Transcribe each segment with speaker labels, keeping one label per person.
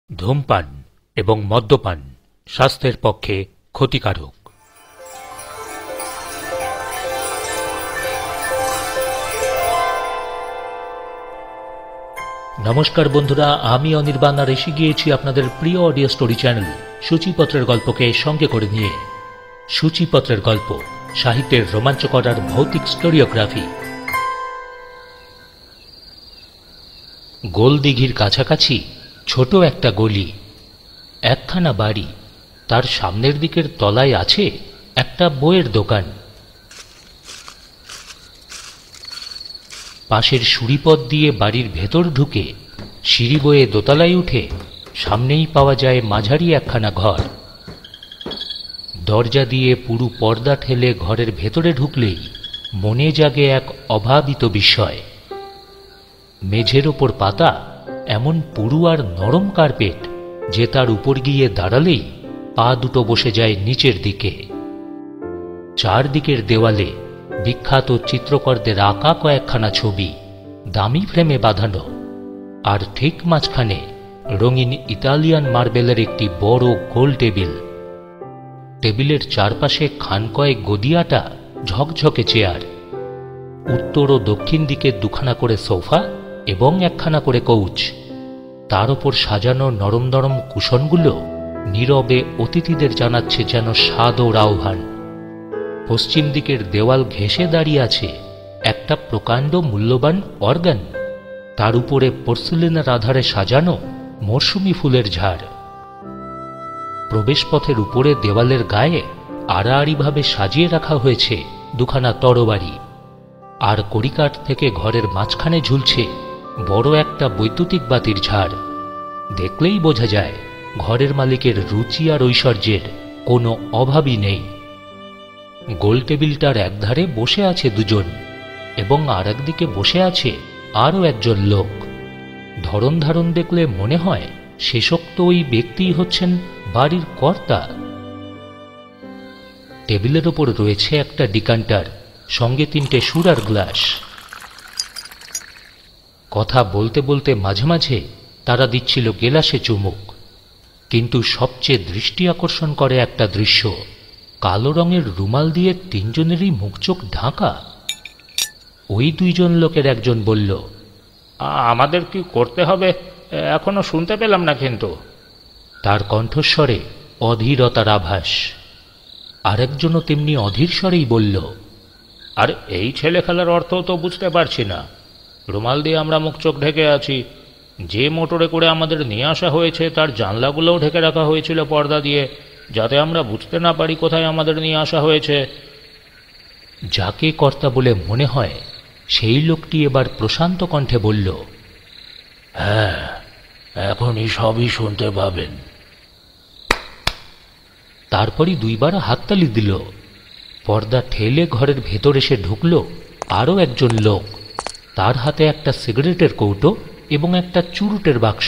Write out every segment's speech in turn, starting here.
Speaker 1: ধূমপান এবং মদ্যপান স্বাস্থ্যের পক্ষে ক্ষতিকারক। নমস্কার বন্ধুরা, আমি অনির্বাণ আর এসে গিয়েছি আপনাদের প্রিয় অডিও স্টোরি চ্যানেল সূচিপত্রের গল্পকে সঙ্গে করে নিয়ে। সূচিপত্রের গল্প, সাহিত্যের রোমাঞ্চকর আর ভৌতিক স্টোরিওগ্রাফি। গোলদিঘির কাছাকাছি ছোট একটা গলি, একখানা বাড়ি, তার সামনের দিকের তলায় আছে একটা বইয়ের দোকান। পাশের সিঁড়িপথ দিয়ে বাড়ির ভেতর ঢুকে সিঁড়ি বয়ে দোতলায় উঠে সামনেই পাওয়া যায় মাঝারি একখানা ঘর। দরজা দিয়ে পুরু পর্দা ঠেলে ঘরের ভেতরে ঢুকলেই মনে জাগে এক অভাবিত বিস্ময়। মেঝের ওপর পাতা এমন পুরু আর নরম কার্পেট যে তার উপর গিয়ে দাঁড়ালেই পা দুটো বসে যায় নিচের দিকে। চারদিকের দেওয়ালে বিখ্যাত চিত্রকরদের আঁকা কয়েকখানা ছবি দামি ফ্রেমে বাঁধানো, আর ঠিক মাঝখানে রঙিন ইতালিয়ান মার্বেলের একটি বড় গোল টেবিল। টেবিলের চারপাশে খান কয়েক গদিয়াটা ঝকঝকে চেয়ার, উত্তর ও দক্ষিণ দিকে দুখানা করে সোফা এবং একখানা করে কৌচ। তার ওপর সাজানো নরম নরম কুশনগুলো নীরবে অতিথিদের জানাচ্ছে যেন সাদর আহ্বান। পশ্চিম দিকের দেওয়াল ঘেঁষে দাঁড়িয়ে আছে একটা প্রকাণ্ড মূল্যবান অর্গান, তার উপরে পোর্সেলিনের আধারে সাজানো মরশুমি ফুলের ঝাড়। প্রবেশপথের উপরে দেওয়ালের গায়ে আড়াআড়িভাবে সাজিয়ে রাখা হয়েছে দুখানা তরবারি, আর কড়িকাঠ থেকে ঘরের মাঝখানে ঝুলছে বড় একটা বৈদ্যুতিক বাতির ঝাড়। দেখলেই বোঝা যায় ঘরের মালিকের রুচি আর ঐশ্বর্যের কোনো অভাবই নেই। গোল টেবিলটার একধারে বসে আছে দুজন এবং আর একদিকে বসে আছে আরও একজন লোক। ধরন ধারণ দেখলে মনে হয় শেষোক্ত ওই ব্যক্তিই হচ্ছেন বাড়ির কর্তা। টেবিলের ওপর রয়েছে একটা ডিকান্টার, সঙ্গে তিনটে সুরার গ্লাস। কথা বলতে বলতে মাঝে মাঝে তারা দিচ্ছিল গেলাসে চুমুক। কিন্তু সবচেয়ে দৃষ্টি আকর্ষণ করে একটা দৃশ্য, কালো রঙের রুমাল দিয়ে তিনজনেরই মুখ চোখ ঢাকা। ওই দুইজন লোকের একজন বলল,
Speaker 2: আমাদের কি করতে হবে এখনো শুনতে পেলাম না কিন্তু।
Speaker 1: তার কণ্ঠস্বরে অধীরতার আভাস। আরেকজনও তেমনি অধীর স্বরেই বলল,
Speaker 2: আর এই ছেলে খেলার অর্থ তো বুঝতে পারছি না। রুমাল দিয়ে আমরা মুখ চোখ ঢেকে আছি, যে মোটরে করে আমাদের নিয়ে আসা হয়েছে তার জানলাগুলোও ঢেকে রাখা হয়েছিল পর্দা দিয়ে, যাতে আমরা বুঝতে না পারি কোথায় আমাদের নিয়ে আসা হয়েছে।
Speaker 1: যাকে কর্তা বলে মনে হয় সেই লোকটি এবার প্রশান্ত কণ্ঠে বলল,
Speaker 2: হ্যাঁ, এখনই সবই শুনতে পাবেন।
Speaker 1: তারপরই দুইবার হাততালি দিল। পর্দা ঠেলে ঘরের ভেতর এসে ঢুকল আরও একজন লোক, তার হাতে একটা সিগারেটের কৌটো এবং একটা চুরুটের বাক্স।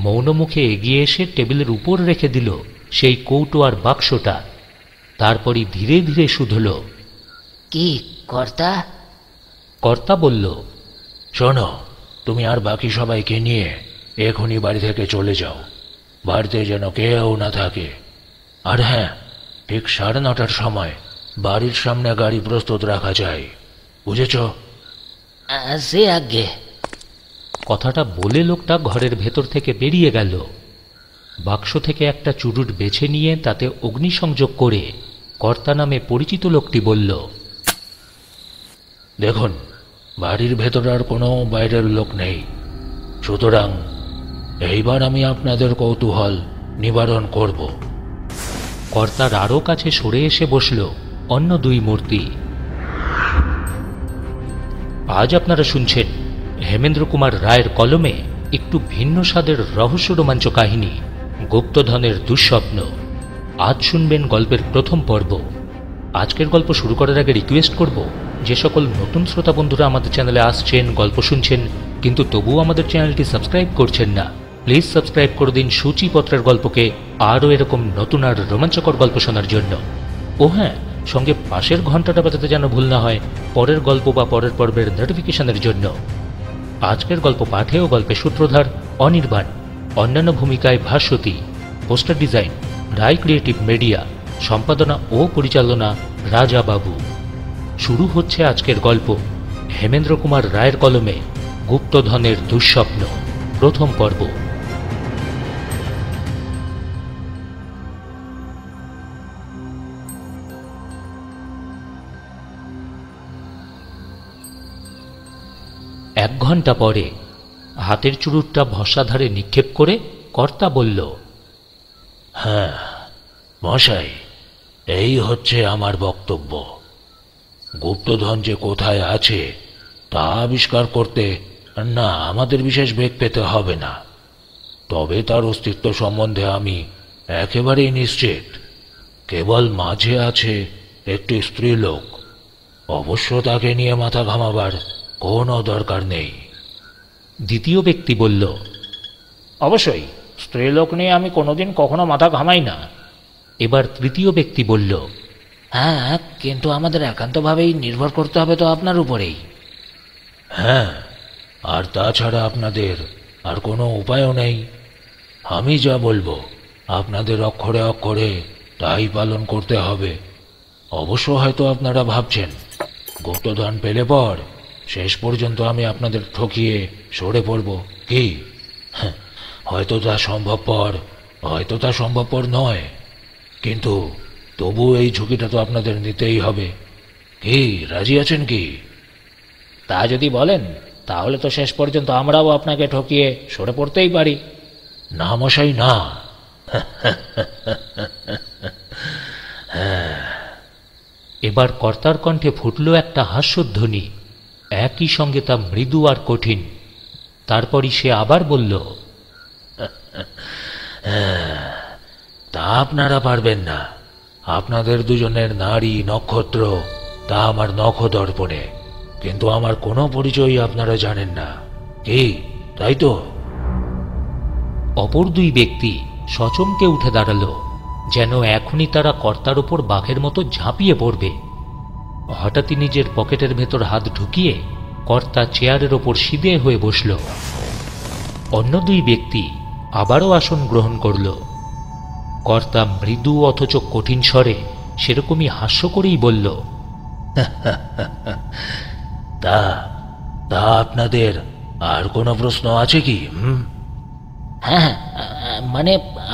Speaker 1: মৌনমুখে এগিয়ে এসে টেবিলের উপর রেখে দিল সেই কৌটো আর বাক্সটা। তারপরই ধীরে ধীরে শুধল,
Speaker 3: কি কর্তা?
Speaker 1: কর্তা বলল,
Speaker 2: শোনো, তুমি আর বাকি সবাইকে নিয়ে এখনই বাড়ি থেকে চলে যাও। বাড়িতে যেন কেউ না থাকে। আর হ্যাঁ, ঠিক 9:30টার সময় বাড়ির সামনে গাড়ি প্রস্তুত রাখা যায়, বুঝেছ?
Speaker 3: সে আগে।
Speaker 1: কথাটা বলে লোকটা ঘরের ভেতর থেকে বেরিয়ে গেল। বাক্স থেকে একটা চুরুট বেছে নিয়ে তাতে অগ্নিসংযোগ করে কর্তা নামে পরিচিত লোকটি বলল,
Speaker 2: দেখুন, বাড়ির ভেতর আর কোনো বাইরের লোক নেই, সুতরাং এইবার আমি আপনাদের কৌতূহল নিবারণ করব।
Speaker 1: কর্তার আরও কাছে সরে এসে বসল অন্য দুই মূর্তি। আজ আপনারা শুনছেন হেমেন্দ্র কুমার রায়ের কলমে একটু ভিন্ন স্বাদের রহস্য রোমাঞ্চ কাহিনী গুপ্তধনের দুঃস্বপ্ন। আজ শুনবেন গল্পের প্রথম পর্ব। আজকের গল্প শুরু করার আগে রিকোয়েস্ট করব, যে সকল নতুন শ্রোতা বন্ধুরা আমাদের চ্যানেলে আসছেন, গল্প শুনছেন কিন্তু তবুও আমাদের চ্যানেলটি সাবস্ক্রাইব করছেন না, প্লিজ সাবস্ক্রাইব করে দিন সূচিপত্রের গল্পকে আরও এরকম নতুন আর রোমাঞ্চকর গল্প শোনার জন্য। ও হ্যাঁ, সঙ্গে পাশের ঘন্টাটা বাজাতে যেন ভুল না হয় পরের গল্প বা পরের পর্বের নোটিফিকেশনের জন্য। আজকের গল্প পাঠে ও গল্পের সূত্রধার অনির্বাণ, অন্যান্য ভূমিকায় ভাস্বতী, পোস্টার ডিজাইন রায় ক্রিয়েটিভ মিডিয়া, সম্পাদনা ও পরিচালনা রাজা বাবু। শুরু হচ্ছে আজকের গল্প হেমেন্দ্র কুমার রায়ের কলমে গুপ্তধনের দুঃস্বপ্ন, প্রথম পর্ব। এক ঘন্টা পরে হাতের চুরুটটা ভস্মাধারে নিক্ষেপ করে কর্তা বলল,
Speaker 2: হ্যাঁ মশাই, এই হচ্ছে আমার বক্তব্য। গুপ্তধন যে কোথায় আছে তা আবিষ্কার করতে না আমাদের বিশেষ বেগ পেতে হবে না, তবে তার অস্তিত্ব সম্বন্ধে আমি একেবারেই নিশ্চিত। কেবল মাঝে আছে একটি স্ত্রীলোক, অবশ্য তাকে নিয়ে মাথা ঘামাবার কোনো দরকার নেই।
Speaker 1: দ্বিতীয় ব্যক্তি বলল,
Speaker 2: অবশ্যই স্ত্রীলোক নিয়ে আমি কোনোদিন কখনো মাথা ঘামাই না।
Speaker 1: এবার তৃতীয় ব্যক্তি বলল,
Speaker 3: হ্যাঁ, কিন্তু আমাদের একান্তভাবেই নির্ভর করতে হবে তো আপনার উপরেই।
Speaker 2: হ্যাঁ, আর তাছাড়া আপনাদের আর কোনো উপায়ও নেই। আমি যা বলবো আপনাদের অক্ষরে অক্ষরে তাই পালন করতে হবে। অবশ্য হয়তো আপনারা ভাবছেন গুপ্তধন পেলে পর শেষ পর্যন্ত আমি আপনাদের ঠকিয়ে সরে পড়ব কি? হয়তো তা সম্ভবপর, হয়তো তা সম্ভবপর নয়, কিন্তু তবু এই ঝুঁকিটা তো আপনাদের নিতেই হবে। কি রাজি আছেন কি? তা যদি বলেন তাহলে তো শেষ পর্যন্ত আমরাও আপনাকে ঠকিয়ে সরে পড়তেই পারি। না মশাই না।
Speaker 1: এবার কর্তার কণ্ঠে ফুটল একটা হাস্যধ্বনি, একই সঙ্গে তা মৃদু আর কঠিন। তারপরই সে আবার বলল,
Speaker 2: তা আপনারা পারবেন না। আপনাদের দুজনের নারী নক্ষত্র তা আমার নখদর্পণে, কিন্তু আমার কোনো পরিচয়ই আপনারা জানেন না কি, তাই তো?
Speaker 1: অপর দুই ব্যক্তি সচমকে উঠে দাঁড়ালো, যেন এখনই তারা কর্তার ওপর বাঘের মতো ঝাঁপিয়ে পড়বে। হঠাৎই নিজের পকেটের ভেতর হাত ঢুকিয়ে কর্তা চেয়ারের ওপর সিধে হয়ে বসল। অন্য দুই ব্যক্তি আবারও আসন গ্রহণ করল। কর্তা মৃদু অথচ কঠিন স্বরে সেরকমই হাস্য করেই বলল,
Speaker 2: তা তা আপনাদের আর কোনো প্রশ্ন আছে কি?
Speaker 3: হ্যাঁ, মানে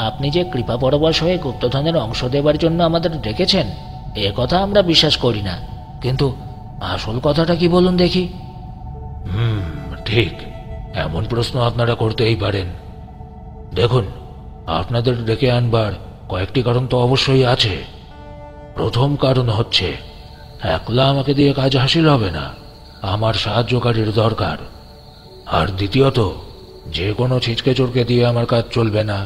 Speaker 3: আপনি যে কৃপা পরবশ হয়ে গুপ্তধনের অংশ দেবার জন্য আমাদের ডেকেছেন, এ কথা আমরা বিশ্বাস করি না, কিন্তু আসল কথাটা কি বলুন দেখি।
Speaker 2: ঠিক, এমন প্রশ্ন আপনারা করতেই পারেন। দেখুন, আপনাদের ডেকে আনবার কয়েকটি কারণ তো অবশ্যই আছে। প্রথম কারণ হচ্ছে, একলা আমাকে দিয়ে কাজ হাসিল হবে না, আমার সাহায্যকারীর দরকার। আর দ্বিতীয়ত, যে কোনো ছিচকে চোরকে দিয়ে আমার কাজ চলবে না।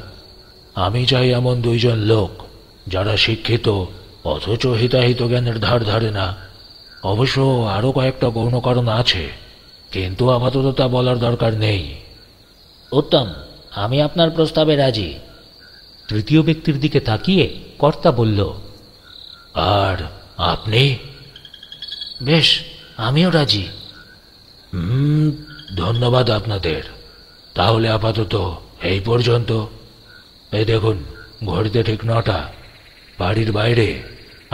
Speaker 2: আমি চাই এমন দুইজন লোক যারা শিক্ষিত অথচ হিতাহিত জ্ঞানের ধার ধারে না। অবশ্য আরও কয়েকটা গৌণ কারণ আছে, কিন্তু আপাতত তা বলার দরকার নেই।
Speaker 3: উত্তম, আমি আপনার প্রস্তাবে রাজি।
Speaker 1: তৃতীয় ব্যক্তির দিকে তাকিয়ে কর্তা বলল,
Speaker 2: আর আপনি?
Speaker 3: বেশ, আমিও রাজি।
Speaker 2: ধন্যবাদ আপনাদের। তাহলে আপাতত এই পর্যন্ত। এই দেখুন, ঘড়িতে ঠিক 9টা। বাড়ির বাইরে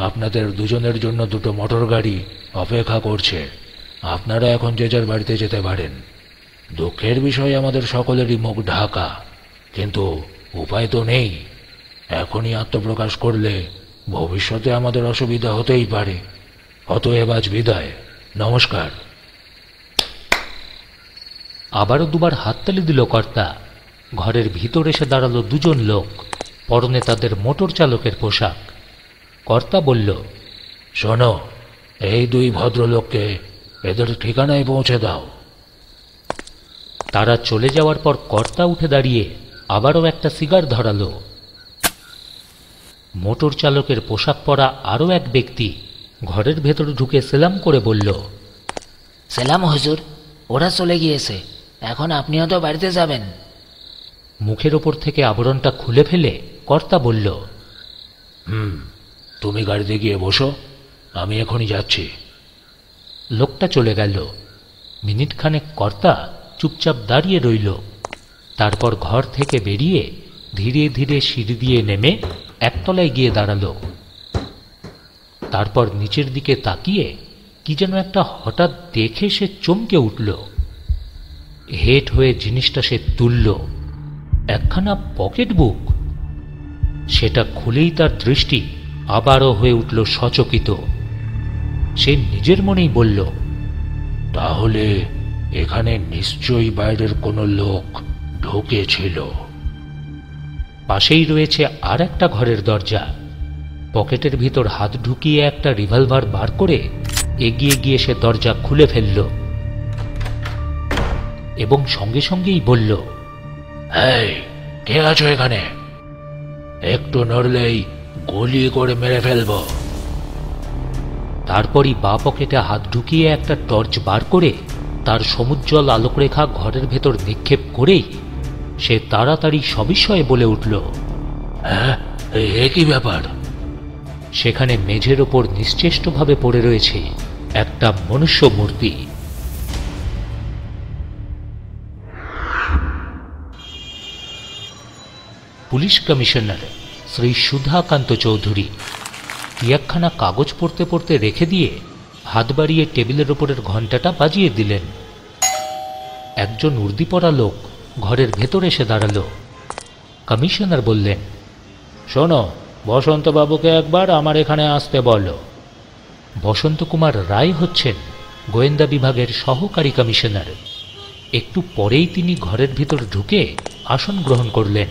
Speaker 2: আপনাদের দুজনের জন্য দুটো মোটর গাড়ি অপেক্ষা করছে। আপনারা এখন যে যার বাড়িতে যেতে পারেন। দুঃখের বিষয় আমাদের সকলেরই মুখ ঢাকা, কিন্তু উপায় তো নেই। এখনই আত্মপ্রকাশ করলে ভবিষ্যতে আমাদের অসুবিধা হতেই পারে। অতএব আজ বিদায়, নমস্কার।
Speaker 1: আবারও দুবার হাততালি দিল কর্তা। ঘরের ভিতর এসে দাঁড়ালো দুজন লোক, পরনে তাদের মোটর চালকের পোশাক। কর্তা বলল,
Speaker 2: শোনো, এই দুই ভদ্রলোককে এদের ঠিকানায় পৌঁছে দাও।
Speaker 1: তারা চলে যাওয়ার পর কর্তা উঠে দাঁড়িয়ে আবারও একটা সিগার ধরালো। মোটর চালকের পোশাক পরা আরও এক ব্যক্তি ঘরের ভেতর ঢুকে সেলাম করে বলল,
Speaker 3: সেলাম হুজুর, ওরা চলে গিয়েছে, এখন আপনিও তো বাড়িতে যাবেন।
Speaker 1: মুখের ওপর থেকে আবরণটা খুলে ফেলে কর্তা বলল,
Speaker 2: তুমি গাড়িতে গিয়ে বসো, আমি এখনই যাচ্ছি।
Speaker 1: লোকটা চলে গেল। মিনিটখানেক কর্তা চুপচাপ দাঁড়িয়ে রইল। তারপর ঘর থেকে বেরিয়ে ধীরে ধীরে সিঁড়ি দিয়ে নেমে একতলায় গিয়ে দাঁড়ালো। তারপর নিচের দিকে তাকিয়ে কি যেন একটা হঠাৎ দেখে সে চমকে উঠল। হেট হয়ে জিনিসটা সে তুলল, একখানা পকেট বুক। সেটা খুলেই তার দৃষ্টি আবারও হয়ে উঠল সচকিত। সে নিজের মনেই বলল,
Speaker 2: তাহলে এখানে নিশ্চয়ই বাইরের কোনো লোক ঢুকেছিল।
Speaker 1: পাশেই রয়েছে আর একটা ঘরের দরজা। পকেটের ভিতর হাত ঢুকিয়ে একটা রিভলভার বার করে এগিয়ে গিয়ে সে দরজা খুলে ফেলল এবং সঙ্গে সঙ্গেই বলল,
Speaker 2: এই, কে আছো এখানে? একটু নড়লেই গুলি করে মেরে ফেলবো।
Speaker 1: তারপরই বাঁ পকেটে হাত ঢুকিয়ে একটা টর্চ বার করে তার সমুজ্জ্বল আলোকরেখা ঘরের ভেতর নিক্ষেপ করেই সে তাড়াতাড়ি সবিস্ময়ে বলে উঠল,
Speaker 2: হ্যাঁ, এ কি ব্যাপার?
Speaker 1: সেখানে মেঝের ওপর নিশ্চেষ্টভাবে পড়ে রয়েছে একটা মনুষ্য মূর্তি। পুলিশ কমিশনার শ্রী সুধাকান্ত চৌধুরী কি একখানা কাগজ পড়তে পড়তে রেখে দিয়ে হাত বাড়িয়ে টেবিলের ওপরের ঘণ্টাটা বাজিয়ে দিলেন। একজন উর্দি পরা লোক ঘরের ভেতর এসে দাঁড়ালো। কমিশনার বললেন,
Speaker 3: শোনো, বসন্তবাবুকে একবার আমার এখানে আসতে বলো।
Speaker 1: বসন্ত কুমার রায় হচ্ছেন গোয়েন্দা বিভাগের সহকারী কমিশনার। একটু পরেই তিনি ঘরের ভিতর ঢুকে আসন গ্রহণ করলেন।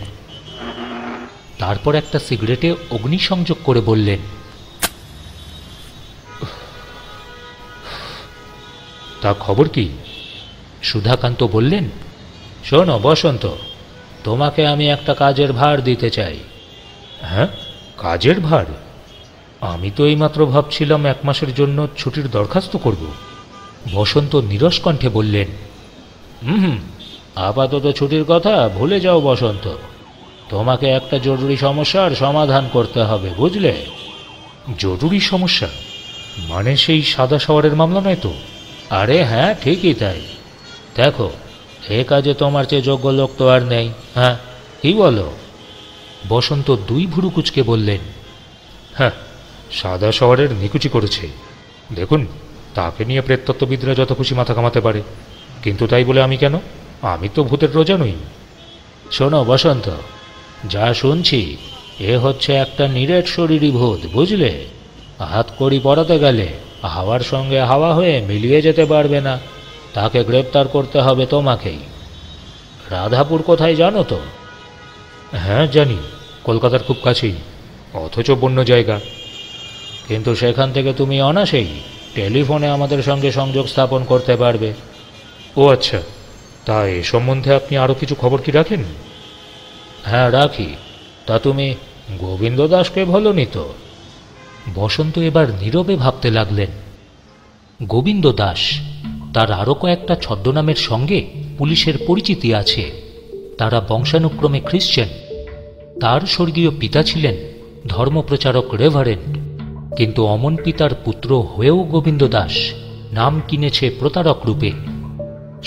Speaker 1: তারপর একটা সিগারেটে অগ্নিসংযোগ করে বললেন, তা খবর কি? সুধাকান্ত বললেন,
Speaker 3: শোনো বসন্ত, তোমাকে আমি একটা কাজের ভার দিতে চাই।
Speaker 1: হ্যাঁ, কাজের ভার? আমি তো এইমাত্র ভাবছিলাম 1 মাসের জন্য ছুটির দরখাস্ত করব। বসন্ত নীরস কণ্ঠে বললেন,
Speaker 3: আপাতত ছুটির কথা ভুলে যাও বসন্ত। তোমাকে একটা জরুরি সমস্যার সমাধান করতে হবে, বুঝলে?
Speaker 1: জরুরি সমস্যা? মানে সেই সাদা সাওয়ারের মামলা নয় তো?
Speaker 3: আরে হ্যাঁ, ঠিকই তাই। দেখো, এ কাজে তোমার চেয়ে যোগ্য লোক তো আর নেই। হ্যাঁ, কি বলো?
Speaker 1: বসন্ত 2 ভুরু কুচকে বললেন, হ্যাঁ, সাদা সাওয়ারের নিকুচি করেছে। দেখুন, তাকে নিয়ে প্রেততত্ত্ববিদরা যত খুশি মাথা কামাতে পারে, কিন্তু তাই বলে আমি কেন? আমি তো ভূতের রোজা নই।
Speaker 3: শোনো বসন্ত, যা শুনছি এ হচ্ছে একটা নিরেট শরীরী ভূত, বুঝলে? হাত কড়ি পরাতে গেলে হাওয়ার সঙ্গে হাওয়া হয়ে মিলিয়ে যেতে পারবে না। তাকে গ্রেপ্তার করতে হবে তোমাকেই। রাধাপুর কোথায় জানো তো?
Speaker 1: হ্যাঁ জানি, কলকাতার খুব কাছেই, অথচ বন্য জায়গা।
Speaker 3: কিন্তু সেখান থেকে তুমি অনাসেই টেলিফোনে আমাদের সঙ্গে সংযোগ স্থাপন করতে পারবে।
Speaker 1: ও আচ্ছা, তা এ সম্বন্ধে আপনি আরও কিছু খবর কি রাখেন?
Speaker 3: হ্যাঁ রাখি। তা তুমি গোবিন্দ দাসকে বলোনি তো?
Speaker 1: বসন্ত এবার নীরবে ভাবতে লাগলেন। গোবিন্দ দাস, তার আরও কয়েকটা ছদ্মনামের সঙ্গে পুলিশের পরিচিতি আছে। তারা বংশানুক্রমে খ্রিশ্চান। তার স্বর্গীয় পিতা ছিলেন ধর্মপ্রচারক রেভারেন্ড, কিন্তু অমন পিতার পুত্র হয়েও গোবিন্দ দাস নাম কিনেছে প্রতারক রূপে।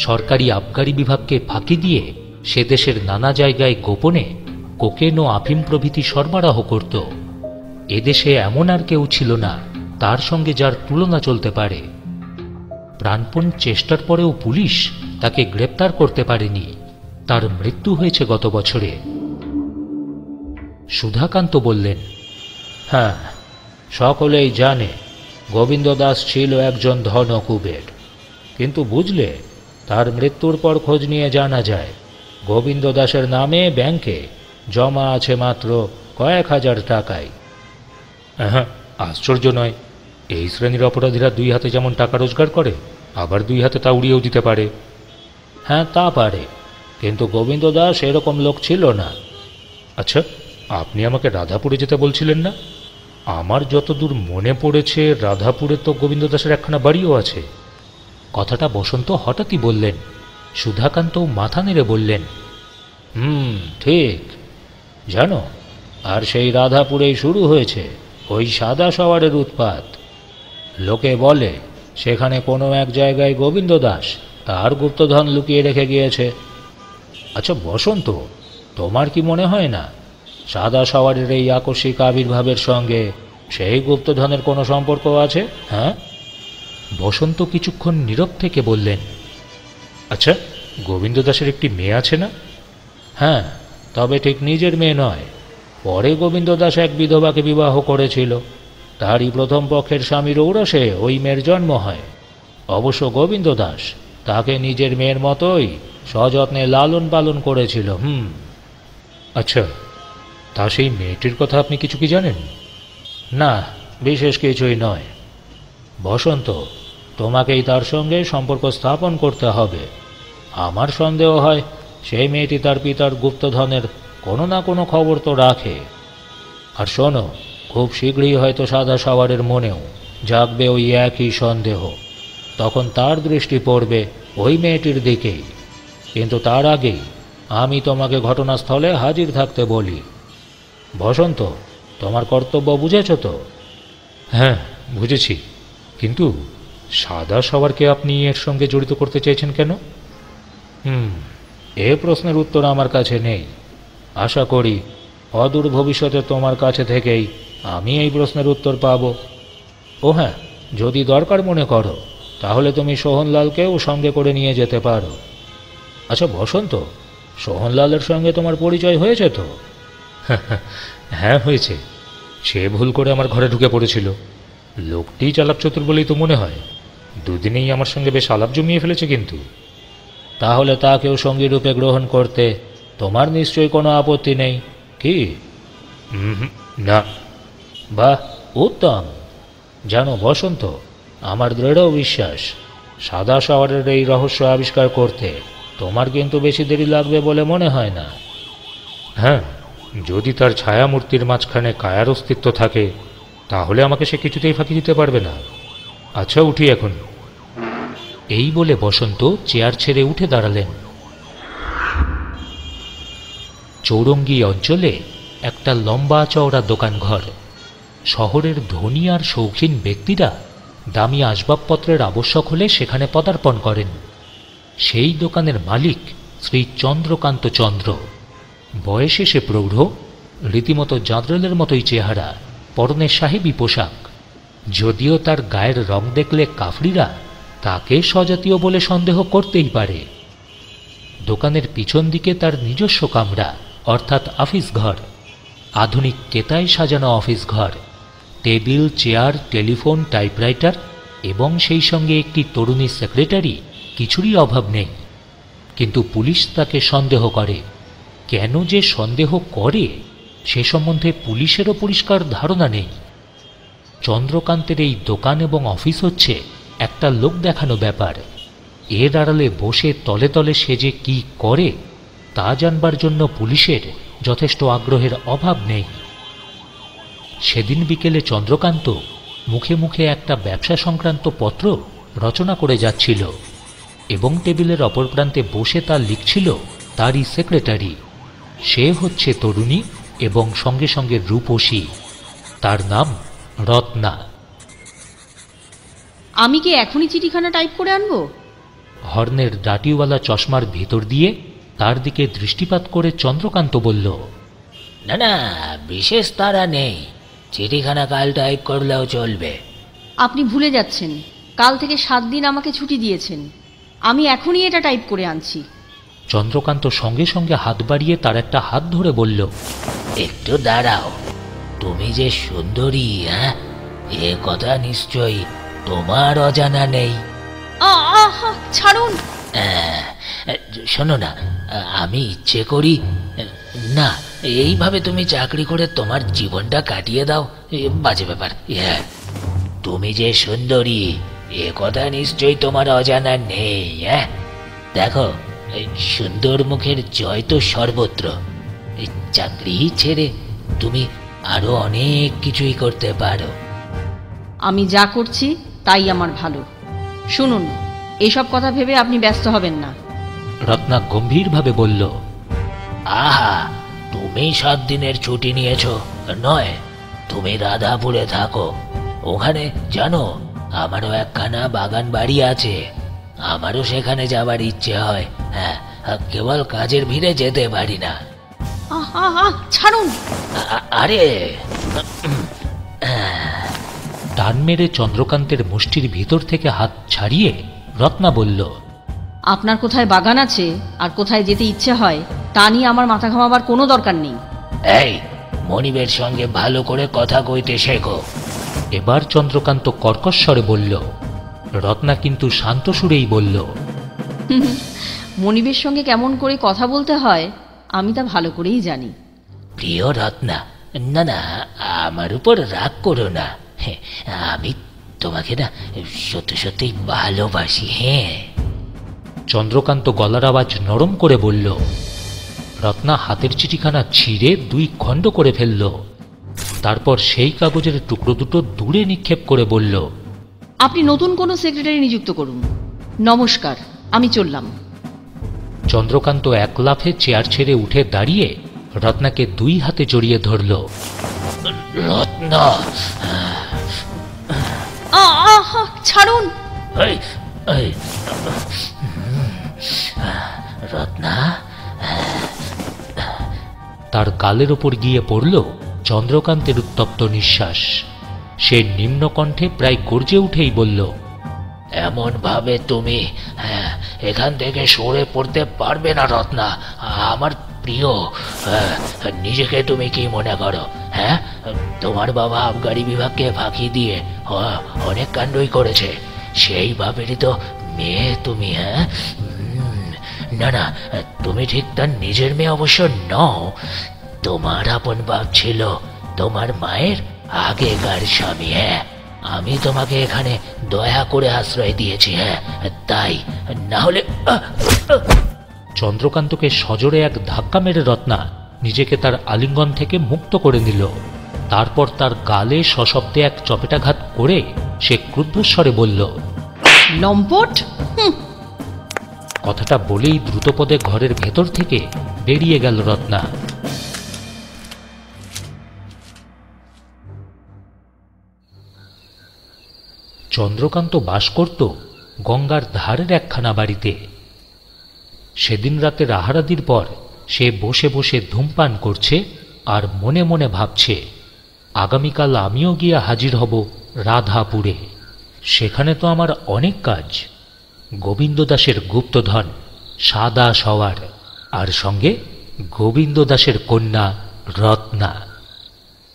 Speaker 1: সরকারি আবগারি বিভাগকে ফাঁকি দিয়ে সে দেশের নানা জায়গায় গোপনে কোকেন ও আফিম প্রভৃতি সরবরাহ করত। এদেশে এমন আর কেউ ছিল না তার সঙ্গে যার তুলনা চলতে পারে। প্রাণপণ চেষ্টার পরেও পুলিশ তাকে গ্রেপ্তার করতে পারেনি। তার মৃত্যু হয়েছে গত বছরে। সুধাকান্ত বললেন,
Speaker 3: হ্যাঁ, সকলেই জানে গোবিন্দ দাস ছিল একজন ধনকুবের। কিন্তু বুঝলে, তার মৃত্যুর পর খোঁজ নিয়ে জানা যায় গোবিন্দ দাসের নামে ব্যাংকে জমা আছে মাত্র কয়েক হাজার টাকায়।
Speaker 1: হ্যাঁ, আশ্চর্য নয়। এই শ্রেণীর অপরাধীরা 2 হাতে যেমন টাকা রোজগার করে, আবার 2 হাতে তা উড়িয়েও দিতে পারে।
Speaker 3: হ্যাঁ, তা পারে, কিন্তু গোবিন্দ দাস এরকম লোক ছিল না।
Speaker 1: আচ্ছা, আপনি আমাকে রাধাপুরে যেতে বলছিলেন না? আমার যতদূর মনে পড়েছে রাধাপুরে তো গোবিন্দ দাসের একখানা বাড়িও আছে। কথাটা বসন্ত হঠাৎই বললেন। সুধাকান্তও মাথা নেড়ে বললেন,
Speaker 3: ঠিক। জানো, আর সেই রাধাপুরেই শুরু হয়েছে ওই সাদা সাওয়ারের উৎপাত। লোকে বলে সেখানে কোনো এক জায়গায় গোবিন্দ দাস তার গুপ্তধন লুকিয়ে রেখে গিয়েছে।
Speaker 2: আচ্ছা বসন্ত, তোমার কি মনে হয় না সাদা সওয়ারের এই আকস্মিক আবির্ভাবের সঙ্গে সেই গুপ্তধনের কোনো সম্পর্ক আছে? হ্যাঁ।
Speaker 1: বসন্ত কিছুক্ষণ নীরব থেকে বললেন,
Speaker 2: আচ্ছা, গোবিন্দ দাসের একটি মেয়ে আছে না? হ্যাঁ, তবে ঠিক নিজের মেয়ে নয়। পরে গোবিন্দ দাস এক বিধবাকে বিবাহ করেছিল। তারই প্রথম পক্ষের স্বামীর ঔরসে ওই মেয়ের জন্ম হয়। অবশ্য গোবিন্দ দাস তাকে নিজের মেয়ের মতোই সযত্নে লালন পালন করেছিল।
Speaker 1: আচ্ছা, তা সেই মেয়েটির কথা আপনি কিছু কি জানেন?
Speaker 2: না, বিশেষ কিছুই নয়। বসন্ত, তোমাকেই তার সঙ্গে সম্পর্ক স্থাপন করতে হবে। আমার সন্দেহ হয় সেই মেয়েটি তার পিতার গুপ্তধনের কোনো না কোনো খবর তো রাখে। আর শোনো, খুব শীঘ্রই হয়তো সাদা সওয়ারের মনেও জাগবে ওই একই সন্দেহ। তখন তার দৃষ্টি পড়বে ওই মেয়েটির দিকেই। কিন্তু তার আগেই আমি তোমাকে ঘটনাস্থলে হাজির থাকতে বলি। বসন্ত, তোমার কর্তব্য বুঝেছ তো?
Speaker 1: হ্যাঁ, বুঝেছি। কিন্তু সাদা সওয়ারকে আপনি এর সঙ্গে জড়িত করতে চাইছেন কেন?
Speaker 2: এ প্রশ্নের উত্তর আমার কাছে নেই। আশা করি অদূর ভবিষ্যতে তোমার কাছে থেকেই আমি এই প্রশ্নের উত্তর পাব। ও হ্যাঁ, যদি দরকার মনে করো তাহলে তুমি সোহনলালকেও সঙ্গে করে নিয়ে যেতে পারো। আচ্ছা বসন্ত, সোহনলালের সঙ্গে তোমার পরিচয় হয়েছে তো?
Speaker 1: হ্যাঁ, হয়েছে। সে ভুল করে আমার ঘরে ঢুকে পড়েছিল। লোকটি চালাক চতুর বলেই তো মনে হয়। দুদিনেই আমার সঙ্গে বেশ আলাপ জমিয়ে ফেলেছে। কিন্তু
Speaker 2: তাহলে তাকেও সঙ্গী রূপে গ্রহণ করতে তোমার নিশ্চয়ই কোনো আপত্তি নেই কি?
Speaker 1: না।
Speaker 2: বাহ, উত্তম। জানো বসন্ত, আমার দৃঢ় বিশ্বাস সাদা সওয়ারের এই রহস্য আবিষ্কার করতে তোমার কিন্তু বেশি দেরি লাগবে বলে মনে হয় না।
Speaker 1: হ্যাঁ, যদি তার ছায়ামূর্তির মাঝখানে কায়ার অস্তিত্ব থাকে তাহলে আমাকে সে কিছুতেই ফাঁকি দিতে পারবে না। আচ্ছা, উঠি এখন। এই বলে বসন্ত চেয়ার ছেড়ে উঠে দাঁড়ালেন। চৌরঙ্গি অঞ্চলে একটা লম্বা চওড়া দোকানঘর। শহরের ধনী আর শৌখিন ব্যক্তিরা দামি আসবাবপত্রের আবশ্যক হলে সেখানে পদার্পণ করেন। সেই দোকানের মালিক শ্রী চন্দ্রকান্ত চন্দ্র। বয়সে সে প্রৌঢ়, রীতিমতো জাঁদরেলের মতোই চেহারা, পরনে সাহেবী পোশাক। যদিও তার গায়ের রং দেখলে কাফরিরা তাকে স্বজাতীয় বলে সন্দেহ করতেই পারে। দোকানের পিছন দিকে তার নিজস্ব কামরা, অর্থাৎ অফিস ঘর। আধুনিক কেতায় সাজানো অফিস ঘর। টেবিল, চেয়ার, টেলিফোন, টাইপরাইটার এবং সেই সঙ্গে একটি তরুণী সেক্রেটারি, কিছুরই অভাব নেই। কিন্তু পুলিশ তাকে সন্দেহ করে। কেন যে সন্দেহ করে সে সম্বন্ধে পুলিশেরও পরিষ্কার ধারণা নেই। চন্দ্রকান্তের এই দোকান এবং অফিস হচ্ছে একটা লোক দেখানো ব্যাপার। এর আড়ালে বসে তলে তলে সে যে কী করে তা জানবার জন্য পুলিশের যথেষ্ট আগ্রহের অভাব নেই। সেদিন বিকেলে চন্দ্রকান্ত মুখে মুখে একটা ব্যবসা সংক্রান্ত পত্র রচনা করে যাচ্ছিল এবং টেবিলের অপর প্রান্তে বসে তা লিখছিল তারই সেক্রেটারি। সে হচ্ছে তরুণী এবং সঙ্গে সঙ্গে রূপসী। তার নাম রত্না।
Speaker 4: আমি কি এখনই চিঠিখানা টাইপ করে আনবো?
Speaker 1: হর্নের ডাটিওয়ালা চশমার ভেতর দিয়ে তার দিকে দৃষ্টিপাত করে চন্দ্রকান্ত বলল,
Speaker 3: না না, বিশেষ তাড়া নেই, চিঠিখানা কাল টাইপ করলেও চলবে।
Speaker 4: আপনি ভুলে যাচ্ছেন, কাল থেকে 7 দিন আমাকে ছুটি দিয়েছেন। আমি এখনই এটা টাইপ করে আনছি।
Speaker 1: চন্দ্রকান্ত সঙ্গে সঙ্গে হাত বাড়িয়ে তার একটা হাত ধরে বলল,
Speaker 3: একটু দাঁড়াও, তুমি যে সুন্দরী, হ্যাঁ, এ কথা নিশ্চয়ই তোমার অজানা নেই।
Speaker 4: ছাড়ুন।
Speaker 3: শোনো না, আমি ইচ্ছে করি না, এইভাবে তুমি চাকরি করে তোমার জীবনটা কাটিয়ে দাও, বাজে ব্যাপার। হ্যাঁ, তুমি যে সুন্দরী এ কথা নিশ্চয়ই তোমার অজানা নেই। হ্যাঁ, দেখো, সুন্দর মুখের জয় তো সর্বত্র। চাকরি ছেড়ে তুমি আরো অনেক কিছুই করতে পারো।
Speaker 4: আমি যা করছি তাই আমার ভালো। শুনুন, এসব কথা ভেবে আপনি ব্যস্ত হবেন না।
Speaker 1: রত্না গম্ভীরভাবে বলল,
Speaker 3: আহা, তুমি 7 দিনের ছুটি নিয়েছো নয়, তুমি রাধাপুরে থাকো। ওখানে জানো আমারও একখানা বাগান বাড়ি আছে, আমারও সেখানে যাবার ইচ্ছে হয়। হ্যাঁ, কেবল কাজের ভিড়ে যেতে পারি না।
Speaker 4: আহ আহ আহ, ছাড়ুন।
Speaker 3: আরে
Speaker 1: টান মেরে চন্দ্রকান্তের মুষ্টির ভিতর থেকে হাত ছাড়িয়ে রত্না বলল,
Speaker 4: আপনার কোথায় বাগান আছে আর কোথায় যেতে ইচ্ছে হয় তা নিয়ে আমার মাথা ঘামাবার কোনো দরকার নেই।
Speaker 3: এই, মনিবের সঙ্গে ভালো করে কথা কইতে শেখো।
Speaker 1: এবার চন্দ্রকান্ত কর্কশ্বরে বলল। রত্না কিন্তু শান্ত সুরেই বলল,
Speaker 4: মনিবের সঙ্গে কেমন করে কথা বলতে হয় আমি তা ভালো করেই জানি।
Speaker 3: প্রিয় রত্না, না না, আমার উপর রাগ করো না। আমি তোমাকে না সত্যি সত্যি ভালোবাসি। হ্যাঁ।
Speaker 1: চন্দ্রকান্ত গলার আওয়াজ নরম করে বলল। রত্না হাতের চিঠিখানা ছিঁড়ে 2 খণ্ড করে ফেলল। তারপর সেই কাগজের টুকরো দুটো দূরে নিক্ষেপ করে বলল,
Speaker 4: আপনি নতুন কোনো সেক্রেটারি নিযুক্ত করুন। নমস্কার, আমি চললাম।
Speaker 1: চন্দ্রকান্ত এক লাফে চেয়ার ছেড়ে উঠে দাঁড়িয়ে রত্নাকে 2 হাতে জড়িয়ে ধরল।
Speaker 3: রত্না,
Speaker 4: ছাড়ুন।
Speaker 3: রত্না।
Speaker 1: তার গালের ওপর গিয়ে পড়ল চন্দ্রকান্তের উত্তপ্ত নিঃশ্বাস। সে নিম্নকণ্ঠে প্রায় গর্জে উঠেই বলল,
Speaker 3: এমন ভাবে তুমি এখান থেকে সরে পড়তে পারবে না রত্না। আমার প্রিয়, নিজেকে তুমি কি মনে করো? হ্যাঁ, তোমার বাবা আবগারি বিভাগকে ফাঁকি দিয়ে অনেক কাণ্ডই করেছে। সেই ভাবেরই তো মেয়ে তুমি। হ্যাঁ, না না, তুমি ঠিক তার নিজের মেয়ে অবশ্য নও। তোমার আপন বাপ ছিল তোমার মায়ের আগেকার স্বামী। হ্যাঁ, আমি তোমাকে এখানে দয়া করে আশ্রয় দিয়েছি। হ্যাঁ, তাই না হলে।
Speaker 1: চন্দ্রকান্তকে সজোরে এক ধাক্কা মেরে রত্না নিজেকে তার আলিঙ্গন থেকে মুক্ত করে নিল। তারপর তার গালে সশব্দে এক চপেটাঘাত করে সে ক্রুদ্ধস্বরে বলল,
Speaker 4: লম্পট।
Speaker 1: কথাটা বলেই দ্রুতপদে ঘরের ভেতর থেকে বেরিয়ে গেল রত্না। চন্দ্রকান্ত বাস করত গঙ্গার ধারের একখানা বাড়িতে। সেদিন রাতে আহারাদির পর সে বসে বসে ধূমপান করছে আর মনে মনে ভাবছে, আগামীকাল আমিও গিয়ে হাজির হব রাধাপুরে। সেখানে তো আমার অনেক কাজ। গোবিন্দ দাসের গুপ্তধন, সাদা সওয়ার, আর সঙ্গে গোবিন্দ দাসের কন্যা রত্না।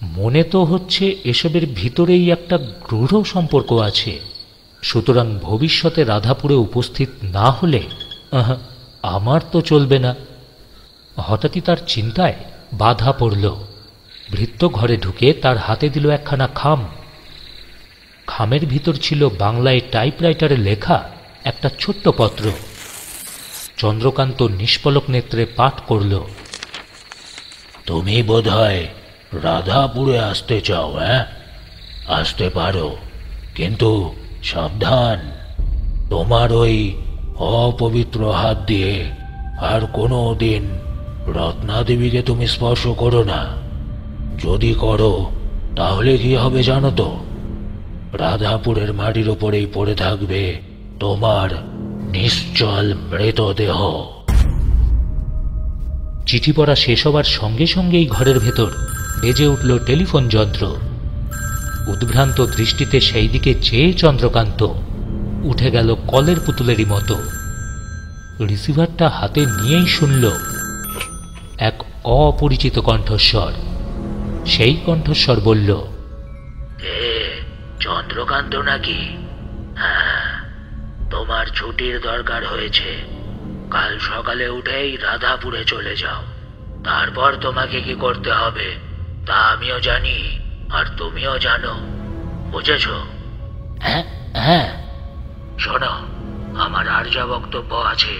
Speaker 1: মনে তো হচ্ছে এসবের ভিতরেই একটা গূঢ় সম্পর্ক আছে। সুতরাং ভবিষ্যতে রাধাপুরে উপস্থিত না হলে আমার তো চলবে না। হঠাৎই তার চিন্তায় বাধা পড়ল। ভৃত্য ঘরে ঢুকে তার হাতে দিল একখানা খাম। খামের ভিতর ছিল বাংলায় টাইপরাইটারে লেখা একটা ছোট্ট পত্র। চন্দ্রকান্ত নিষ্পলক নেত্রে পাঠ করল,
Speaker 3: তুমি বোধহয় রাধাপুরে আসতে চাও। হ্যাঁ, আসতে পারো, কিন্তু সাবধান, তোমার ওই অপবিত্র হাত দিয়ে আর কোনো দিন রত্নাদেবীকে তুমি স্পর্শ করো না। যদি করো তাহলে কি হবে জানো তো? রাধাপুরের মাটির ওপরেই পড়ে থাকবে তোমার নিশ্চল মৃতদেহ।
Speaker 1: চিঠি পড়া শেষ হবার সঙ্গে সঙ্গেই ঘরের ভেতর বেজে উঠল টেলিফোন যন্ত্র। উদ্ভ্রান্ত দৃষ্টিতে সেই দিকে চেয়ে চন্দ্রকান্ত উঠে গেল কলের পুতুলেরই মতো। রিসিভারটা হাতে নিয়েই শুনল এক অপরিচিত কণ্ঠস্বর। সেই কণ্ঠস্বর বলল,
Speaker 3: চন্দ্রকান্ত নাকি? হ্যাঁ, তোমার ছুটির দরকার হয়েছে। কাল সকালে উঠেই রাধাপুরে চলে যাও। তারপর তোমাকে কি করতে হবে তা আমিও জানি, আর তুমিও জানো। বুঝেছ? হ্যাঁ হ্যাঁ। শোনো, আমার আর যা বক্তব্য আছে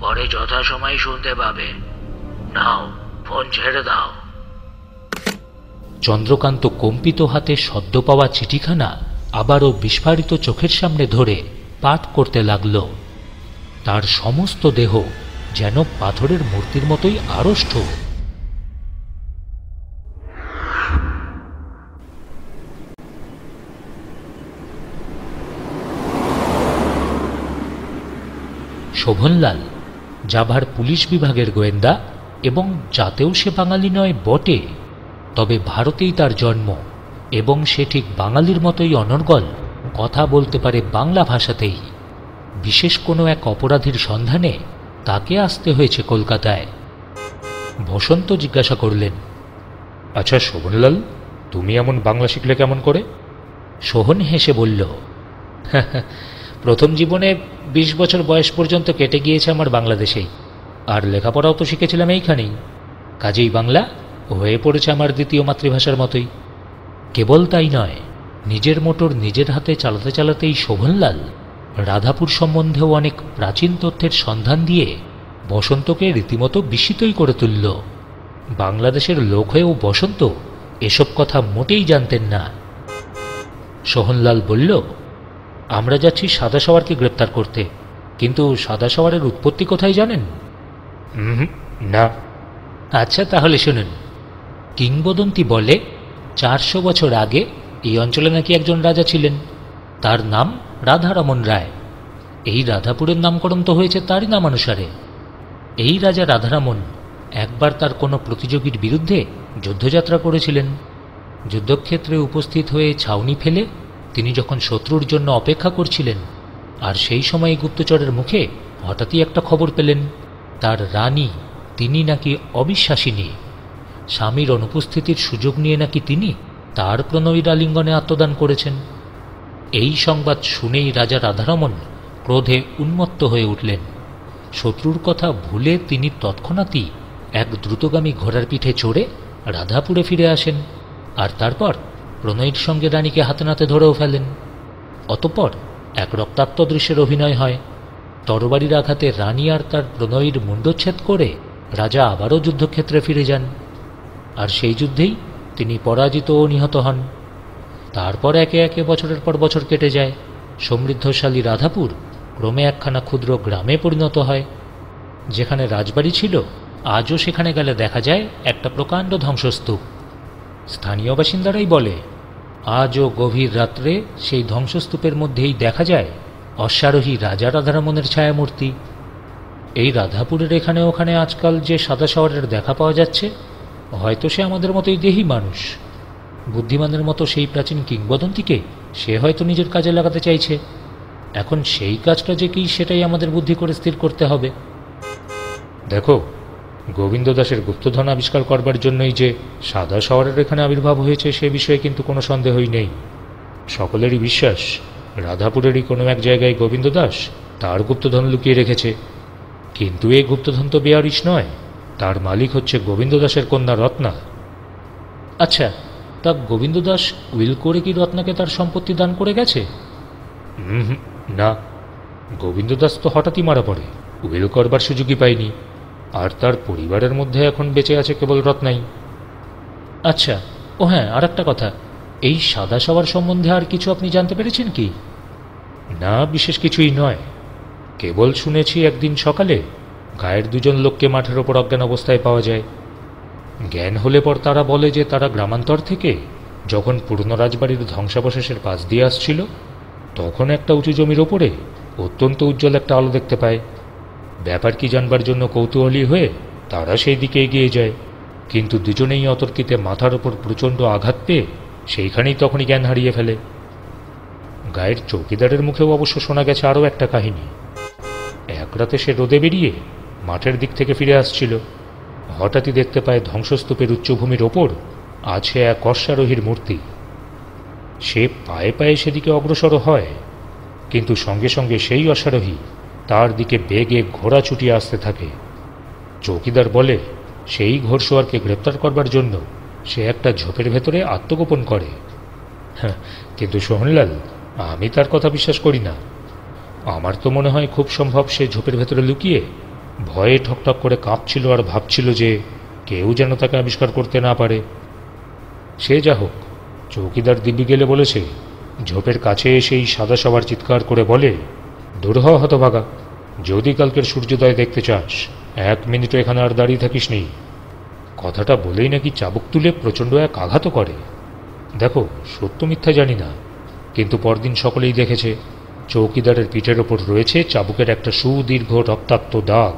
Speaker 3: পরে যথাসময় শুনতে পাবে। নাও, ফোন ছেড়ে দাও।
Speaker 1: চন্দ্রকান্ত কম্পিত হাতে সদ্য পাওয়া চিঠিখানা আবারও বিস্ফারিত চোখের সামনে ধরে পাঠ করতে লাগল। তার সমস্ত দেহ যেন পাথরের মূর্তির মতোই আড়ষ্ট। শোভনলাল জাভার পুলিশ বিভাগের গোয়েন্দা এবং যাতেও সে বাঙালি নয় বটে, তবে ভারতেই তার জন্ম এবং সে ঠিক বাঙালির মতোই অনর্গল কথা বলতে পারে বাংলা ভাষাতেই। বিশেষ কোনো এক অপরাধীর সন্ধানে তাকে আসতে হয়েছে কলকাতায়। বসন্ত জিজ্ঞাসা করলেন,
Speaker 2: আচ্ছা শোভনলাল, তুমি এমন বাংলা শিখলে কেমন করে?
Speaker 1: সোহন হেসে বলল, প্রথম জীবনে 20 বছর বয়স পর্যন্ত কেটে গিয়েছে আমার বাংলাদেশেই, আর লেখাপড়াও তো শিখেছিলাম এইখানেই। কাজেই বাংলা হয়ে পড়েছে আমার দ্বিতীয় মাতৃভাষার মতোই। কেবল তাই নয়, নিজের মোটর নিজের হাতে চালাতে চালাতেই শোভনলাল রাধাপুর সম্বন্ধেও অনেক প্রাচীন তথ্যের সন্ধান দিয়ে বসন্তকে রীতিমতো বিস্মিতই করে তুলল। বাংলাদেশের লোক হয়েও বসন্ত এসব কথা মোটেই জানতেন না। সোহনলাল বলল, আমরা যাচ্ছি সাদা সওয়ারকে গ্রেপ্তার করতে, কিন্তু সাদা সওয়ারের উৎপত্তি কোথায় জানেন?
Speaker 2: না।
Speaker 1: আচ্ছা তাহলে শুনুন। কিংবদন্তি বলে 400 বছর আগে এই অঞ্চলে নাকি একজন রাজা ছিলেন, তার নাম রাধারমন রায়। এই রাধাপুরের নামকরণ তো হয়েছে তারই নামানুসারে। এই রাজা রাধারমন একবার তার কোনো প্রতিযোগীর বিরুদ্ধে যুদ্ধযাত্রা করেছিলেন। যুদ্ধক্ষেত্রে উপস্থিত হয়ে ছাউনি ফেলে তিনি যখন শত্রুর জন্য অপেক্ষা করছিলেন, আর সেই সময় গুপ্তচরের মুখে হঠাৎই একটা খবর পেলেন তার রানী, তিনি নাকি অবিশ্বাসিনী। স্বামীর অনুপস্থিতির সুযোগ নিয়ে নাকি তিনি তার প্রণয়ীর আলিঙ্গনে আত্মদান করেছেন। এই সংবাদ শুনেই রাজা রাধারমন ক্রোধে উন্মত্ত হয়ে উঠলেন। শত্রুর কথা ভুলে তিনি তৎক্ষণাৎই এক দ্রুতগামী ঘোড়ার পিঠে চড়ে রাধাপুরে ফিরে আসেন, আর তারপর প্রণয়ীর সঙ্গে রানীকে হাতে নাতে ধরেও ফেলেন। অতঃপর এক রক্তাক্ত দৃশ্যের অভিনয় হয়। তরবারির আঘাতে রানী আর তার প্রণয়ীর মুণ্ডচ্ছেদ করে রাজা আবারও যুদ্ধক্ষেত্রে ফিরে যান, আর সেই যুদ্ধেই তিনি পরাজিত ও নিহত হন। তারপর একে একে বছরের পর বছর কেটে যায়। সমৃদ্ধশালী রাধাপুর ক্রমে একখানা ক্ষুদ্র গ্রামে পরিণত হয়। যেখানে রাজবাড়ি ছিল, আজও সেখানে গেলে দেখা যায় একটা প্রকাণ্ড ধ্বংসস্তূপ। স্থানীয় বাসিন্দারাই বলে, আজও গভীর রাত্রে সেই ধ্বংসস্তূপের মধ্যেই দেখা যায় অশ্বারোহী রাজা রাধারমনের ছায়ামূর্তি। এই রাধাপুরের এখানে ওখানে আজকাল যে সাদা সওয়ারের দেখা পাওয়া যাচ্ছে, হয়তো সে আমাদের মতোই দেহি মানুষ। বুদ্ধিমানের মতো সেই প্রাচীন কিংবদন্তিকে সে হয়তো নিজের কাজে লাগাতে চাইছে। এখন সেই কাজটা যে কি, সেটাই আমাদের বুদ্ধি করে স্থির করতে হবে।
Speaker 2: দেখো, গোবিন্দ দাসের গুপ্তধন আবিষ্কার করবার জন্যই যে সাদা সওয়ারের এখানে আবির্ভাব হয়েছে, সে বিষয়ে কিন্তু কোনো সন্দেহই নেই। সকলেরই বিশ্বাস রাধাপুরেরই কোনো এক জায়গায় গোবিন্দ দাস তার গুপ্তধন লুকিয়ে রেখেছে। কিন্তু এই গুপ্তধন তো বেয়ারিশ নয়, তার মালিক হচ্ছে গোবিন্দ দাসের কন্যা রত্না।
Speaker 1: আচ্ছা, তা গোবিন্দ দাস উইল করে কি রত্নাকে তার সম্পত্তি দান করে গেছে?
Speaker 2: না, গোবিন্দ দাস তো হঠাৎই মারা পড়ে, উইল করবার সুযোগই পায়নি। আর তার পরিবারের মধ্যে এখন বেঁচে আছে কেবল রত্নাই।
Speaker 1: আচ্ছা, ও হ্যাঁ, আর একটা কথা, এই সাদা সওয়ার সম্বন্ধে আর কিছু আপনি জানতে পেরেছেন কি?
Speaker 2: না, বিশেষ কিছুই নয়। কেবল শুনেছি একদিন সকালে গায়ের দুজন লোককে মাঠের ওপর অজ্ঞান অবস্থায় পাওয়া যায়। জ্ঞান হলে পর তারা বলে যে তারা গ্রামান্তর থেকে যখন পুরনো রাজবাড়ির ধ্বংসাবশেষের পাশ দিয়ে আসছিল, তখন একটা উঁচু জমির ওপরে অত্যন্ত উজ্জ্বল একটা আলো দেখতে পায়। ব্যাপার কি জানবার জন্য কৌতূহলী হয়ে তারা সেই দিকে এগিয়ে যায়, কিন্তু দুজনেই অতর্কিতে মাথার ওপর প্রচণ্ড আঘাত পেয়ে সেইখানেই তখনই জ্ঞান হারিয়ে ফেলে। গায়ের চৌকিদারের মুখেও অবশ্য শোনা গেছে আরও একটা কাহিনী। এক রাতে সে রোদে বেরিয়ে মাঠের দিক থেকে ফিরে আসছিল, হঠাৎই দেখতে পায় ধ্বংসস্তূপের উচ্চভূমির ওপর আছে এক অশ্বারোহীর মূর্তি। সে পায়ে পায়ে সেদিকে অগ্রসর হয়, কিন্তু সঙ্গে সঙ্গে সেই অশ্বারোহী তার দিকে বেগে ঘোড়া ছুটিয়ে আসতে থাকে। চৌকিদার বলে সেই ঘোড়সওয়ারকে গ্রেপ্তার করবার জন্য সে একটা ঝোপের ভেতরে আত্মগোপন করে। কিন্তু সোহনলাল, আমি তার কথা বিশ্বাস করি না। আমার তো মনে হয় খুব সম্ভব সে ঝোপের ভেতরে লুকিয়ে ভয়ে ঠকঠক করে কাঁপছিল আর ভাবছিল যে কেউ যেন তাকে আবিষ্কার করতে না পারে। সে যা হোক, চৌকিদার দিব্যি গেলে বলেছে ঝোপের কাছে এসেই সাদা সওয়ার চিৎকার করে বলে, দূর হ হতভাগা, যদি কালকের সূর্যোদয় দেখতে চাস 1 মিনিটও এখানে আর দাঁড়িয়ে থাকিস নি। কথাটা বলেই নাকি চাবুক তুলে প্রচণ্ড এক আঘাতও করে। দেখো, সত্য মিথ্যা জানি না, কিন্তু পরদিন সকলেই দেখেছে চৌকিদারের পিঠের ওপর রয়েছে চাবুকের একটা সুদীর্ঘ রক্তাক্ত দাগ।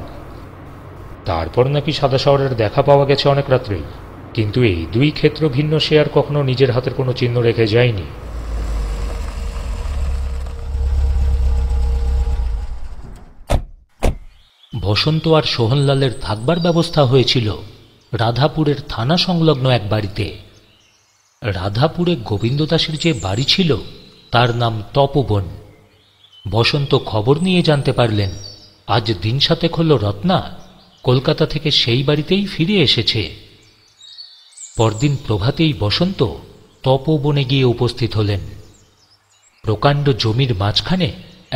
Speaker 1: তারপর নাকি সাদা শহরের দেখা পাওয়া গেছে অনেক রাত্রেই, কিন্তু এই দুই ক্ষেত্র ভিন্ন। সে আর কখনো নিজের হাতের কোনো চিহ্ন রেখে যায়নি।
Speaker 2: বসন্ত আর সোহনলালের থাকবার ব্যবস্থা হয়েছিল রাধাপুরের থানা সংলগ্ন এক বাড়িতে। রাধাপুরে গোবিন্দ দাসের যে বাড়ি ছিল তার নাম তপবন। বসন্ত খবর নিয়ে জানতে পারলেন আজ দিন 7 হল রত্না কলকাতা থেকে সেই বাড়িতেই ফিরে এসেছে। পরদিন প্রভাতেই বসন্ত তপবনে গিয়ে উপস্থিত হলেন। প্রকাণ্ড জমির মাঝখানে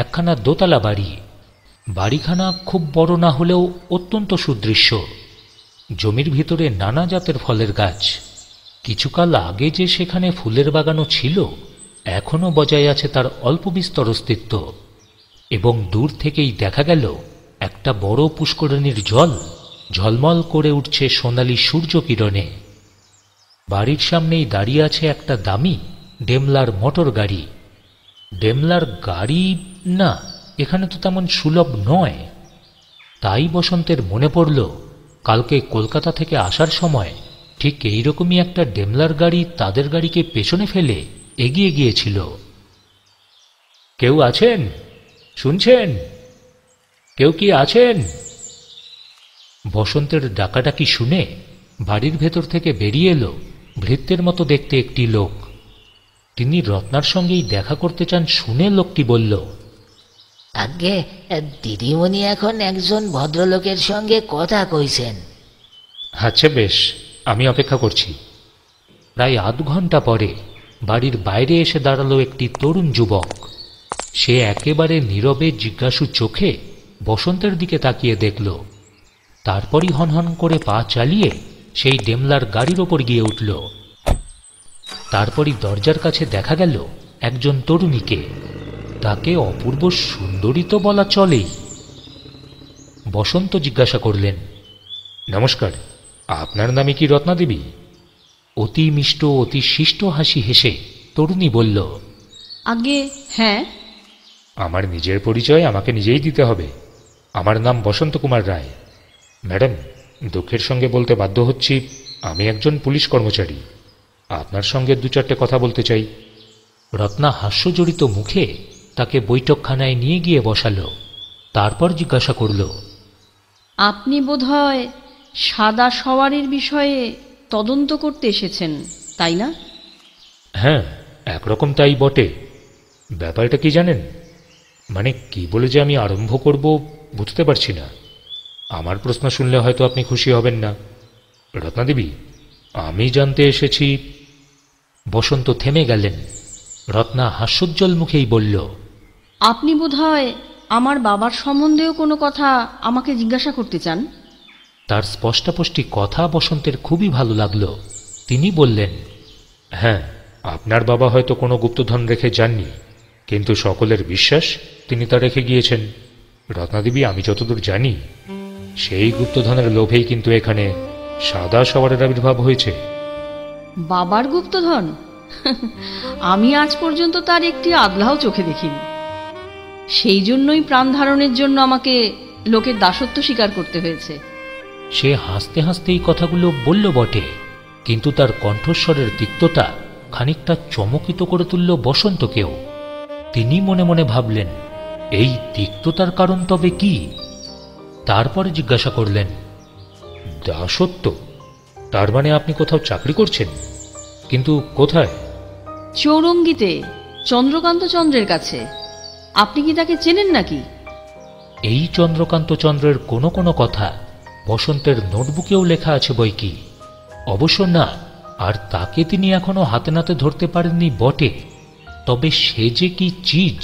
Speaker 2: একখানা দোতলা বাড়ি। বাড়িখানা খুব বড় না হলেও অত্যন্ত সুদৃশ্য। জমির ভিতরে নানা জাতের ফলের গাছ। কিছুকাল আগে যে সেখানে ফুলের বাগানও ছিল, এখনও বজায় আছে তার অল্প বিস্তর অস্তিত্ব। এবং দূর থেকেই দেখা গেল একটা বড় পুষ্করিণীর জল ঝলমল করে উঠছে সোনালি সূর্য কিরণে। বাড়ির সামনেই দাঁড়িয়ে আছে একটা দামি ডেমলার মোটর গাড়ি। ডেমলার গাড়ি না, এখানে তো তেমন সুলভ নয়। তাই বসন্তের মনে পড়ল কালকে কলকাতা থেকে আসার সময় ঠিক এইরকমই একটা ডেমলার গাড়ি তাদের গাড়িকে পেছনে ফেলে এগিয়ে গিয়েছিল। কেউ আছেন? শুনছেন? কেউ কি আছেন? বসন্তের ডাকাডাকি শুনে বাড়ির ভেতর থেকে বেরিয়ে এলো ভৃত্যের মতো দেখতে একটি লোক। তিনি রত্নার সঙ্গেই দেখা করতে চান শুনে লোকটি বলল,
Speaker 3: আগে দিদিমণি এখন একজন ভদ্রলোকের সঙ্গে কথা কইছেন।
Speaker 1: আচ্ছা বেশ, আমি অপেক্ষা করছি।
Speaker 2: প্রায় আধ ঘন্টা পরে বাড়ির বাইরে এসে দাঁড়ালো একটি তরুণ যুবক। সে একেবারে নীরবে জিজ্ঞাসু চোখে বসন্তের দিকে তাকিয়ে দেখল। তারপরই হনহন করে পা চালিয়ে সেই ডেমলার গাড়ির ওপর গিয়ে উঠল। তারপরই দরজার কাছে দেখা গেল একজন তরুণীকে। তাকে অপূর্ব সুন্দরী তো বলা চলেই। বসন্ত জিজ্ঞাসা করলেন,
Speaker 1: নমস্কার, আপনার নামে কি রত্না দেবী?
Speaker 2: অতি মিষ্ট অতি শিষ্ট হাসি হেসে তরুণী বলল,
Speaker 4: আগে হ্যাঁ।
Speaker 1: আমার নিজের পরিচয় আমাকে নিজেই দিতে হবে। আমার নাম বসন্ত কুমার রায়। ম্যাডাম, দুঃখের সঙ্গে বলতে বাধ্য হচ্ছি, আমি একজন পুলিশ কর্মচারী। আপনার সঙ্গে 2-4টে কথা বলতে চাই।
Speaker 2: রত্না হাস্যজড়িত মুখে তাকে বৈঠকখানায় নিয়ে গিয়ে বসালো। তারপর জিজ্ঞাসা করল,
Speaker 4: আপনি বোধহয় সাদা সওয়ারির বিষয়ে তদন্ত করতে এসেছেন, তাই না?
Speaker 1: হ্যাঁ, একরকম তাই বটে। ব্যাপারটা কি জানেন? মানে কি বলে যে আমি আরম্ভ করব বুঝতে পারছি না। আমার প্রশ্ন শুনলে হয়তো আপনি খুশি হবেন না। রত্নাদেবী, আমি জানতে এসেছি।
Speaker 2: বসন্ত থেমে গেলেন। রত্না হাস্যোজ্জ্বল মুখেই বলল,
Speaker 4: আপনি বোধহয় আমার বাবার সম্বন্ধেও কোনো কথা আমাকে জিজ্ঞাসা করতে চান।
Speaker 2: তার স্পষ্টাস্পষ্টি কথা বসন্তের খুবই ভালো লাগল। তিনি বললেন,
Speaker 1: হ্যাঁ, আপনার বাবা হয়তো কোনো গুপ্তধন রেখে যাননি, কিন্তু সকলের বিশ্বাস তিনি তা রেখে গিয়েছেন। রত্নাদেবী, আমি যতদূর জানি সেই গুপ্তধনের লোভেই কিন্তু এখানে সাদা সওয়ারের আবির্ভাব হয়েছে।
Speaker 4: বাবার গুপ্তধন? আমি আজ পর্যন্ত তার একটি আদলাও চোখে দেখিনি। সেই জন্যই প্রাণ ধারণের জন্য আমাকে লোকের দাসত্ব স্বীকার করতে হয়েছে।
Speaker 2: সে হাসতে হাসতে এই কথাগুলো বলল বটে, কিন্তু তার কণ্ঠস্বরের তিক্ততা খানিকটা চমকিত করে তুলল বসন্তকেও। তিনি মনে মনে ভাবলেন, এই তিক্ততার কারণ তবে কি? তারপরে জিজ্ঞাসা করলেন,
Speaker 1: দাসত্ব? তার মানে আপনি কোথাও চাকরি করছেন? কিন্তু কোথায়?
Speaker 4: চৌরঙ্গিতে চন্দ্রকান্ত চন্দ্রের কাছে। আপনি কি তাকে চেনেন নাকি?
Speaker 2: এই চন্দ্রকান্ত চন্দ্রের কোনো কোনো কথা বসন্তের নোটবুকেও লেখা আছে বই কি। অবশ্য না, আর তাকে তিনি এখনো হাতে নাতে ধরতে পারেননি বটে। তবে সে যে কি চিজ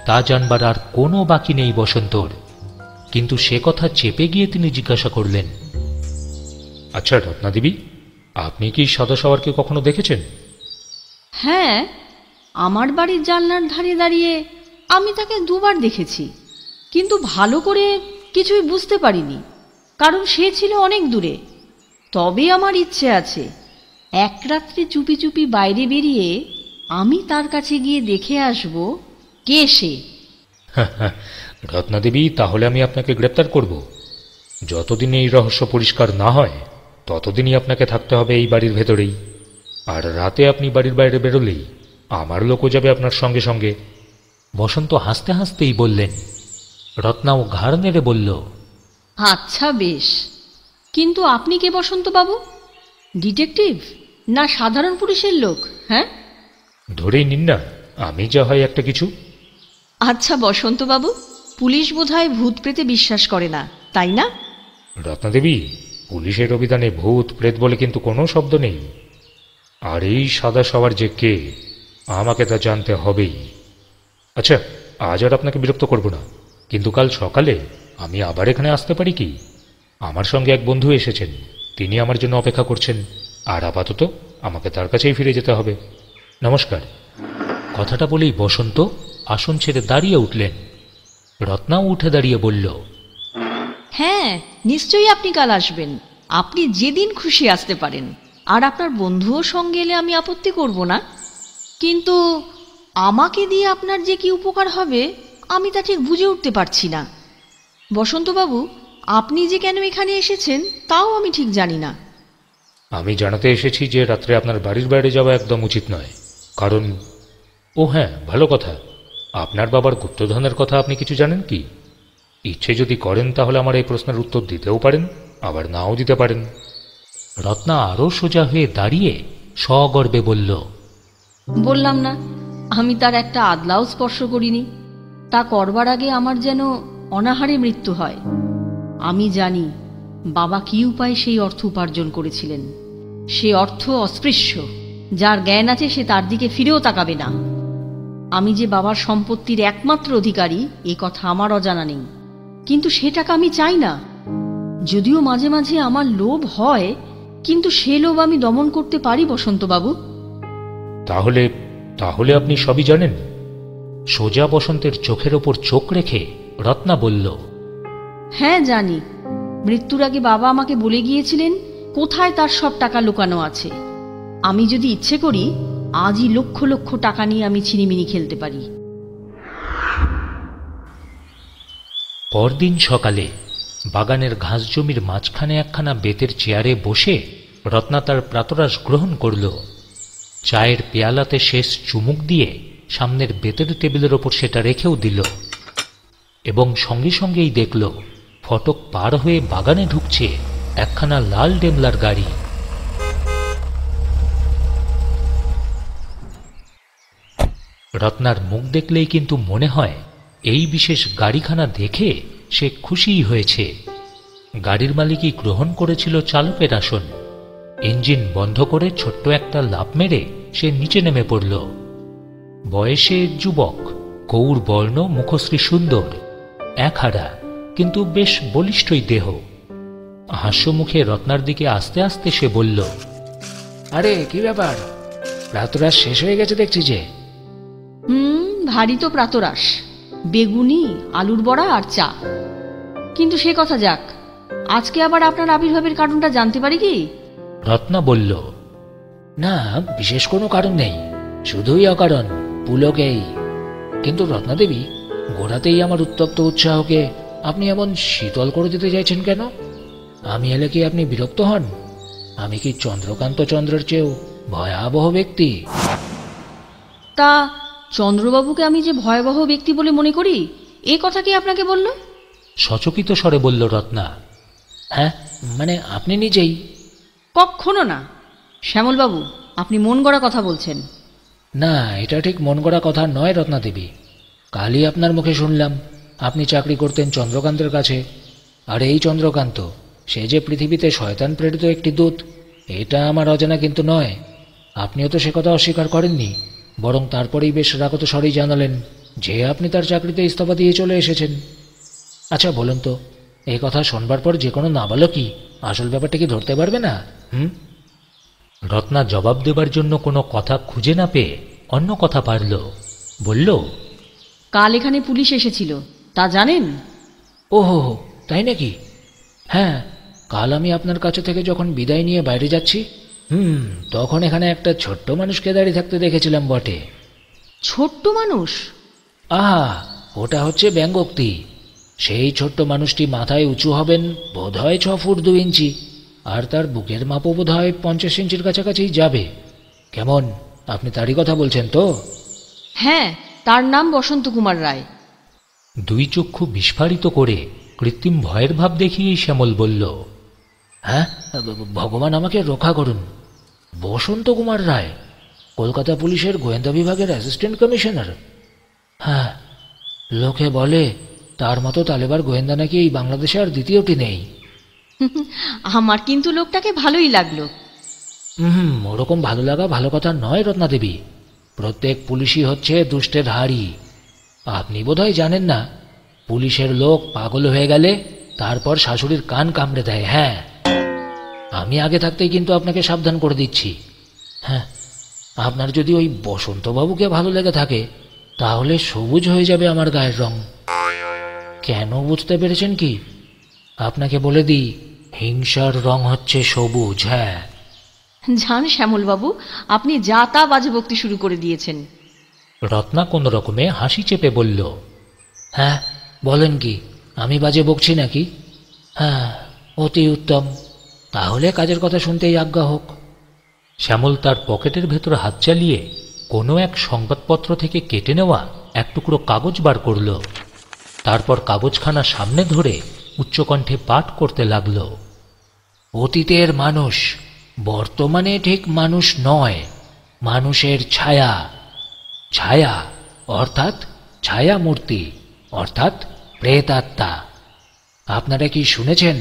Speaker 2: তা জানবার আর কোনো বাকি নেই বসন্তর। কিন্তু সে কথা চেপে গিয়ে তিনি জিজ্ঞাসা করলেন,
Speaker 1: আচ্ছা রত্নাদেবী, আপনি কি সাদা সওয়ারকে কখনো দেখেছেন?
Speaker 4: হ্যাঁ, আমার বাড়ির জানলার ধারে দাঁড়িয়ে আমি তাকে 2বার দেখেছি, কিন্তু ভালো করে কিছুই বুঝতে পারিনি, কারণ সে ছিল অনেক দূরে। তবে আমার ইচ্ছে আছে এক রাত্রে চুপি চুপি বাইরে বেরিয়ে আমি তার কাছে গিয়ে দেখে আসব কে সে।
Speaker 1: রত্নাদেবী, তাহলে আমি আপনাকে গ্রেপ্তার করব। যতদিন এই রহস্য পরিষ্কার না হয় ততদিনই আপনাকে থাকতে হবে এই বাড়ির ভেতরেই। আর রাতে আপনি বাড়ির বাইরে বেরোলেই আমার লোকও যাবে আপনার সঙ্গে সঙ্গে। বসন্ত হাসতে হাসতেই বললেন। রত্নাও ঘাড় নেড়ে বলল,
Speaker 4: আচ্ছা বেশ, কিন্তু আপনি কে বসন্তবাবু? ডিটেকটিভ না সাধারণ পুলিশের লোক? হ্যাঁ,
Speaker 1: ধরেই নিন না আমি যা হয় একটা কিছু।
Speaker 4: আচ্ছা বসন্তবাবু, পুলিশ বোধহয় ভূত প্রেতে বিশ্বাস করে না, তাই না?
Speaker 1: রত্নাদেবী, পুলিশের অভিধানে ভূত প্রেত বলে কিন্তু কোনো শব্দ নেই। আর এই সাদা সবার যে কে, আমাকে তা জানতে হবেই। আচ্ছা, আজ আর আপনাকে বিরক্ত করব না, কিন্তু কাল সকালে আমি আবার এখানে আসতে পারি কি? আমার সঙ্গে এক বন্ধু এসেছেন, তিনি আমার জন্য অপেক্ষা করছেন। আর আপাতত আমাকে তার কাছেই ফিরে যেতে হবে। নমস্কার। কথাটা বলেই বসন্ত আসন ছেড়ে দাঁড়িয়ে উঠলেন। রত্নাও উঠে দাঁড়িয়ে বলল,
Speaker 4: হ্যাঁ, নিশ্চয়ই আপনি কাল আসবেন। আপনি যেদিন খুশি আসতে পারেন। আর আপনার বন্ধুও সঙ্গে এলে আমি আপত্তি করব না, কিন্তু আমাকে দিয়ে আপনার যে কি উপকার হবে আমি তা ঠিক বুঝে উঠতে পারছি না। বসন্তবাবু, আপনি যে কেন এখানে এসেছেন তাও আমি ঠিক জানি না।
Speaker 1: আমি জানাতে এসেছি যে রাত্রে আপনার বাড়ির বাইরে যাওয়া একদম উচিত নয়। কারণ, ও হ্যাঁ, ভালো কথা, আপনার বাবার গুপ্তধনের কথা আপনি কিছু জানেন কি? ইচ্ছে যদি করেন তাহলে আমার এই প্রশ্নের উত্তর দিতেও পারেন, আবার নাও দিতে পারেন। রত্না আরও সোজা হয়ে দাঁড়িয়ে সগর্বে বলল,
Speaker 4: বললাম না, আমি তার একটা আদলাও স্পর্শ করিনি। তা করবার আগে আমার যেন অনাহারে মৃত্যু হয়। আমি জানি বাবা কী উপায়ে সেই অর্থ উপার্জন করেছিলেন। সে অর্থ অস্পৃশ্য, যার জ্ঞান আছে সে তার দিকে ফিরেও তাকাবে না। আমি যে বাবার সম্পত্তির একমাত্র অধিকারী এ কথা আমার অজানা নেই, কিন্তু সে টাকা আমি চাই না। যদিও মাঝে মাঝে আমার লোভ হয়, কিন্তু সে লোভ আমি দমন করতে পারি বসন্তবাবু।
Speaker 1: তাহলে তাহলে আপনি সবই জানেন? সোজা বসন্তের চোখের ওপর চোখ রেখে রত্না বলল,
Speaker 4: হ্যাঁ জানি। মৃত্যুর আগে বাবা আমাকে বলে গিয়েছিলেন কোথায় তার সব টাকা লুকানো আছে। আমি যদি ইচ্ছে করি আজই লক্ষ লক্ষ টাকা নিয়ে আমি ছিনিমিনি খেলতে পারি।
Speaker 1: পরদিন সকালে বাগানের ঘাস জমির মাঝখানে একখানা বেতের চেয়ারে বসে রত্না তার প্রাতরাশ গ্রহণ করল। চায়ের পেয়ালাতে শেষ চুমুক দিয়ে সামনের বেতের টেবিলের ওপর সেটা রেখেও দিল, এবং সঙ্গে সঙ্গেই দেখল ফটক পার হয়ে বাগানে ঢুকছে একখানা লাল ডেমলার গাড়ি। রত্নার মুখ দেখলেই কিন্তু মনে হয় এই বিশেষ গাড়িখানা দেখে সে খুশিই হয়েছে। গাড়ির মালিকই গ্রহণ করেছিল চালকের আসন। ইঞ্জিন বন্ধ করে ছোট্ট একটা লাফ মেরে সে নিচে নেমে পড়ল। বয়সে যুবক, গৌর বর্ণ, মুখশ্রী সুন্দর, একহারা কিন্তু বেশ বলিষ্ঠই দেহ। হাস্যমুখে রত্নার দিকে আস্তে আস্তে সে বলল,
Speaker 3: আরে কি ব্যাপার, প্রাতরাশ শেষ হয়ে গেছে দেখছি যে।
Speaker 4: ভারী তো প্রাতরাশ, বেগুনি, আলুর বড়া আর চা। কিন্তু সে কথা যাক, আজকে আবার আপনার আবির্ভাবের কারণটা জানতে পারি কি?
Speaker 1: রত্না বলল,
Speaker 3: না, বিশেষ কোনো কারণ নেই, শুধুই অকারণ, পুলকেই। কিন্তু রত্নাদেবী, গোড়াতেই আমার উত্তপ্ত উৎসাহকে আপনি এমন শীতল করে দিতে চাইছেন কেন? আমি এলে কি আপনি বিরক্ত হন? আমি কি চন্দ্রকান্ত চন্দ্রের চেয়েও ভয়াবহ ব্যক্তি?
Speaker 4: তা চন্দ্রবাবুকে আমি যে ভয়াবহ ব্যক্তি বলে মনে করি এ কথা কি আপনাকে বলল?
Speaker 1: সচকিত স্বরে বলল রত্না।
Speaker 3: হ্যাঁ, মানে আপনি নিজেই।
Speaker 4: কখনো না শ্যামলবাবু, আপনি মন গড়া কথা বলছেন।
Speaker 3: না, এটা ঠিক মন গড়া কথা নয় রত্নাদেবী। কালই আপনার মুখে শুনলাম আপনি চাকরি করতেন চন্দ্রকান্তের কাছে। আর এই চন্দ্রকান্ত, সে যে পৃথিবীতে শয়তান প্রেরিত একটি দূত, এটা আমার অজানা কিন্তু নয়। আপনিও তো সে কথা অস্বীকার করেননি, বরং তারপরেই বেশ রাগত স্বরেই জানালেন যে আপনি তার চাকরিতে ইস্তফা দিয়ে চলে এসেছেন। আচ্ছা বলুন তো, এই কথা শোনবার পর যে কোনো নাবালকই আসল ব্যাপারটা কি ধরতে পারবে না?
Speaker 1: রত্না জবাব দেবার জন্য কোনো কথা খুঁজে না পেয়ে অন্য কথা পারল। বলল,
Speaker 4: কাল এখানে পুলিশ এসেছিল, তা জানেন?
Speaker 3: ওহো, তাই নাকি? হ্যাঁ, কাল আমি আপনার কাছে থেকে যখন বিদায় নিয়ে বাইরে যাচ্ছি, তখন এখানে একটা ছোট্ট মানুষকে দাঁড়িয়ে থাকতে দেখেছিলাম বটে।
Speaker 4: ছোট্ট মানুষ?
Speaker 3: আহা, ওটা হচ্ছে ব্যঙ্গোক্তি। সেই ছোট্ট মানুষটি মাথায় উঁচু হবেন বোধহয় 6 ফুট 2 ইঞ্চি, আর তার বুকের মাপও বোধহয় 50 ইঞ্চির কাছাকাছি যাবে। কেমন, আপনি তারই কথা বলছেন তো?
Speaker 4: হ্যাঁ, তার নাম বসন্ত কুমার রায়।
Speaker 1: দুই চক্ষু বিস্ফারিত করে কৃত্রিম ভয়ের ভাব দেখিয়েই শ্যামল বলল,
Speaker 3: হ্যাঁ, ভগবান আমাকে রক্ষা করুন। বসন্ত কুমার রায় কলকাতা পুলিশের গোয়েন্দা বিভাগের অ্যাসিস্ট্যান্ট কমিশনার? হ্যাঁ, লোকে বলে তার মতো তালেবার গোয়েন্দা নাকি এই বাংলাদেশে আর দ্বিতীয়টি নেই।
Speaker 4: আমার কিন্তু লোকটাকে ভালোই লাগলো।
Speaker 3: ওরকম ভালো লাগা ভালো কথা নয় রত্নাদেবী। প্রত্যেক পুলিশই হচ্ছে দুষ্টের হাড়ি। আপনি বোধহয় জানেন না, পুলিশের লোক পাগল হয়ে গেলে তারপর শাশুড়ির কান কামড়ে দেয়। হ্যাঁ, আমি আগে থাকতেই কিন্তু আপনাকে সাবধান করে দিচ্ছি। হ্যাঁ, আপনার যদি ওই বসন্তবাবুকে ভালো লেগে থাকে তাহলে সবুজ হয়ে যাবে আমার গায়ের রং। কেন বুঝতে পেরেছেন কি? আপনাকে বলে দিই, হিংসার রং হচ্ছে সবুজ। হ্যাঁ,
Speaker 4: জান শ্যামলবাবু, আপনি যা তা বাজে বক্তি শুরু করে দিয়েছেন।
Speaker 1: রত্না কোনো রকমে হাসি চেপে বলল,
Speaker 3: হ্যাঁ, বলেন কি, আমি বাজে বকছি নাকি? হ্যাঁ, অতি উত্তম। তাহলে কাজের কথা শুনতেই আজ্ঞা হোক।
Speaker 1: শ্যামল তার পকেটের ভেতর হাত চালিয়ে কোনো এক সংবাদপত্র থেকে কেটে নেওয়া এক টুকরো কাগজ বার করল। তারপর কাগজখানা সামনে ধরে উচ্চকণ্ঠে পাঠ করতে লাগল।
Speaker 3: অতীতের মানুষ বর্তমানে ঠিক মানুষ নয়, মানুষের ছায়া। ছায়া অর্থাৎ ছায়ামূর্তি, অর্থাৎ প্রেতাত্মা। আপনারা কি শুনেছেন,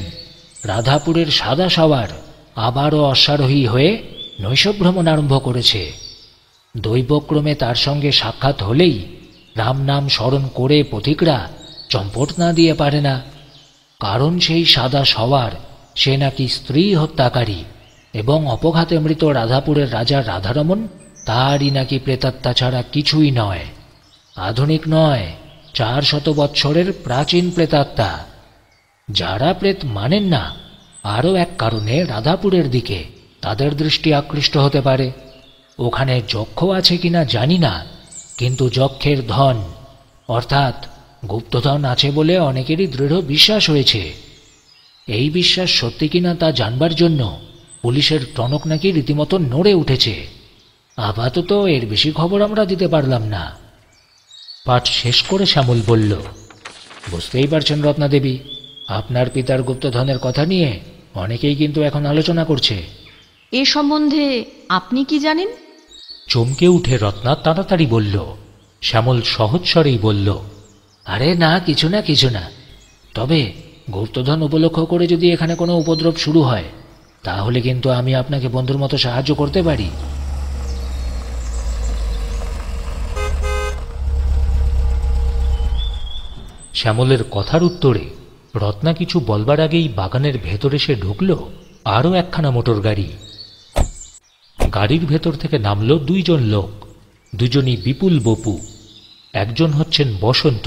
Speaker 3: রাধাপুরের সাদা সওয়ার আবারও অশ্বারোহী হয়ে নৈশভ্রমণ আরম্ভ করেছে? দৈবক্রমে তার সঙ্গে সাক্ষাৎ হলেই রাম নাম স্মরণ করে পথিকরা চম্পট না দিয়ে পারে না। কারণ সেই সাদা সওয়ার, সে নাকি স্ত্রী হত্যাকারী, এবং অপঘাতে মৃত রাধাপুরের রাজা রাধারমণ তারই নাকি প্রেতাত্মা ছাড়া কিছুই নয়। আধুনিক নয়, 400 বৎসরের প্রাচীন প্রেতাত্মা। যারা প্রেত মানেন না, আরও এক কারণে রাধাপুরের দিকে তাদের দৃষ্টি আকৃষ্ট হতে পারে। ওখানে যক্ষ আছে কিনা জানি না, কিন্তু যক্ষের ধন অর্থাৎ গুপ্তধন আছে বলে অনেকেরই দৃঢ় বিশ্বাস হয়েছে। এই বিশ্বাস সত্যি কিনা তা জানবার জন্য পুলিশের টনক নাকি রীতিমতো নড়ে উঠেছে। আপাতত এর বেশি খবর আমরা দিতে পারলাম না।
Speaker 1: পাঠ শেষ করে শ্যামল বলল,
Speaker 3: বুঝতেই পারছেন রত্নাদেবী, আপনার পিতার গুপ্তধনের কথা নিয়ে অনেকেই কিন্তু এখন আলোচনা করছে।
Speaker 4: এ সম্বন্ধে আপনি কি জানেন?
Speaker 1: চমকে উঠে রত্না তাড়াতাড়ি বলল। শ্যামল সহজ স্বরেই বলল,
Speaker 3: আরে না, কিছু না কিছু না। তবে গুপ্তধন উপলক্ষ করে যদি এখানে কোনো উপদ্রব শুরু হয় তাহলে কিন্তু আমি আপনাকে বন্ধুর মতো সাহায্য করতে পারি।
Speaker 1: শ্যামলের কথার উত্তরে রত্না কিছু বলবার আগেই বাগানের ভেতরে সে ঢুকল আরও একখানা মোটর গাড়ি। গাড়ির ভেতর থেকে নামল 2 জন লোক, দুজনই বিপুল বপু। একজন হচ্ছেন বসন্ত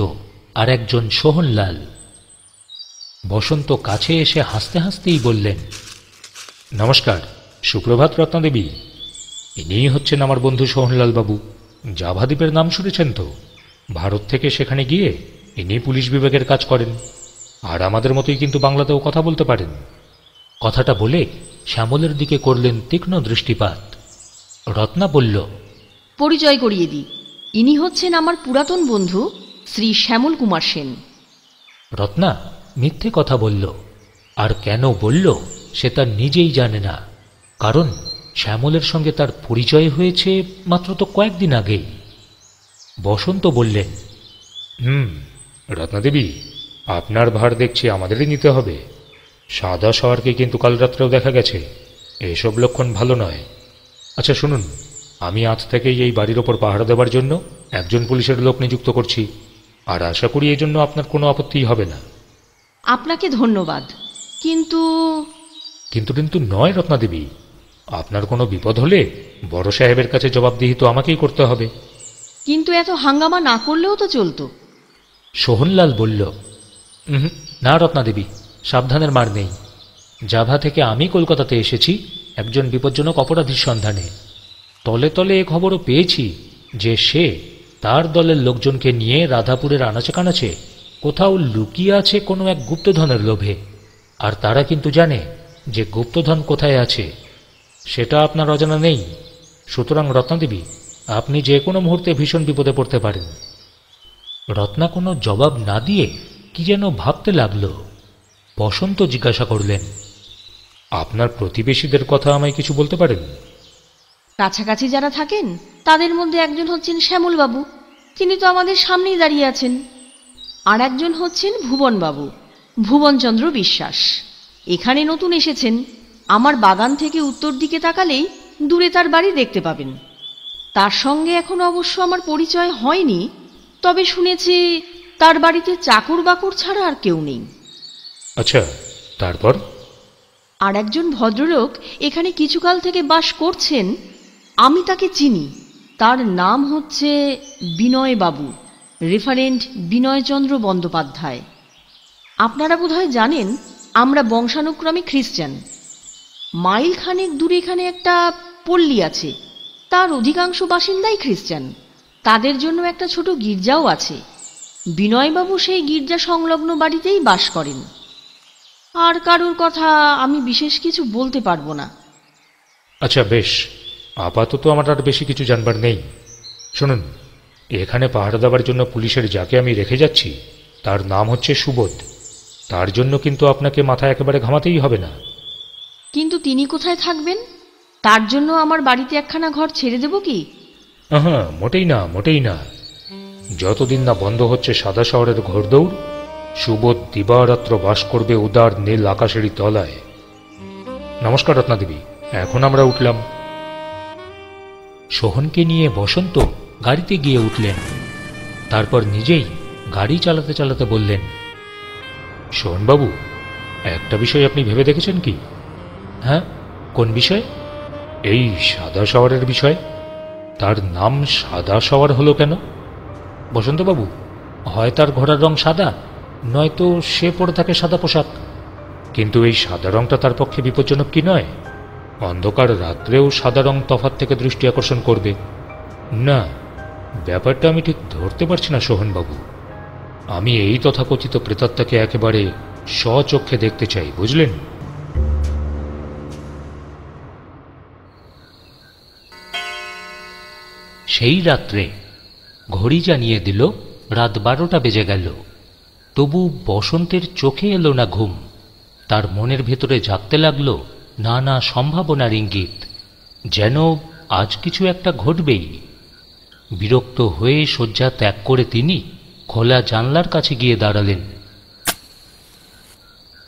Speaker 1: আর একজন সোহনলাল। বসন্ত কাছে এসে হাসতে হাসতেই বললেন, নমস্কার, সুপ্রভাত রত্নাদেবী। ইনিই হচ্ছেন আমার বন্ধু সোহনলাল বাবু। জাভা দ্বীপের নাম শুনেছেন তো? ভারত থেকে সেখানে গিয়ে ইনি পুলিশ বিভাগের কাজ করেন, আর আমাদের মতোই কিন্তু বাংলাতেও কথা বলতে পারেন। কথাটা বলে শ্যামলের দিকে করলেন তীক্ষ্ণ দৃষ্টিপাত। রত্না বলল,
Speaker 4: পরিচয় করিয়ে দিই, ইনি হচ্ছেন আমার পুরাতন বন্ধু শ্রী শ্যামল কুমার সেন।
Speaker 1: রত্না মিথ্যে কথা বলল, আর কেন বলল সে তার নিজেই জানে না। কারণ শ্যামলের সঙ্গে তার পরিচয় হয়েছে মাত্র তো কয়েকদিন আগেই। বসন্ত বললেন,
Speaker 2: রত্নাদেবী, আপনার ভার দেখছি আমাদেরই নিতে হবে। সাদা সওয়ারকে কিন্তু কাল রাত্রেও দেখা গেছে। এসব লক্ষণ ভালো নয়। আচ্ছা শুনুন, আমি আজ থেকেই এই বাড়ির ওপর পাহারা দেবার জন্য একজন পুলিশের লোক নিযুক্ত করছি, আর আশা করি এই জন্য আপনার কোনো আপত্তিই হবে না।
Speaker 4: আপনাকে ধন্যবাদ, কিন্তু
Speaker 2: কিন্তু নয় রত্নাদেবী, আপনার কোনো বিপদ হলে বড় সাহেবের কাছে জবাবদিহি তো আমাকেই করতে হবে।
Speaker 4: কিন্তু এত হাঙ্গামা না করলেও তো চলতো।
Speaker 1: সোহনলাল বলল, না রত্নাদেবী, সাবধানের মার নেই। জাভা থেকে আমি কলকাতাতে এসেছি একজন বিপজ্জনক অপরাধীর সন্ধানে। তলে তলে এ খবরও পেয়েছি যে সে তার দলের লোকজনকে নিয়ে রাধাপুরের আনাচে কানাচে কোথাও লুকিয়ে আছে কোনো এক গুপ্তধনের লোভে, আর তারা কিন্তু জানে যে গুপ্তধন কোথায় আছে সেটা আপনার অজানা নেই। সুতরাং রত্নাদেবী, আপনি যে কোনো মুহূর্তে ভীষণ বিপদে পড়তে পারেন। রত্না কোনো জবাব না দিয়ে কি যেন ভাবতে লাগল। বসন্ত জিজ্ঞাসা করলেন, আপনার প্রতিবেশীদের কথা আমায় কিছু বলতে পারেন?
Speaker 4: কাছাকাছি যারা থাকেন তাদের মধ্যে একজন হচ্ছেন শ্যামলবাবু, তিনি তো আমাদের সামনেই দাঁড়িয়ে আছেন। আর একজন হচ্ছেন ভুবনবাবু, ভুবনচন্দ্র বিশ্বাস। এখানে নতুন এসেছেন। আমার বাগান থেকে উত্তর দিকে তাকালেই দূরে তার বাড়ি দেখতে পাবেন। তার সঙ্গে এখনো অবশ্য আমার পরিচয় হয়নি, তবে শুনেছি তার বাড়িতে চাকর বাকর ছাড়া আর কেউ নেই।
Speaker 1: আচ্ছা, তারপর?
Speaker 4: আর একজন ভদ্রলোক এখানে কিছুকাল থেকে বাস করছেন, আমি তাকে চিনি। তার নাম হচ্ছে বিনয়বাবু, রেফারেন্ট বিনয়চন্দ্র বন্দ্যোপাধ্যায়। আপনারা বোধহয় জানেন আমরা বংশানুক্রমে খ্রিস্টান। মাইল খানেক দূরে এখানে একটা পল্লী আছে, তার অধিকাংশ বাসিন্দাই খ্রিস্টান। তাদের জন্য একটা ছোট গির্জাও আছে। বিনয়বাবু সেই গির্জা সংলগ্ন বাড়িতেই বাস করেন। আর কারোর কথা আমি বিশেষ কিছু বলতে পারবো না।
Speaker 1: আচ্ছা, বেশ, আপাতত আমার আর বেশি কিছু জানবার নেই। শুনুন, এখানে পাহারা দেওয়ার জন্য পুলিশের যাকে আমি রেখে যাচ্ছি তার নাম হচ্ছে সুবোধ। তার জন্য কিন্তু আপনাকে মাথা একেবারে ঘামাতেই হবে না।
Speaker 4: কিন্তু তিনি কোথায় থাকবেন? তার জন্য আমার বাড়িতে একখানা ঘর ছেড়ে দেব কি?
Speaker 1: হ্যাঁ, মোটেই না, মোটেই না। যতদিন না বন্ধ হচ্ছে সাদা শহরের ঘোড়দৌড়, সুবোধ দিবারাত্র বাস করবে উদার নীল আকাশেরই তলায়। নমস্কার রত্নাদেবী, এখন আমরা উঠলাম। সোহনকে নিয়ে বসন্ত গাড়িতে গিয়ে উঠলেন। তারপর নিজেই গাড়ি চালাতে চালাতে বললেন, সোহনবাবু, একটা বিষয় আপনি ভেবে দেখেছেন কি? হ্যাঁ, কোন বিষয়? এই সাদা শহরের বিষয়। তার নাম সাদা শহর হলো কেন? বসন্তবাবু, হয় তার ঘোড়ার রং সাদা, নয়তো সে পরে থাকে সাদা পোশাক। কিন্তু এই সাদা রংটা তার পক্ষে বিপজ্জনক কি নয়? অন্ধকার রাত্রেও সাদা রং তফাৎ থেকে দৃষ্টি আকর্ষণ করবে না। ব্যাপারটা আমি ঠিক ধরতে পারছি না সোহনবাবু। আমি এই তথাকথিত প্রেতাত্মাকে একেবারে স্বচক্ষে দেখতে চাই, বুঝলেন?
Speaker 2: সেই রাত্রে ঘড়ি জানিয়ে দিল রাত 12টা বেজে গেল। তবু বসন্তের চোখে এলো না ঘুম। তার মনের ভেতরে জাগতে লাগলো নানা সম্ভাবনার ইঙ্গিত, যেন আজ কিছু একটা ঘটবেই। বিরক্ত হয়ে শয্যা ত্যাগ করে তিনি খোলা জানলার কাছে গিয়ে দাঁড়ালেন।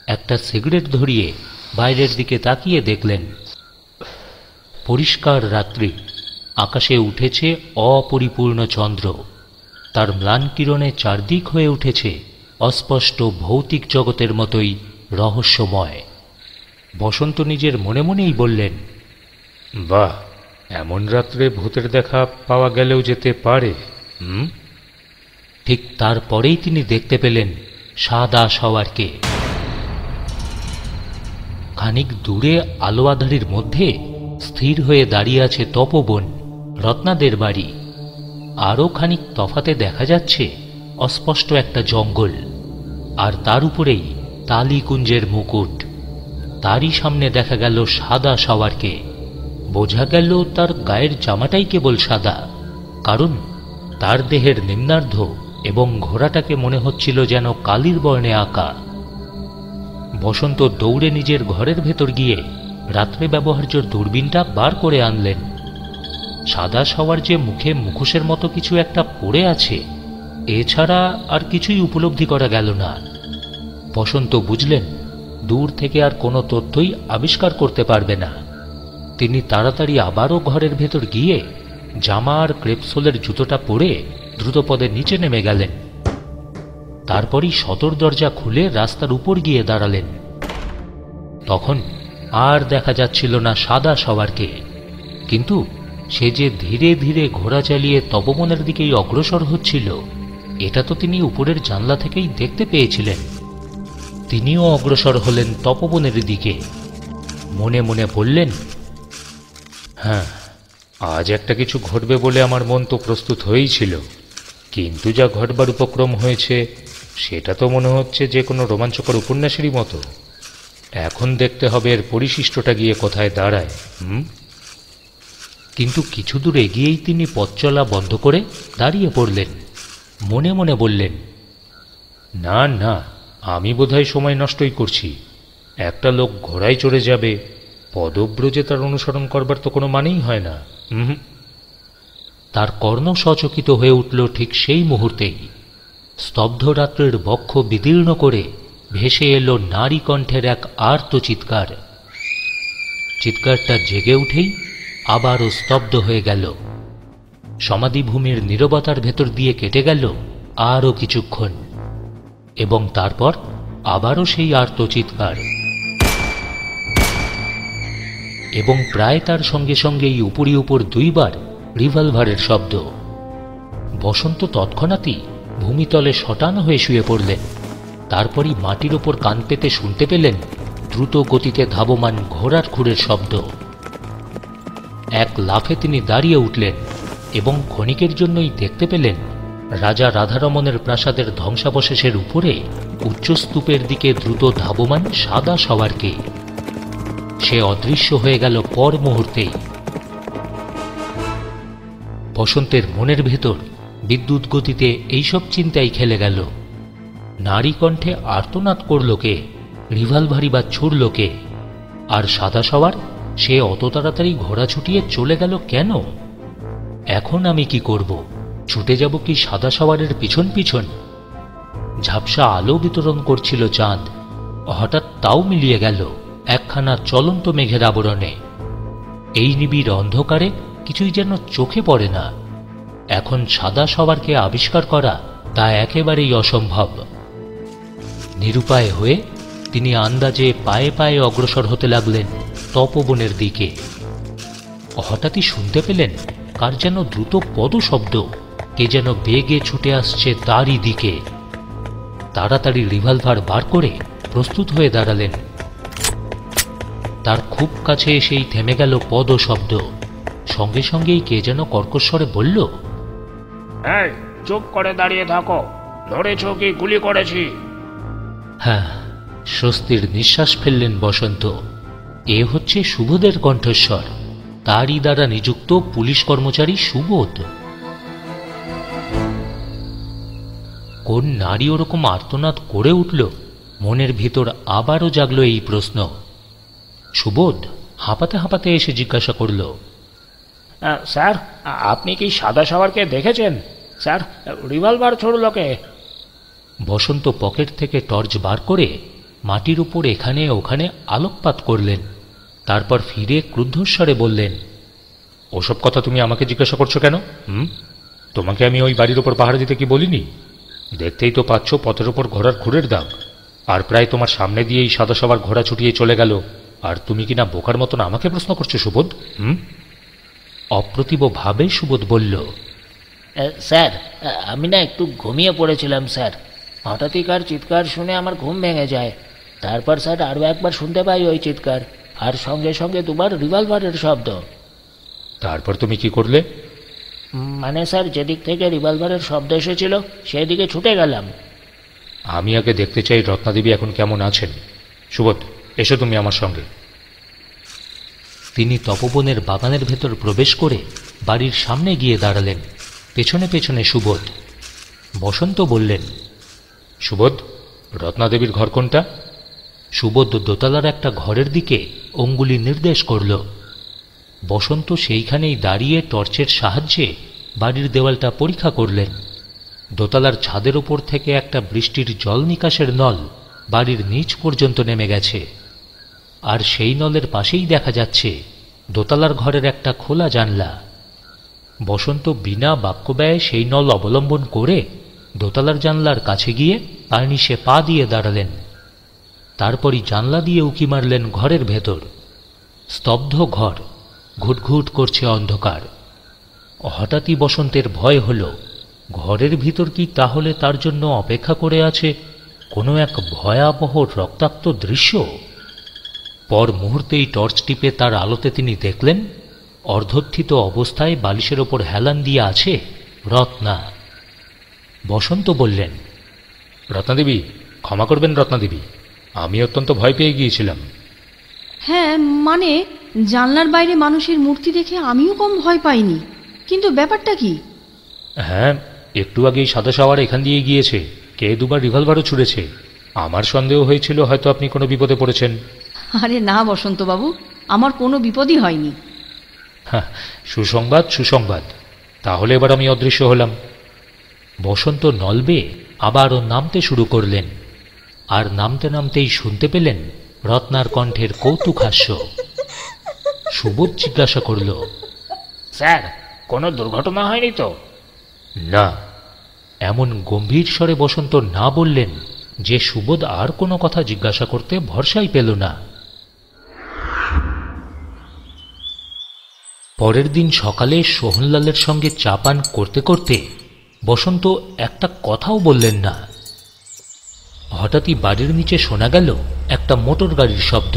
Speaker 2: একটা সিগারেট ধরিয়ে বাইরের দিকে তাকিয়ে দেখলেন, পরিষ্কার রাত্রি। আকাশে উঠেছে অপরিপূর্ণ চন্দ্র। তার ম্লান কিরণে চারদিক হয়ে উঠেছে অস্পষ্ট ভৌতিক জগতের মতোই রহস্যময়। বসন্ত নিজের মনে মনেই বললেন,
Speaker 1: বাহ, এমন রাত্রে ভূতের দেখা পাওয়া গেলেও যেতে পারে।
Speaker 2: ঠিক তারপরেই তিনি দেখতে পেলেন সাদা সওয়ারকে। খানিক দূরে আলো আঁধারির মধ্যে স্থির হয়ে দাঁড়িয়ে আছে তপবন, রত্নাদের বাড়ি। আরও খানিক তফাতে দেখা যাচ্ছে অস্পষ্ট একটা জঙ্গল, আর তার উপরেই তালিকুঞ্জের মুকুট। তারই সামনে দেখা গেল সাদা সওয়ারকে। বোঝা গেল তার গায়ের জামাটাই কেবল সাদা, কারণ তার দেহের নিম্নার্ধ এবং ঘোড়াটাকে মনে হচ্ছিল যেন কালির বর্ণে আঁকা। বসন্ত দৌড়ে নিজের ঘরের ভেতর গিয়ে রাত্রে ব্যবহার্য দূরবীনটা বার করে আনলেন। সাদা সওয়ার যে মুখে মুখোশের মতো কিছু একটা পড়ে আছে, এছাড়া আর কিছুই উপলব্ধি করা গেল না। বসন্ত বুঝলেন দূর থেকে আর কোনো তথ্যই আবিষ্কার করতে পারবে না। তিনি তাড়াতাড়ি আবারও ঘরের ভেতর গিয়ে জামা আর ক্রেপসোলের জুতোটা পরে দ্রুতপদে নিচে নেমে গেলেন। তারপরই সদর দরজা খুলে রাস্তার উপর গিয়ে দাঁড়ালেন। তখন আর দেখা যাচ্ছিল না সাদা সওয়ারকে, কিন্তু সে যে ধীরে ধীরে ঘোড়া চালিয়ে তপবনের দিকেই অগ্রসর হচ্ছিল, এটা তো তিনি উপরের জানলা থেকেই দেখতে পেয়েছিলেন। তিনিও অগ্রসর হলেন তপবনের দিকে। মনে মনে বললেন,
Speaker 1: হ্যাঁ, আজ একটা কিছু ঘটবে বলে আমার মন তো প্রস্তুত হয়েই ছিল, কিন্তু যা ঘটবার উপক্রম হয়েছে
Speaker 2: সেটা তো মনে হচ্ছে যে কোনো রোমাঞ্চকর উপন্যাসেরই মতো। এখন দেখতে হবে এর পরিশিষ্টটা গিয়ে কোথায় দাঁড়ায়।
Speaker 1: কিন্তু কিছু দূর এগিয়েই তিনি পথ চলা বন্ধ করে দাঁড়িয়ে পড়লেন। মনে মনে বললেন,
Speaker 2: না না, আমি বোধহয় সময় নষ্টই করছি। একটা লোক ঘোড়ায় চড়ে যাবে, পদব্রজে তার অনুসরণ করবার তো কোনো মানেই হয় না।
Speaker 1: তার কর্ণ সচকিত হয়ে উঠল ঠিক সেই মুহূর্তেই। স্তব্ধ রাত্রের বক্ষ বিদীর্ণ করে ভেসে এলো নারী কণ্ঠের এক আর্ত চিৎকার। চিৎকারটা জেগে উঠেই আবারও স্তব্ধ হয়ে গেল। সমাধিভূমির নীরবতার ভেতর দিয়ে কেটে গেল আরও কিছুক্ষণ, এবং তারপর আবারও সেই আর্ত চিৎকার, এবং প্রায় তার সঙ্গে সঙ্গেই উপরি উপর দুইবার রিভলভারের শব্দ। বসন্ত তৎক্ষণাৎই ভূমিতলে শটান হয়ে শুয়ে পড়লেন। তারপরই মাটির ওপর কান পেতে শুনতে পেলেন দ্রুত গতিতে ধাবমান ঘোড়ার খুরের শব্দ। এক লাফে তিনি দাঁড়িয়ে উঠলেন এবং ক্ষণিকের জন্যই দেখতে পেলেন রাজা রাধারমণের প্রাসাদের ধ্বংসাবশেষের উপরে উচ্চস্তূপের দিকে দ্রুত ধাবমান সাদা সওয়ারকে। সে অদৃশ্য হয়ে গেল পর মুহূর্তেই। বসন্তের মনের ভেতর বিদ্যুৎ গতিতে এইসব চিন্তাই খেলে গেল। নারী কণ্ঠে আর্তনাদ করল কে? রিভলভারই বা ছুড়ল কে? আর সাদা সওয়ার, সে অত তাড়াতাড়ি ঘোড়া ছুটিয়ে চলে গেল কেন? এখন আমি কি করব? ছুটে যাব কি সাদা সওয়ারের পিছন পিছন? ঝাপসা আলো বিতরণ করছিল চাঁদ। হঠাৎ তাও মিলিয়ে গেল একখানা চলন্ত মেঘের আবরণে। এই নিবিড় অন্ধকারে কিছুই যেন চোখে পড়ে না। এখন সাদা সওয়ারকে আবিষ্কার করা তা একেবারেই অসম্ভব। নিরুপায় হয়ে তিনি আন্দাজে পায়ে পায়ে অগ্রসর হতে লাগলেন তপবনের দিকে। হঠাৎই শুনতে পেলেন কার যেন দ্রুত পদশব্দ। কে যেন বেগে ছুটে আসছে তারই দিকে। তাড়াতাড়ি রিভলভার বার করে প্রস্তুত হয়ে দাঁড়ালেন। তার খুব কাছে এসেই থেমে গেল পদশব্দ। সঙ্গে সঙ্গেই কে যেন কর্কশ্বরে বলল,
Speaker 3: এই, চুপ করে দাঁড়িয়ে থাকো, ধরেছ কি গুলি করেছি?
Speaker 1: হ্যাঁ, স্বস্তির নিঃশ্বাস ফেললেন বসন্ত। এ হচ্ছে সুবোধের কণ্ঠস্বর, তারই দ্বারা নিযুক্ত পুলিশ কর্মচারী সুবোধ। কোন নারী ওরকম আর্তনাদ করে উঠল? মনের ভিতর আবারও জাগল এই প্রশ্ন। সুবোধ হাঁপাতে হাঁপাতে এসে জিজ্ঞাসা করল,
Speaker 3: স্যার, আপনি কি সাদা সওয়ারকে দেখেছেন? স্যার, রিভলভার ছুড়ল কে?
Speaker 1: বসন্ত পকেট থেকে টর্চ বার করে মাটির উপর এখানে ওখানে আলোকপাত করলেন। তারপর ফিরে ক্রুদ্ধস্বরে বললেন,
Speaker 2: ওসব কথা তুমি আমাকে জিজ্ঞাসা করছো কেন? তোমাকে আমি ওই বাড়ির ওপর পাহারা দিতে কি বলিনি? দেখতেই তো পাচ্ছ পথের ওপর ঘোড়ার খুরের দাগ, আর প্রায় তোমার সামনে দিয়েই সাদা সবার ঘোড়া ছুটিয়ে চলে গেল, আর তুমি কিনা বোকার মতন আমাকে প্রশ্ন করছো সুবোধ?
Speaker 1: অপ্রতিভ ভাবে সুবোধ বলল,
Speaker 3: স্যার, আমি না একটু ঘুমিয়ে পড়েছিলাম স্যার। হঠাৎই কার চিৎকার শুনে আমার ঘুম ভেঙে যায়। তারপর স্যার আরও একবার শুনতে পাই ওই চিৎকার, আর সঙ্গে সঙ্গে দুবার রিভলভারের শব্দ।
Speaker 2: তারপর তুমি কি করলে?
Speaker 3: মানে স্যার, যেদিক থেকে রিভলভারের শব্দ এসেছিল সেদিকে ছুটে গেলাম।
Speaker 2: আমি আগে দেখতে চাই রত্নাদেবী এখন কেমন আছেন। সুবোধ, এসো তুমি আমার সঙ্গে।
Speaker 1: তিনি তপবনের বাগানের ভেতর প্রবেশ করে বাড়ির সামনে গিয়ে দাঁড়ালেন। পেছনে পেছনে সুবোধ। বসন্ত বললেন,
Speaker 2: সুবোধ, রত্নাদেবীর ঘর কোনটা?
Speaker 1: সুবোধ দোতলার একটা ঘরের দিকে অঙ্গুলি নির্দেশ করল। বসন্ত সেইখানেই দাঁড়িয়ে টর্চের সাহায্যে বাড়ির দেওয়ালটা পরীক্ষা করলেন। দোতলার ছাদের ওপর থেকে একটা বৃষ্টির জল নিকাশের নল বাড়ির নিচ পর্যন্ত নেমে গেছে, আর সেই নলের পাশেই দেখা যাচ্ছে দোতলার ঘরের একটা খোলা জানলা। বসন্ত বিনা বাক্যব্যয়ে সেই নল অবলম্বন করে দোতলার জানলার কাছে গিয়ে কার্নিশে পা দিয়ে দাঁড়ালেন। তারপরই জানলা দিয়ে উঁকি মারলেন ঘরের ভেতর। স্তব্ধ ঘর, ঘুটঘুট করছে অন্ধকার। হঠাৎই বসন্তের ভয় হল, ঘরের ভিতর কি তাহলে তার জন্য অপেক্ষা করে আছে কোনো এক ভয়াবহ রক্তাক্ত দৃশ্য? পর মুহূর্তেই টর্চ টিপে তার আলোতে তিনি দেখলেন অর্ধোত্থিত অবস্থায় বালিশের ওপর হেলান দিয়ে আছে রত্না। বসন্ত বললেন,
Speaker 2: রত্নাদেবী, ক্ষমা করবেন রত্নাদেবী, আমি অত্যন্ত ভয় পেয়ে গিয়েছিলাম।
Speaker 4: হ্যাঁ, মানে জানলার বাইরে মানুষের মূর্তি দেখে আমিও কম ভয় পাইনি, কিন্তু ব্যাপারটা কি?
Speaker 2: হ্যাঁ, একটু আগেই সাদা সাওয়ার এখান দিয়ে গিয়েছে, কে দুবার রিভলভারও ছুড়েছে। আমার সন্দেহ হয়েছিল হয়তো আপনি কোনো বিপদে পড়েছেন।
Speaker 4: আরে না বসন্তবাবু, আমার কোনো বিপদই হয়নি।
Speaker 2: হ্যাঁ, সুসংবাদ সুসংবাদ, তাহলে এবার আমি অদৃশ্য হলাম।
Speaker 1: বসন্ত নলবে আবারও নামতে শুরু করলেন, আর নামতে নামতেই শুনতে পেলেন রত্নার কণ্ঠের কৌতুকহাস্য। সুবোধ জিজ্ঞাসা করল,
Speaker 3: স্যার, কোনো দুর্ঘটনা হয়নি তো?
Speaker 1: না। এমন গম্ভীর স্বরে বসন্ত না বললেন যে সুবোধ আর কোনো কথা জিজ্ঞাসা করতে ভরসাই পেল না। পরের দিন সকালে সোহনলালের সঙ্গে চা পান করতে করতে বসন্ত একটা কথাও বললেন না। হঠাৎই বাড়ির নিচে শোনা গেল একটা মোটর গাড়ির শব্দ।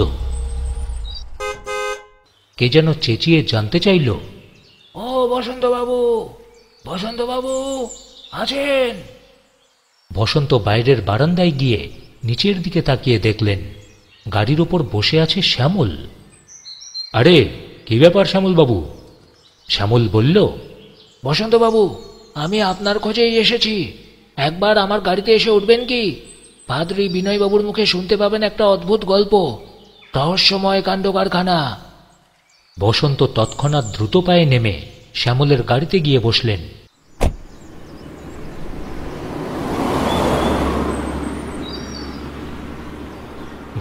Speaker 1: কে যেন চেঁচিয়ে জানতে চাইল,
Speaker 3: ও বসন্তবাবু, বসন্তবাবু আছেন?
Speaker 1: বসন্ত বাইরের বারান্দায় গিয়ে নিচের দিকে তাকিয়ে দেখলেন গাড়ির ওপর বসে আছে শ্যামল।
Speaker 2: আরে, কি ব্যাপার শ্যামল বাবু?
Speaker 1: শ্যামল বলল,
Speaker 3: বসন্তবাবু, আমি আপনার খোঁজেই এসেছি। একবার আমার গাড়িতে এসে উঠবেন কি? পাদ্রী বিনয়বাবুর মুখে শুনতে পাবেন একটা অদ্ভুত গল্প, রহস্যময় কাণ্ড কারখানা।
Speaker 1: বসন্ত তৎক্ষণাৎ দ্রুত পায়ে নেমে শ্যামলের গাড়িতে গিয়ে বসলেন।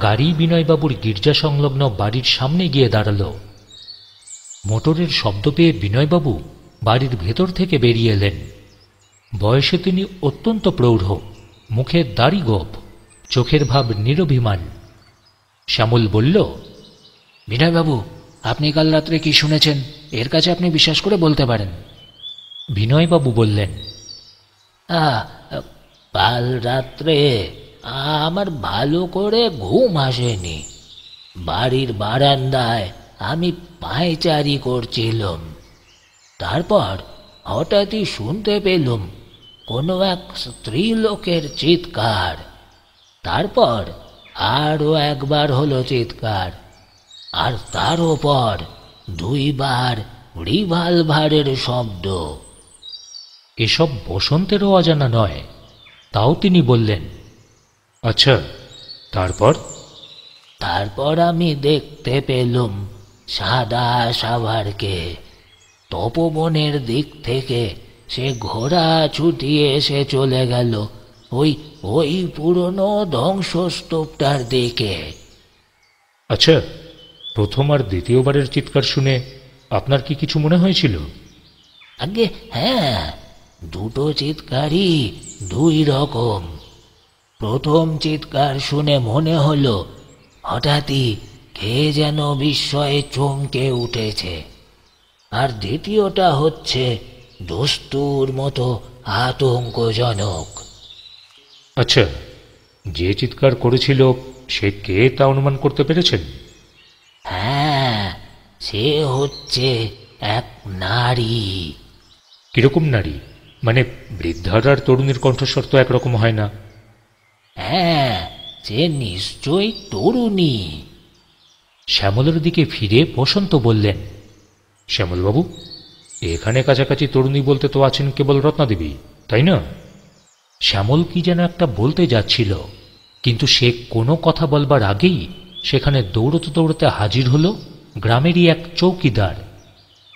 Speaker 1: গাড়ি বিনয়বাবুর গির্জা সংলগ্ন বাড়ির সামনে গিয়ে দাঁড়াল। মোটরের শব্দ পেয়ে বিনয়বাবু বাড়ির ভেতর থেকে বেরিয়ে এলেন। বয়সে তিনি অত্যন্ত প্রৌঢ়, মুখে দাড়ি গোঁফ, চোখের ভাব নিরভিমান। শ্যামল বলল,
Speaker 3: বিনয়বাবু, আপনি কাল রাত্রে কি শুনেছেন এর কাছে আপনি বিশ্বাস করে বলতে পারেন।
Speaker 1: বিনয়বাবু বললেন,
Speaker 3: কাল রাত্রে আমার ভালো করে ঘুম আসেনি। বাড়ির বারান্দায় আমি পায়চারি করছিলাম। তারপর হঠাৎই শুনতে পেলুম কোনো এক স্ত্রীলোকের চিৎকার। তারপর আরও একবার হলো চিৎকার, আর তার ওপর 2 বার রিভলভারের শব্দ।
Speaker 1: এসব বসন্তেরও অজানা নয়। তাও তিনি বললেন,
Speaker 2: আচ্ছা, তারপর?
Speaker 3: তারপর আমি দেখতে পেলুম সাদা সাভারকে। তপবনের দিক থেকে সে ঘোড়া ছুটিয়ে এসে চলে গেল ওই পুরনো ধ্বংসস্তূপটার দিকে।
Speaker 2: আচ্ছা, প্রথম আর দ্বিতীয়বারের চিৎকার শুনে আপনার কি কিছু মনে হয়েছিল?
Speaker 3: আগে হ্যাঁ, দুটো চিৎকারই 2 রকম। প্রথম চিৎকার শুনে মনে হলো হঠাৎই কে যেন বিস্ময়ে চমকে উঠেছে, আর দ্বিতীয়টা হচ্ছে দস্তুর মতো আতঙ্কজনক।
Speaker 2: আচ্ছা, যে চিৎকার করেছিল সে কে তা অনুমান করতে পেরেছেন?
Speaker 3: হ্যাঁ, সে হচ্ছে এক নারী।
Speaker 2: কিরকম নারী? মানে বৃদ্ধার আর তরুণীর কণ্ঠস্বর তো একরকম হয় না।
Speaker 3: হ্যাঁ, সে নিশ্চয়ই তরুণী।
Speaker 1: শ্যামলের দিকে ফিরে বসন্ত বললেন,
Speaker 2: শ্যামলবাবু, এখানে কাছাকাছি তরুণী বলতে তো আছেন কেবল রত্নাদেবী, তাই না?
Speaker 1: শ্যামল কি যেন একটা বলতে যাচ্ছিল, কিন্তু সে কোনো কথা বলবার আগেই সেখানে দৌড়তে দৌড়তে হাজির হলো গ্রামেরই এক চৌকিদার।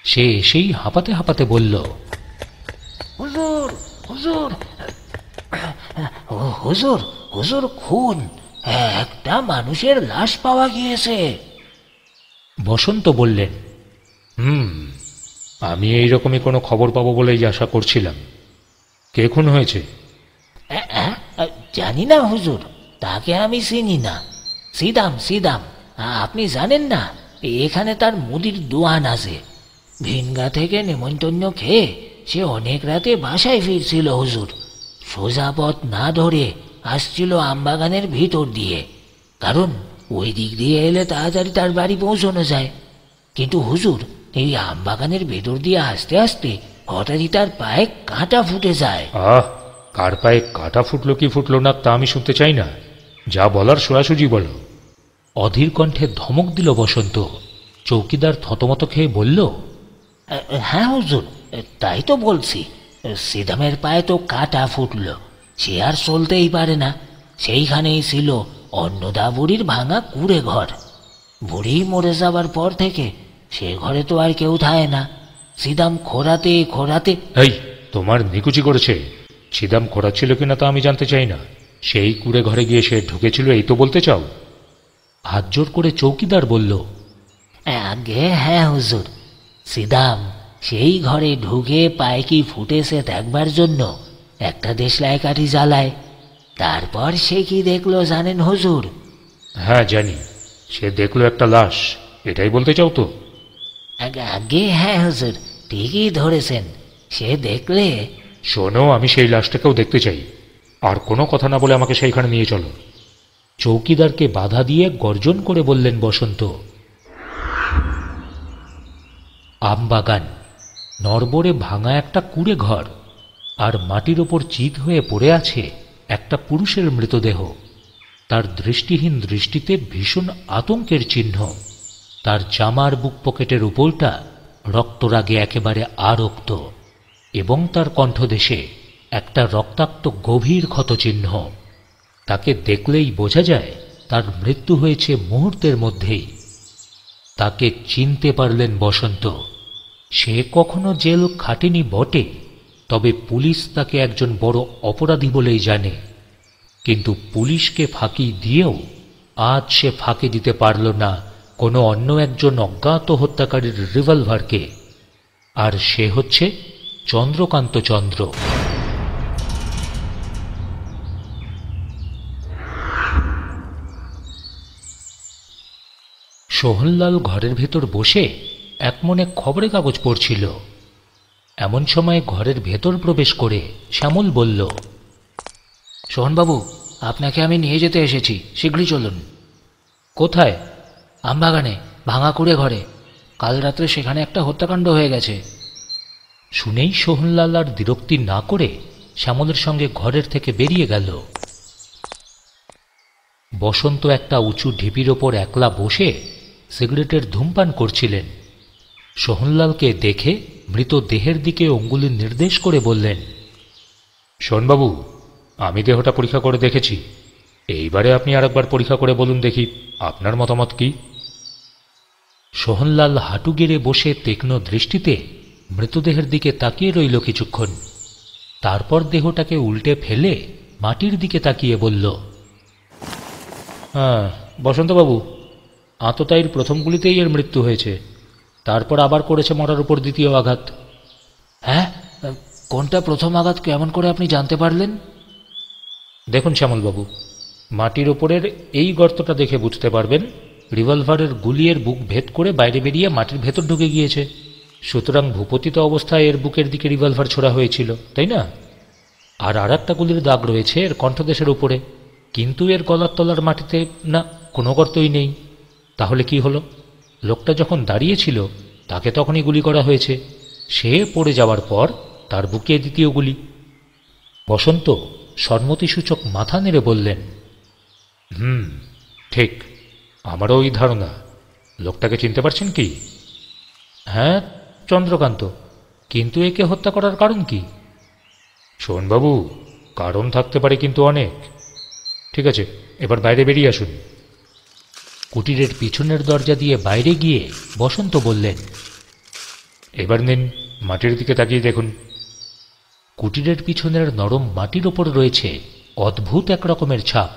Speaker 1: সে এসেই হাঁপাতে হাঁপাতে বলল,
Speaker 3: হুজুর, হুজুর, হুজুর, হুজুর, খুন! একটা মানুষের লাশ পাওয়া গিয়েছে।
Speaker 1: বসন্ত বললেন,
Speaker 2: আমি এইরকমই কোনো খবর পাবো বলেই আশা করছিলাম। কে খুন হয়েছে?
Speaker 3: জানি না হুজুর, তাকে আমি চিনি না। সিদাম, সিদাম, আপনি জানেন না? এখানে তার মুদির দোয়ান আছে। ভিনগা থেকে নেমন্তন্ন খেয়ে সে অনেক রাতে বাসায় ফিরছিল হুজুর। সোজা পথ না ধরে আসছিল আমবাগানের ভিতর দিয়ে, কারণ ওই দিক দিয়ে এলে তাড়াতাড়ি তার বাড়ি পৌঁছানো যায়। কিন্তু হুজুর, এই আমবাগানের ভেতর দিয়ে আসতে আসতে হঠাৎই তার পায়ে কাঁটা ফুটে যায়।
Speaker 2: কার পায়ে কাটা ফুটলো কি ফুটলো না তা আমি শুনতে চাই না, যা বলার সোজাসুজি বলো।
Speaker 1: অধীর কণ্ঠে ধমক দিল বসন্ত। চৌকিদার থতমত খেয়ে বলল,
Speaker 3: হ্যাঁ হুজুর, তাই তো বলছি। সিদামের পায়ে তো কাটা ফুটল, সে আর চলতেই পারে না। সেইখানেই ছিল অন্নদা বুড়ির ভাঙা কুড়ে ঘর। বুড়ি মরে যাবার পর থেকে সে ঘরে তো আর কেউ থাকে না। সিদাম খোরাতে খোরাতে।
Speaker 2: এই, তোমার নিকুচি করেছে। ছিদাম খোঁড়াচ্ছিল কিনা তা আমি জানতে চাই না, সেই কুড়ে ঘরে গিয়ে সে ঢুকেছিল এই তো বলতে চাও?
Speaker 1: হাত জোর করে চৌকিদার বলল,
Speaker 3: আগে হ্যাঁ হুজুর, সিদাম সেই ঘরে ঢুকে পায়ে কি ফুটেছে দেখবার জন্য একটা দেশলাই কাঠি জ্বালায়। তারপর সে কি দেখলো জানেন হুজুর?
Speaker 2: হ্যাঁ জানি, সে দেখলো একটা লাশ, এটাই বলতে চাও তো?
Speaker 3: আগে হ্যাঁ হুজুর, ঠিকই ধরেছেন। সে দেখলে।
Speaker 2: শোনো, আমি সেই লাশটাকেও দেখতে চাই, আর কোনো কথা না বলে আমাকে সেইখানে নিয়ে চলো।
Speaker 1: চৌকিদারকে বাধা দিয়ে গর্জন করে বললেন বসন্ত। আমবাগান, নড়বড়ে ভাঙা একটা কুড়ে ঘর, আর মাটির ওপর চিত হয়ে পড়ে আছে একটা পুরুষের মৃতদেহ। তার দৃষ্টিহীন দৃষ্টিতে ভীষণ আতঙ্কের চিহ্ন। তার জামার বুক পকেটের উপরটা রক্তরাগে একেবারে আরক্ত, এবং তার কণ্ঠদেশে একটা রক্তাক্ত গভীর ক্ষতচিহ্ন। তাকে দেখলেই বোঝা যায় তার মৃত্যু হয়েছে মুহূর্তের মধ্যেই। তাকে চিনতে পারলেন বসন্ত। সে কখনো জেল খাটেনি বটে, তবে পুলিশ তাকে একজন বড় অপরাধী বলেই জানে। কিন্তু পুলিশকে ফাঁকি দিয়েও আজ সে ফাঁকি দিতে পারল না কোনো অন্য একজন অজ্ঞাত হত্যাকারীর রিভলভারকে, আর সে হচ্ছে চন্দ্রকান্ত চন্দ্র। সোহনলাল ঘরের ভেতর বসে একমনে খবরের কাগজ পড়ছিল। এমন সময় ঘরের ভেতর প্রবেশ করে শ্যামল বলল,
Speaker 3: সোহনবাবু, আপনাকে আমি নিয়ে যেতে এসেছি, শীঘ্রই চলুন।
Speaker 1: কোথায়?
Speaker 3: আমবাগানে, ভাঙা কুড়ে ঘরে। কাল রাত্রে সেখানে একটা হত্যাকাণ্ড হয়ে গেছে।
Speaker 1: শুনেই সোহনলাল আর বিরক্তি না করে শ্যামলের সঙ্গে ঘরের থেকে বেরিয়ে গেল। বসন্ত একটা উঁচু ঢিপির ওপর একলা বসে সিগারেটের ধূমপান করছিলেন। সোহনলালকে দেখে মৃতদেহের দিকে অঙ্গুলি নির্দেশ করে বললেন,
Speaker 2: শোনবাবু, আমি দেহটা পরীক্ষা করে দেখেছি, এইবারে আপনি আরেকবার পরীক্ষা করে বলুন দেখি আপনার মতামত কি।
Speaker 1: সোহনলাল হাঁটু গেড়ে বসে তীক্ষ্ণ দৃষ্টিতে মৃতদেহের দিকে তাকিয়ে রইল কিছুক্ষণ। তারপর দেহটাকে উল্টে ফেলে মাটির দিকে তাকিয়ে বলল,
Speaker 2: হ্যাঁ বসন্তবাবু, আততায়ীর প্রথম গুলিতেই এর মৃত্যু হয়েছে, তারপর আবার করেছে মরার উপর দ্বিতীয় আঘাত।
Speaker 3: হ্যাঁ, কোনটা প্রথম আঘাত কেমন করে আপনি জানতে পারলেন?
Speaker 2: দেখুন শ্যামলবাবু, মাটির ওপরের এই গর্তটা দেখে বুঝতে পারবেন রিভলভারের গুলি এর বুক ভেদ করে বাইরে বেরিয়ে মাটির ভেতর ঢুকে গিয়েছে। সুতরাং ভূপতিত অবস্থায় এর বুকের দিকে রিভলভার ছোড়া হয়েছিল, তাই না? আর একটা গুলির দাগ রয়েছে এর কণ্ঠদেশের উপরে, কিন্তু এর গলার তলার মাটিতে না, কোনো গর্তই নেই। তাহলে কি হলো? লোকটা যখন দাঁড়িয়েছিল তাকে তখনই গুলি করা হয়েছে, সে পড়ে যাওয়ার পর তার বুকে দ্বিতীয় গুলি।
Speaker 1: বসন্ত সম্মতিসূচক মাথা নেড়ে বললেন,
Speaker 2: ঠিক, আমারও ওই ধারণা। লোকটাকে চিনতে পারছেন কি?
Speaker 1: হ্যাঁ, চন্দ্রকান্ত। কিন্তু একে হত্যা করার কারণ কি?
Speaker 2: শোনবাবু, কারণ থাকতে পারে কিন্তু অনেক। ঠিক আছে, এবার বাইরে বেরিয়ে আসুন।
Speaker 1: কুটিরের পিছনের দরজা দিয়ে বাইরে গিয়ে বসন্ত বললেন,
Speaker 2: এবার নিন, মাটির দিকে তাকিয়ে দেখুন।
Speaker 1: কুটিরের পিছনের নরম মাটির ওপর রয়েছে অদ্ভুত এক রকমের ছাপ।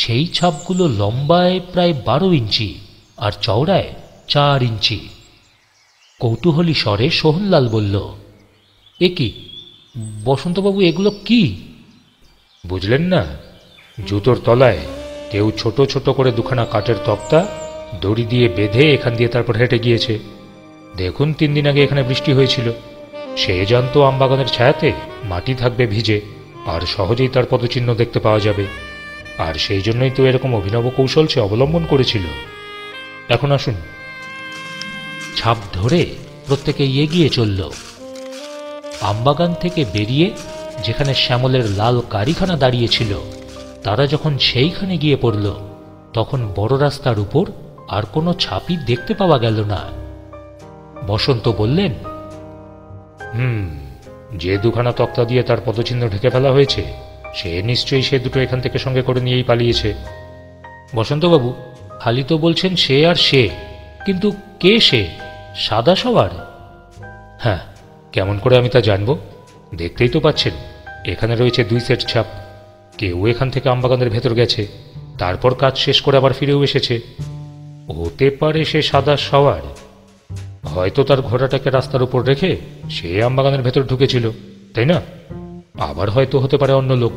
Speaker 1: সেই ছাপগুলো লম্বায় প্রায় 12 ইঞ্চি আর চওড়ায় 4 ইঞ্চি। কৌতূহলী স্বরে সোহনলাল বলল,
Speaker 2: এ কি বসন্তবাবু, এগুলো কি? বুঝলেন না? জুতোর তলায় কেউ ছোট ছোট করে দুখানা কাঠের তক্তা দড়ি দিয়ে বেঁধে এখান দিয়ে তারপর হেঁটে গিয়েছে। দেখুন, 3 দিন আগে এখানে বৃষ্টি হয়েছিল। সে জানতো আমবাগানের ছায়াতে মাটি থাকবে ভিজে, আর সহজেই তার পদচিহ্ন দেখতে পাওয়া যাবে, আর সেই জন্যই তো এরকম অভিনব কৌশল সে অবলম্বন করেছিল। এখন আসুন।
Speaker 1: ছাপ ধরে প্রত্যেকে এগিয়ে চলল। আমবাগান থেকে বেরিয়ে যেখানে শ্যামলের লাল গাড়িখানা দাঁড়িয়েছিল, তারা যখন সেইখানে গিয়ে পড়ল, তখন বড় রাস্তার উপর আর কোনো ছাপই দেখতে পাওয়া গেল না। বসন্ত বললেন,
Speaker 2: যে দুখানা তক্তা দিয়ে তার পদচিহ্ন ঢেকে ফেলা হয়েছে, সে নিশ্চয়ই সে দুটো এখান থেকে সঙ্গে করে নিয়েই পালিয়েছে।
Speaker 1: বসন্তবাবু, খালি তো বলছেন সে আর সে, কিন্তু কে সে? সাদা সবার?
Speaker 2: হ্যাঁ, কেমন করে আমি তা জানব? দেখতেই তো পাচ্ছেন, এখানে রয়েছে 2 সেট ছাপ। কেউ এখান থেকে আমবাগানের ভেতর গেছে, তারপর কাজ শেষ করে আবার ফিরেও এসেছে। হতে পারে সে সাদা সওয়ার। হয়তো তার ঘোড়াটাকে রাস্তার উপর রেখে সে আমবাগানের ভেতর ঢুকেছিল, তাই না? আবার হয়তো হতে পারে অন্য লোক।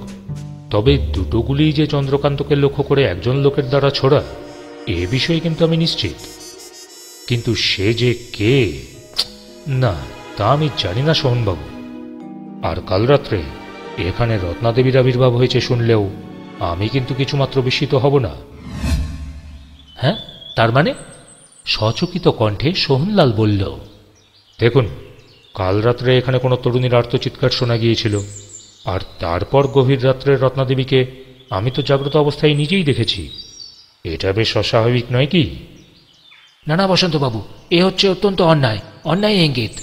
Speaker 2: তবে দুটো গুলি যে চন্দ্রকান্তকে লক্ষ্য করে একজন লোকের দ্বারা ছোড়া, এ বিষয়ে কিন্তু আমি নিশ্চিত। কিন্তু সে যে কে, না, তা আমি জানি না সোহনবাবু। আর কাল রাত্রে এখানে রত্নাদেবীর আবির্ভাব হয়েছে শুনলেও আমি কিন্তু কিছুমাত্র বিস্মিত হব না।
Speaker 1: হ্যাঁ, তার মানে? সচকিত কণ্ঠে সোহনলাল বলল,
Speaker 2: দেখুন, কাল রাত্রে এখানে কোনো তরুণীর আর্তচিৎকার শোনা গিয়েছিল, আর তারপর গভীর রাত্রে রত্নাদেবীকে আমি তো জাগ্রত অবস্থায় নিজেই দেখেছি। এটা বেশ অস্বাভাবিক নয় কি?
Speaker 3: না না বসন্তবাবু, এ হচ্ছে অত্যন্ত অন্যায় ইঙ্গিত।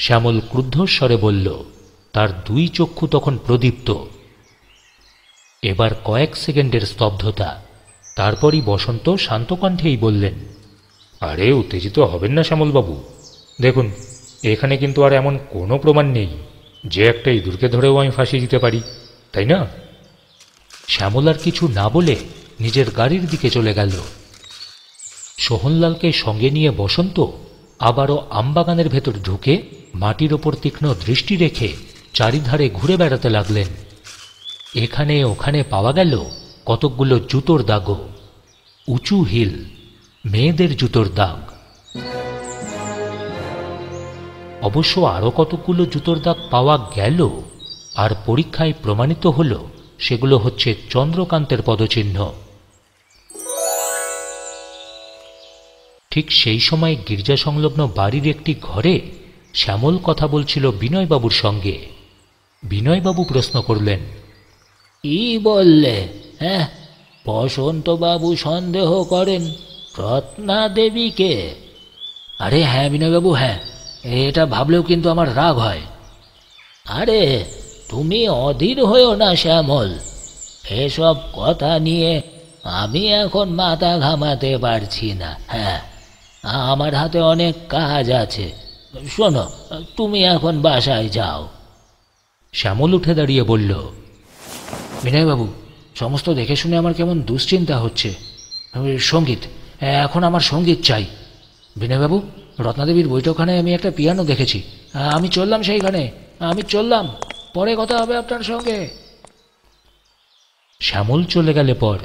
Speaker 1: শ্যামল ক্রুদ্ধস্বরে বলল, তার 2 চক্ষু তখন প্রদীপ্ত। এবার কয়েক সেকেন্ডের স্তব্ধতা, তারপরই বসন্ত শান্ত কণ্ঠেই বললেন,
Speaker 2: আরে উত্তেজিত হবেন না শ্যামলবাবু। দেখুন, এখানে কিন্তু আর এমন কোনো প্রমাণ নেই যে একটা ইঁদুরকে ধরেও আমি ফাঁসিয়ে দিতে পারি, তাই না?
Speaker 1: শ্যামল আর কিছু না বলে নিজের গাড়ির দিকে চলে গেল। সোহনলালকে সঙ্গে নিয়ে বসন্ত আবারও আমবাগানের ভেতর ঢুকে মাটির ওপর তীক্ষ্ণ দৃষ্টি রেখে চারিধারে ঘুরে বেড়াতে লাগলেন। এখানে ওখানে পাওয়া গেল কতকগুলো জুতোর দাগও, উঁচু হিল, মেয়েদের জুতোর দাগ। অবশ্য আরও কতকগুলো জুতোর দাগ পাওয়া গেল, আর পরীক্ষায় প্রমাণিত হল সেগুলো হচ্ছে চন্দ্রকান্তের পদচিহ্ন। ঠিক সেই সময় গির্জা সংলগ্ন বাড়ির একটি ঘরে শ্যামল কথা বলছিল বিনয়বাবুর সঙ্গে। বিনয়বাবু প্রশ্ন করলেন,
Speaker 3: কি বললে? হ্যাঁ, বসন্তবাবু সন্দেহ করেন রত্না দেবীকে? আরে হ্যাঁ বিনয়বাবু, হ্যাঁ, এটা ভাবলেও কিন্তু আমার রাগ হয়। আরে তুমি অধীর হয়েও না শ্যামল, এসব কথা নিয়ে আমি এখন মাথা ঘামাতে পারছি না। হ্যাঁ, আমার হাতে অনেক কাজ আছে। শোনো, তুমি এখন বাসায় যাও।
Speaker 1: শ্যামল উঠে দাঁড়িয়ে বলল,
Speaker 3: বিনয়বাবু, সমস্ত দেখে শুনে আমার কেমন দুশ্চিন্তা হচ্ছে। সঙ্গীত, এখন আমার সঙ্গীত চাই। বিনয়বাবু, রত্নাদেবীর বৈঠকখানায় আমি একটা পিয়ানো দেখেছি। আমি চললাম সেইখানে, আমি চললাম। পরে কথা হবে আপনার সঙ্গে।
Speaker 1: শ্যামল চলে গেলে পর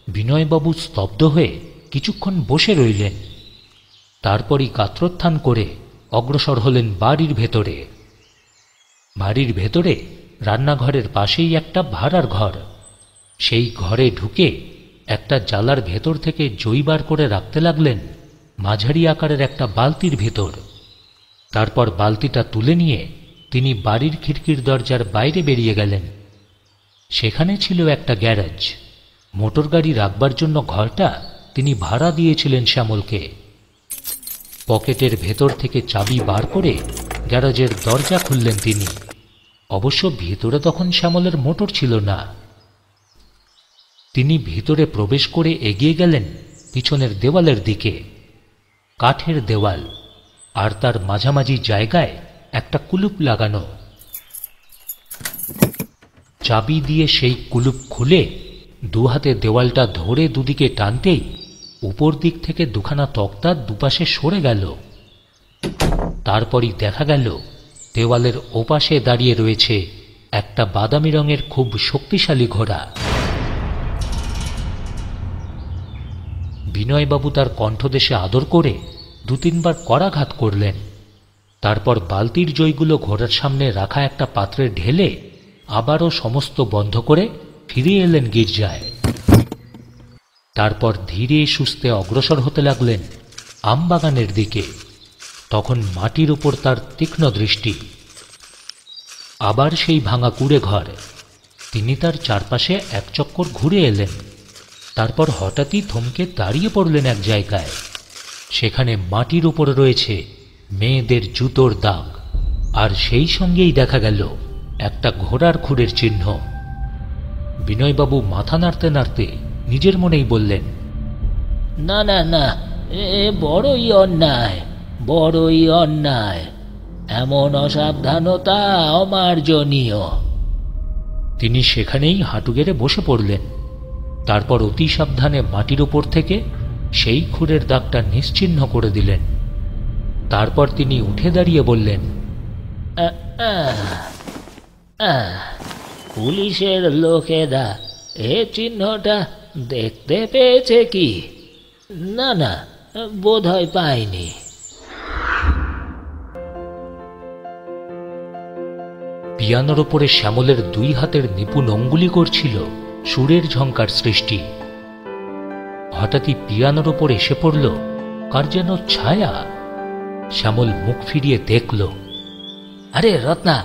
Speaker 1: বিনয়বাবু স্তব্ধ হয়ে কিছুক্ষণ বসে রইলেন। তারপরই গাত্রোত্থান করে অগ্রসর হলেন বাড়ির ভেতরে। বাড়ির ভেতরে রান্নাঘরের পাশেই একটা ভাড়ার ঘর। সেই ঘরে ঢুকে একটা জালার ভেতর থেকে জই বার করে রাখতে লাগলেন মাঝারি আকারের একটা বালতির ভেতর। তারপর বালতিটা তুলে নিয়ে তিনি বাড়ির খিড়কির দরজার বাইরে বেরিয়ে গেলেন। সেখানে ছিল একটা গ্যারেজ। মোটর গাড়ি রাখবার জন্য ঘরটা তিনি ভাড়া দিয়েছিলেন শ্যামলকে। পকেটের ভেতর থেকে চাবি বার করে গ্যারেজের দরজা খুললেন তিনি। অবশ্য ভিতরে তখন শ্যামলের মোটর ছিল না। তিনি ভিতরে প্রবেশ করে এগিয়ে গেলেন পিছনের দেওয়ালের দিকে। কাঠের দেওয়াল, আর তার মাঝামাঝি জায়গায় একটা কুলুপ লাগানো। চাবি দিয়ে সেই কুলুপ খুলে দুহাতে দেওয়ালটা ধরে দুদিকে টানতেই উপর দিক থেকে দুখানা তক্তা দুপাশে সরে গেল। তারপরই দেখা গেল দেওয়ালের ওপাশে দাঁড়িয়ে রয়েছে একটা বাদামি রঙের খুব শক্তিশালী ঘোড়া। বিনয়বাবু তার কণ্ঠদেশে আদর করে 2-3 বার করাঘাত করলেন। তারপর বালতির জইগুলো ঘোড়ার সামনে রাখা একটা পাত্রে ঢেলে আবারও সমস্ত বন্ধ করে ফিরে এলেন গির্জায়। তারপর ধীরে সুস্থে অগ্রসর হতে লাগলেন আমবাগানের দিকে। তখন মাটির উপর তার তীক্ষ্ণ দৃষ্টি। আবার সেই ভাঙা কুঁড়ে ঘর। তিনি তার চারপাশে এক চক্কর ঘুরে এলেন, তারপর হঠাৎই থমকে দাঁড়িয়ে পড়লেন এক জায়গায়। সেখানে মাটির উপরে রয়েছে মেয়েদের জুতোর দাগ, আর সেই সঙ্গেই দেখা গেল একটা ঘোড়ার খুরের চিহ্ন। বিনয়বাবু মাথা নাড়তে নাড়তে নিজের মনেই বললেন,
Speaker 3: না না না, এ বড়ই অন্যায়, বড়ই অন্যায়। এমন অসাবধানতা অমার্জনীয়।
Speaker 1: তিনি সেখানেই হাঁটু গেড়ে বসে পড়লেন। তারপর অতি সাবধানে মাটির ওপর থেকে সেই খুরের দাগটা নিশ্চিহ্ন করে দিলেন। তারপর তিনি উঠে দাঁড়িয়ে বললেন,
Speaker 3: পুলিশের লোকেরা এ চিহ্নটা দেখতে পেয়েছে কি? না না, বোধহয় পায়নি।
Speaker 1: পিয়ানোর ওপরে শ্যামলের দুই হাতের নিপুণ অঙ্গুলি করছিল সুরের ঝঙ্কার সৃষ্টি। হঠাৎই পিয়ানোর ওপর এসে পড়ল কার যেন ছায়া। শ্যামল মুখ ফিরিয়ে দেখল,
Speaker 3: আরে রত্না,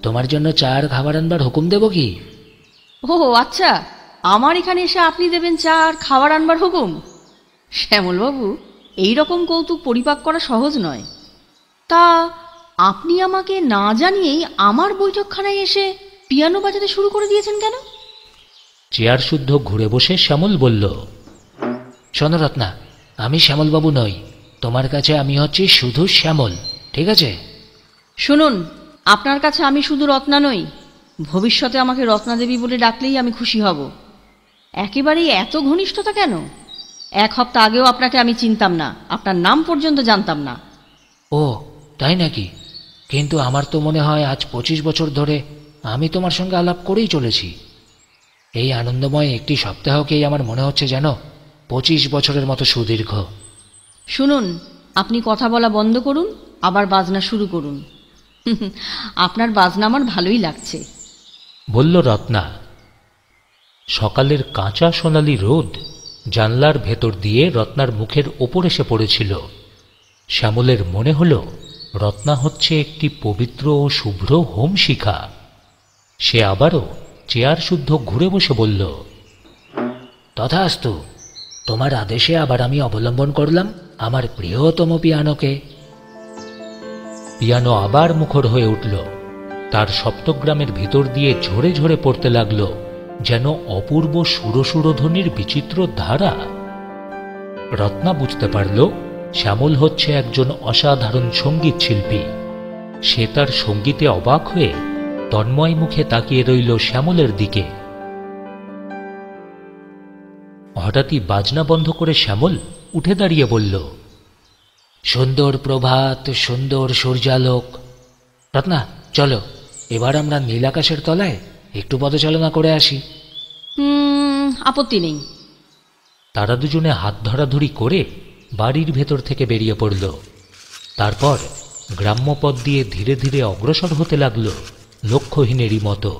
Speaker 3: তোমার জন্য চা আর খাবার আনবার হুকুম দেব কি?
Speaker 4: ও আচ্ছা, আমার এখানে এসে আপনি দেবেন চা আর খাবার আনবার হুকুম? শ্যামলবাবু, এই রকম কৌতুক পরিপাক করা সহজ নয়। তা আপনি আমাকে না জানিয়েই আমার বৈঠকখানায় এসে পিয়ানো বাজাতে শুরু করে দিয়েছেন কেন?
Speaker 1: চেয়ার শুদ্ধ ঘুরে বসে শ্যামল বলল,
Speaker 3: শোনো রত্না, আমি শ্যামলবাবু নই। তোমার কাছে আমি হচ্ছি শুধু শ্যামল, ঠিক আছে?
Speaker 4: শুনুন, আপনার কাছে আমি শুধু রত্না নই, ভবিষ্যতে আমাকে রত্নাদেবী বলে ডাকলেই আমি খুশি হব। একেবারেই এত ঘনিষ্ঠতা কেন? এক সপ্তাহ আগেও আপনাকে আমি চিনতাম না, আপনার নাম পর্যন্ত জানতাম না।
Speaker 3: ও তাই নাকি? কিন্তু আমার তো মনে হয় আজ 25 বছর ধরে আমি তোমার সঙ্গে আলাপ করেই চলেছি। এই আনন্দময় একটি সপ্তাহকেই আমার মনে হচ্ছে যেন 25 বছরের মতো সুদীর্ঘ।
Speaker 4: শুনুন, আপনি কথা বলা বন্ধ করুন, আবার বাজনা শুরু করুন। আপনার বাজনা আমার ভালোই লাগছে,
Speaker 1: বলল রত্না। সকালের কাঁচা সোনালি রোদ জানলার ভেতর দিয়ে রত্নার মুখের ওপর এসে পড়েছিল। শ্যামলের মনে হল রত্না হচ্ছে একটি পবিত্র ও শুভ্র হোম শিখা। সে আবারও চেয়ার শুদ্ধ ঘুরে বসে বলল,
Speaker 3: তথাস্তু, তোমার আদেশে আবার আমি অবলম্বন করলাম আমার প্রিয়তম পিয়ানোকে।
Speaker 1: পিয়ানো আবার মুখর হয়ে উঠল। তার সপ্তগ্রামের ভিতর দিয়ে ঝরে ঝরে পড়তে লাগল যেন অপূর্ব সুরসুরধ্বনির বিচিত্র ধারা। রত্না বুঝতে পারল শ্যামল হচ্ছে একজন অসাধারণ সঙ্গীত শিল্পী। সে তার সঙ্গীতে অবাক হয়ে তন্ময় মুখে তাকিয়ে রইল শ্যামলের দিকে। হঠাৎই বাজনা বন্ধ করে শ্যামল উঠে দাঁড়িয়ে বলল,
Speaker 3: সুন্দর প্রভাত, সুন্দর সূর্যালোক। রত্না, চলো এবার আমরা নীল আকাশের তলায় একটু পদচালনা করে আসি।
Speaker 4: আপত্তি নেই।
Speaker 1: তারা দুজনে হাত ধরাধরি করে বাড়ির ভেতর থেকে বেরিয়ে পড়ল। তারপর গ্রাম্য পথ দিয়ে ধীরে ধীরে অগ্রসর হতে লাগল লক্ষ্যহীনেরই মতো।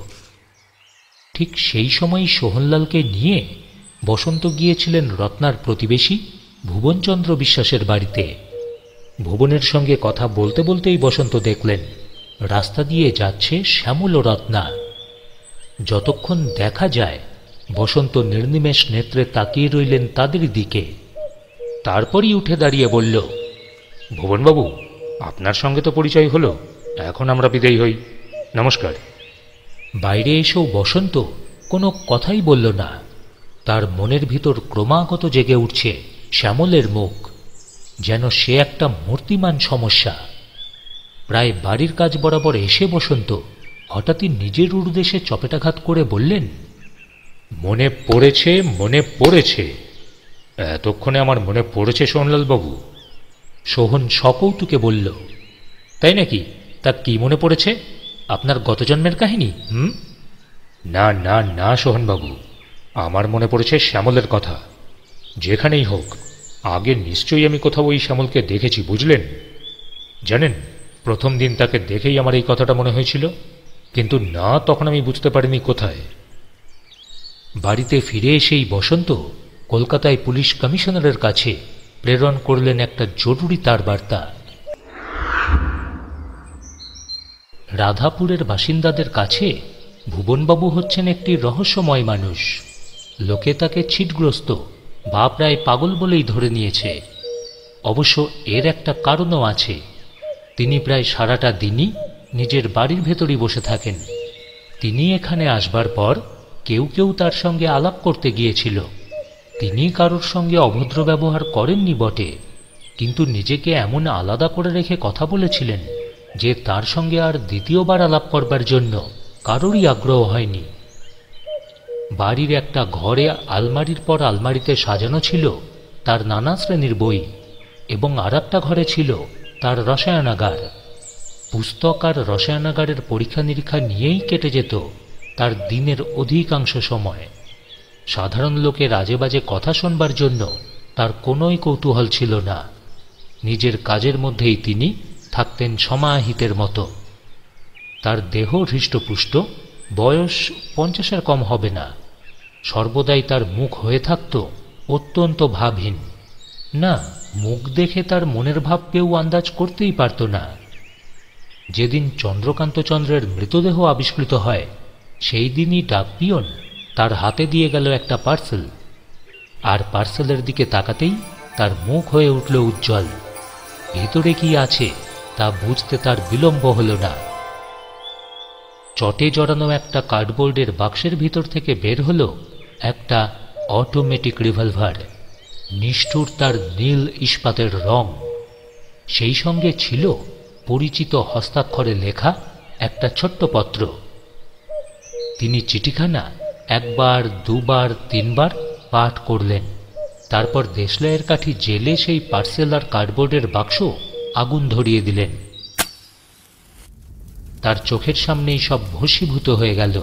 Speaker 1: ঠিক সেই সময়ই সোহনলালকে নিয়ে বসন্ত গিয়েছিলেন রত্নার প্রতিবেশী ভুবনচন্দ্র বিশ্বাসের বাড়িতে। ভুবনের সঙ্গে কথা বলতে বলতেই বসন্ত দেখলেন রাস্তা দিয়ে যাচ্ছে শ্যামল ও রত্না। যতক্ষণ দেখা যায় বসন্ত নির্নিমেষ নেত্রে তাকিয়ে রইলেন তাদের দিকে। তারপরই উঠে দাঁড়িয়ে বলল,
Speaker 2: ভুবনবাবু, আপনার সঙ্গে তো পরিচয় হলো, এখন আমরা বিদায়ী হই। নমস্কার।
Speaker 1: বাইরে এসেও বসন্ত কোনো কথাই বলল না। তার মনের ভিতর ক্রমাগত জেগে উঠছে শ্যামলের মুখ, যেন সে একটা মূর্তিমান সমস্যা। প্রায় বাড়ির কাজ বরাবর এসে বসন্ত হঠাৎই নিজের উর্দেশে চপেটাঘাত করে বললেন,
Speaker 2: মনে পড়েছে, মনে পড়েছে। এতক্ষণে আমার মনে পড়েছে সোহনলালবাবু।
Speaker 1: সোহন সকৌতুকে বলল,
Speaker 2: তাই নাকি?
Speaker 1: তা কি মনে পড়েছে? আপনার গত জন্মের কাহিনী?
Speaker 2: না না না সোহনবাবু, আমার মনে পড়েছে শ্যামলের কথা। যেখানেই হোক, আগে নিশ্চয়ই আমি কোথাও ওই শ্যামলকে দেখেছি, বুঝলেন? জানেন, প্রথম দিন তাকে দেখেই আমার এই কথাটা মনে হয়েছিল, কিন্তু না, তখন আমি বুঝতে পারিনি কোথায়।
Speaker 1: বাড়িতে ফিরে এসেই বসন্ত কলকাতায় পুলিশ কমিশনারের কাছে প্রেরণ করলেন একটা জরুরি তার বার্তা। রাধাপুরের বাসিন্দাদের কাছে ভুবনবাবু হচ্ছেন একটি রহস্যময় মানুষ। লোকে তাকে ছিটগ্রস্ত বা প্রায় পাগল বলেই ধরে নিয়েছে। অবশ্য এর একটা কারণও আছে। তিনি প্রায় সারাটা দিনই নিজের বাড়ির ভেতরই বসে থাকেন। তিনি এখানে আসবার পর কেউ কেউ তার সঙ্গে আলাপ করতে গিয়েছিল। তিনি কারোর সঙ্গে অভদ্র ব্যবহার করেননি বটে, কিন্তু নিজেকে এমন আলাদা করে রেখে কথা বলেছিলেন যে তার সঙ্গে আর দ্বিতীয়বার আলাপ করবার জন্য কারোরই আগ্রহ হয়নি। বাড়ির একটা ঘরে আলমারির পর আলমারিতে সাজানো ছিল তার নানা শ্রেণীর বই, এবং আর একটা ঘরে ছিল তার রসায়নাগার। পুস্তক আর রসায়নাগারের পরীক্ষা নিরীক্ষা নিয়েই কেটে যেত তার দিনের অধিকাংশ সময়। সাধারণ লোকের আজে বাজে কথা শোনবার জন্য তার কোনোই কৌতূহল ছিল না। নিজের কাজের মধ্যেই তিনি থাকতেন সমাহিতের মতো। তার দেহ হৃষ্টপুষ্ট, বয়স 50-এর কম হবে না। সর্বদাই তার মুখ হয়ে থাকত অত্যন্ত ভাবহীন। না, মুখ দেখে তার মনের ভাব কেউ আন্দাজ করতেই পারত না। যেদিন চন্দ্রকান্তচন্দ্রের মৃতদেহ আবিষ্কৃত হয় সেই দিনই ডাকপিয়ন তার হাতে দিয়ে গেল একটা পার্সেল, আর পার্সেলের দিকে তাকাতেই তার মুখ হয়ে উঠল উজ্জ্বল। ভেতরে কি আছে তা বুঝতে তার বিলম্ব হল না। চটে জড়ানো একটা কার্ডবোর্ডের বাক্সের ভিতর থেকে বের হল একটা অটোমেটিক রিভলভার। নিষ্ঠুর তার নীল ইস্পাতের রং। সেই সঙ্গে ছিল পরিচিত হস্তাক্ষরে লেখা একটা ছোট্ট পত্র। তিনি চিঠিখানা একবার, দুবার, তিনবার পাঠ করলেন। তারপর দেশলাইয়ের কাঠি জেলে সেই পার্সেল আর কার্ডবোর্ডের বাক্স আগুন ধরিয়ে দিলেন। তার চোখের সামনেই সব ভস্মীভূত হয়ে গেল।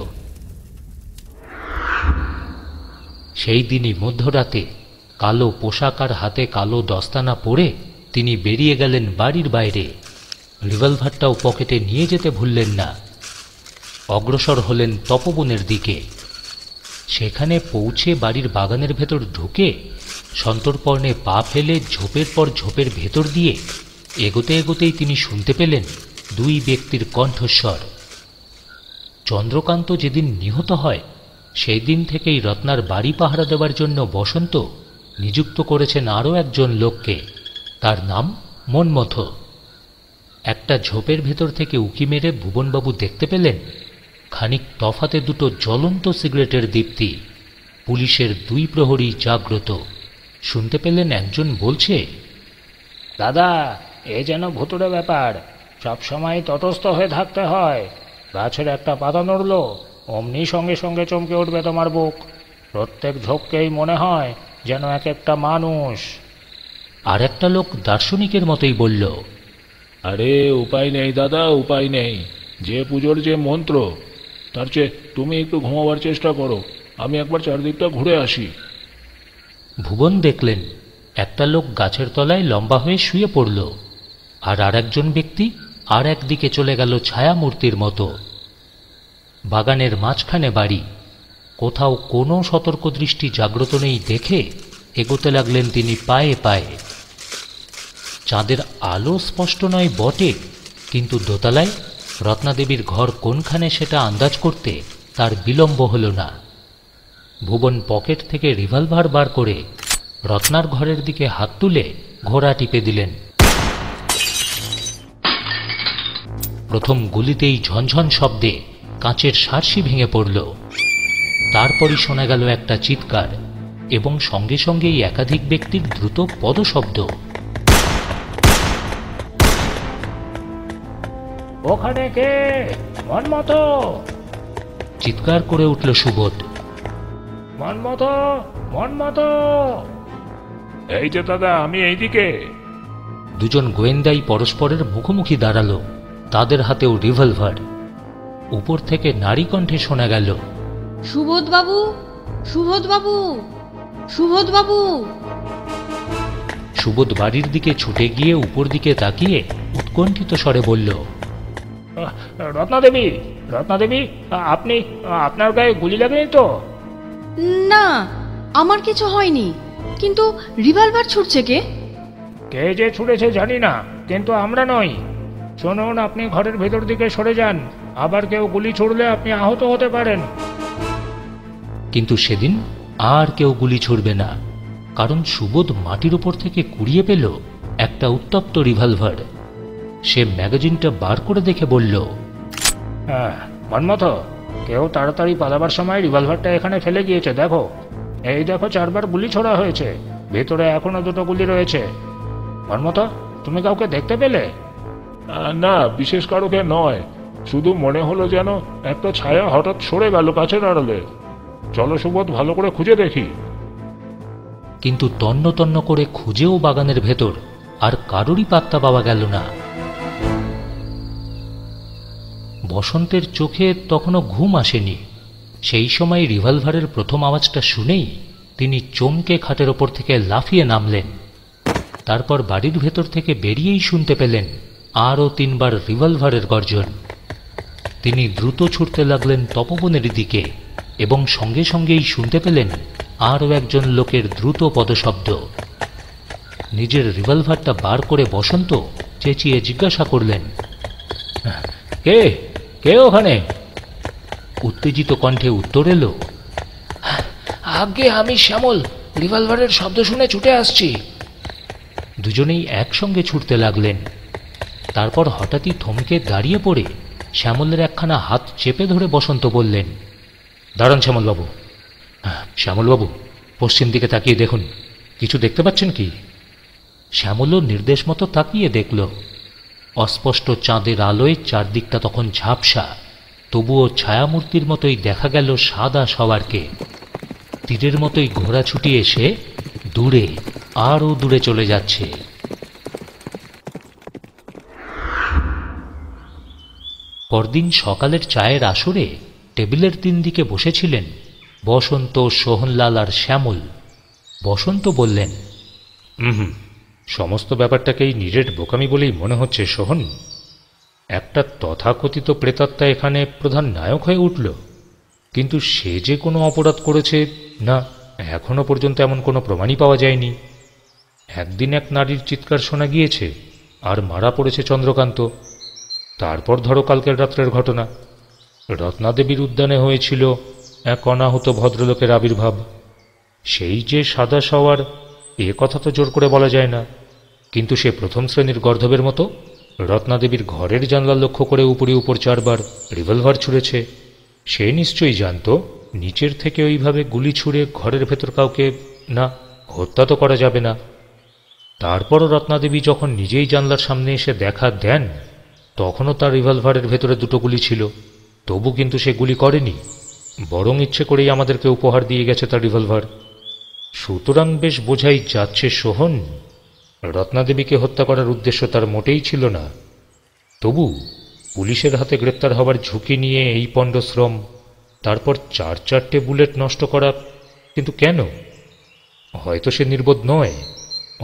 Speaker 1: সেই দিনই মধ্যরাতে কালো পোশাক আর হাতে কালো দস্তানা পরে তিনি বেরিয়ে গেলেন বাড়ির বাইরে। রিভলভারটাও পকেটে নিয়ে যেতে ভুললেন না। অগ্রসর হলেন তপবনের দিকে। সেখানে পৌঁছে বাড়ির বাগানের ভেতর ঢুকে সন্তর্পণে পা ফেলে ঝোপের পর ঝোপের ভেতর দিয়ে এগোতে এগোতেই তিনি শুনতে পেলেন দুই ব্যক্তির কণ্ঠস্বর। চন্দ্রকান্ত যেদিন নিহত হয় সেই দিন থেকেই রত্নার বাড়ি পাহারা দেওয়ার জন্য বসন্ত নিযুক্ত করেছেন আরও একজন লোককে। তার নাম মন্মথ। একটা ঝোপের ভেতর থেকে উকি মেরে ভুবনবাবু দেখতে পেলেন খানিক তফাতে দুটো জ্বলন্ত সিগারেটের দীপ্তি। পুলিশের দুই প্রহরী জাগ্রত। শুনতে পেলেন একজন বলছে,
Speaker 2: দাদা, এ যেন ভুতুড়ে ব্যাপার, সব সময় তটস্থ হয়ে থাকতে হয়। গাছের একটা পাতা নড়ল, অমনি সঙ্গে সঙ্গে চমকে উঠবে তোমার বুক। প্রত্যেক ঝোঁককেই মনে হয় যেন এক একটা মানুষ।
Speaker 1: আর একটা লোক দার্শনিকের মতোই বলল,
Speaker 5: আরে উপায় নেই দাদা, উপায় নেই। যে পুজোর যে মন্ত্র, তার চেয়ে তুমি একটু ঘুমাবার চেষ্টা করো, আমি একবার চারদিকটা ঘুরে আসি।
Speaker 1: ভুবন দেখলেন একটা লোক গাছের তলায় লম্বা হয়ে শুয়ে পড়ল, আর আরেকজন ব্যক্তি আর একদিকে চলে গেল ছায়ামূর্তির মতো। বাগানের মাঝখানে বাড়ি। কোথাও কোনো সতর্ক দৃষ্টি জাগ্রত নেই দেখে এগোতে লাগলেন তিনি পায়ে পায়ে। চাঁদের আলো স্পষ্ট নয় বটে, কিন্তু দোতলায় রত্নাদেবীর ঘর কোনখানে সেটা আন্দাজ করতে তার বিলম্ব হল না। ভুবন পকেট থেকে রিভলভার বার করে রত্নার ঘরের দিকে হাত তুলে ঘোড়া টিপে দিলেন। প্রথম গুলিতেই ঝনঝন শব্দে কাঁচের সার্সি ভেঙে পড়ল। তারপরই শোনা গেল একটা চিৎকার এবং সঙ্গে সঙ্গেই একাধিক ব্যক্তির দ্রুত পদশব্দ।
Speaker 2: ওখানে কে? মন্মথ!
Speaker 1: চিৎকার করে উঠল সুবোধ।
Speaker 2: মন্মথ! মন্মথ!
Speaker 5: এই যে দাদা, আমি এইদিকে।
Speaker 1: দুজন গোয়েন্দাই পরস্পরের মুখোমুখি দাঁড়ালো, তাদের হাতেও রিভলভার। উপর থেকে নারী কণ্ঠে শোনা গেল,
Speaker 4: সুবোধবাবু, সুবোধবাবু, সুবোধবাবু।
Speaker 1: সুবোধ বাড়ির দিকে ছুটে গিয়ে উপর দিকে তাকিয়ে উৎকণ্ঠিত স্বরে বলল,
Speaker 2: রত্নাদেবী, রত্নাদেবী, আপনি, আপনার গায়ে গুলি লাগেনি তো?
Speaker 4: না, আমার কিছু হয়নি, কিন্তু রিভলভার ছুটছে কে?
Speaker 2: কে যে ছুড়েছে জানি না, কিন্তু আমরা নই। শুনুন, আপনি ঘরের ভেতর দিকে সরে যান, আবার কেউ গুলি ছুড়লে আপনি আহত হতে পারেন।
Speaker 1: কিন্তু সেদিন আর কেউ গুলি ছুড়বে না, কারণ সুবোধ মাটির উপর থেকে কুড়িয়ে পেল একটা উত্তপ্ত রিভলভার। সে ম্যাগাজিনটা বার করে দেখে বলল,
Speaker 2: হ্যাঁ, মনমতো, কেউ তাড়াতাড়ি পালাবার সময় রিভলভারটা এখানে ফেলে গিয়েছে। দেখো, এই দেখো, 4 বার গুলি ছোড়া হয়েছে, ভেতরে এখনো 2টো গুলি রয়েছে। মনমতো, তুমি কাউকে দেখতে পেলে?
Speaker 5: না, বিশেষ কারোকে নয়, শুধু মনে হলো যেন একটা ছায়া হঠাৎ সরে গেল কাছের আড়ালে। চলো সুবোধ, ভালো করে খুঁজে দেখি।
Speaker 1: কিন্তু তন্ন তন্ন করে খুঁজেও বাগানের ভেতর আর কারোরই পাত্তা পাওয়া গেল না। বসন্তের চোখে তখনও ঘুম আসেনি। সেই সময় রিভলভারের প্রথম আওয়াজটা শুনেই তিনি চমকে খাটের ওপর থেকে লাফিয়ে নামলেন। তারপর বাড়ির ভেতর থেকে বেরিয়েই শুনতে পেলেন আরও 3 বার রিভলভারের গর্জন। তিনি দ্রুত ছুটতে লাগলেন তপবনের দিকে এবং সঙ্গে সঙ্গেই শুনতে পেলেন আরও একজন লোকের দ্রুত পদশব্দ। নিজের রিভলভারটা বার করে বসন্ত চেঁচিয়ে জিজ্ঞাসা করলেন,
Speaker 2: কে কে ওখানে?
Speaker 1: উত্তেজিত কণ্ঠে উত্তর এলো,
Speaker 3: আগে আমি শ্যামল, রিভলভারের শব্দ শুনে ছুটে আসছি।
Speaker 1: দুজনেই একসঙ্গে ছুটতে লাগলেন। তারপর হঠাৎই থমকে দাঁড়িয়ে পড়ে শ্যামলের একখানা হাত চেপে ধরে বসন্ত বললেন, দাঁড়ান শ্যামলবাবু। শ্যামলবাবু, পশ্চিম দিকে তাকিয়ে দেখুন, কিছু দেখতে পাচ্ছেন কি? শ্যামলও নির্দেশ মতো তাকিয়ে দেখল। অস্পষ্ট চাঁদের আলোয় চারদিকটা তখন ঝাপসা, তবুও ছায়ামূর্তির মতোই দেখা গেল সাদা সওয়ারকে। তীরের মতোই ঘোড়া ছুটিয়ে এসে দূরে, আরও দূরে চলে যাচ্ছে। পরদিন সকালের চায়ের আসরে টেবিলের 3 দিকে বসেছিলেন বসন্ত, সোহনলাল আর শ্যামল। বসন্ত বললেন,
Speaker 2: সমস্ত ব্যাপারটাকেই নিজের বোকামি বলেই মনে হচ্ছে সোহন। একটা তথাকথিত প্রেতাত্মা এখানে প্রধান নায়ক হয়ে উঠল, কিন্তু সে যে কোনো অপরাধ করেছে না, এখনো পর্যন্ত এমন কোনো প্রমাণই পাওয়া যায়নি। একদিন এক নারীর চিৎকার শোনা গিয়েছে, আর মারা পড়েছে চন্দ্রকান্ত। তারপর ধরো কালকের রাত্রের ঘটনা, রত্নাদেবীর উদ্যানে হয়েছিল এক অনাহত ভদ্রলোকের আবির্ভাব। সেই যে সাদা সওয়ার, এ কথা তো জোর করে বলা যায় না, কিন্তু সে প্রথম শ্রেণীর গর্ধবের মতো রত্নাদেবীর ঘরের জানলা লক্ষ্য করে উপরে উপর 4 বার রিভলভার ছুঁড়েছে। সে নিশ্চয়ই জানত নিচের থেকে ওইভাবে গুলি ছুঁড়ে ঘরের ভেতর কাউকে না, হত্যা তো করা যাবে না। তারপরও রত্নাদেবী যখন নিজেই জানলার সামনে এসে দেখা দেন, তখনও তার রিভলভারের ভেতরে 2টো গুলি ছিল, তবু কিন্তু সে গুলি করেনি, বরং ইচ্ছে করেই আমাদেরকে উপহার দিয়ে গেছে তার রিভলভার। সুতরাং বেশ বোঝাই যাচ্ছে সোহন, রত্নাদেবীকে হত্যা করার উদ্দেশ্য তার মোটেই ছিল না। তবু পুলিশের হাতে গ্রেপ্তার হবার ঝুঁকি নিয়ে এই পণ্ডশ্রম, তারপর 4-4টে বুলেট নষ্ট করা। কিন্তু কেন? হয়তো সে নির্বোধ নয়,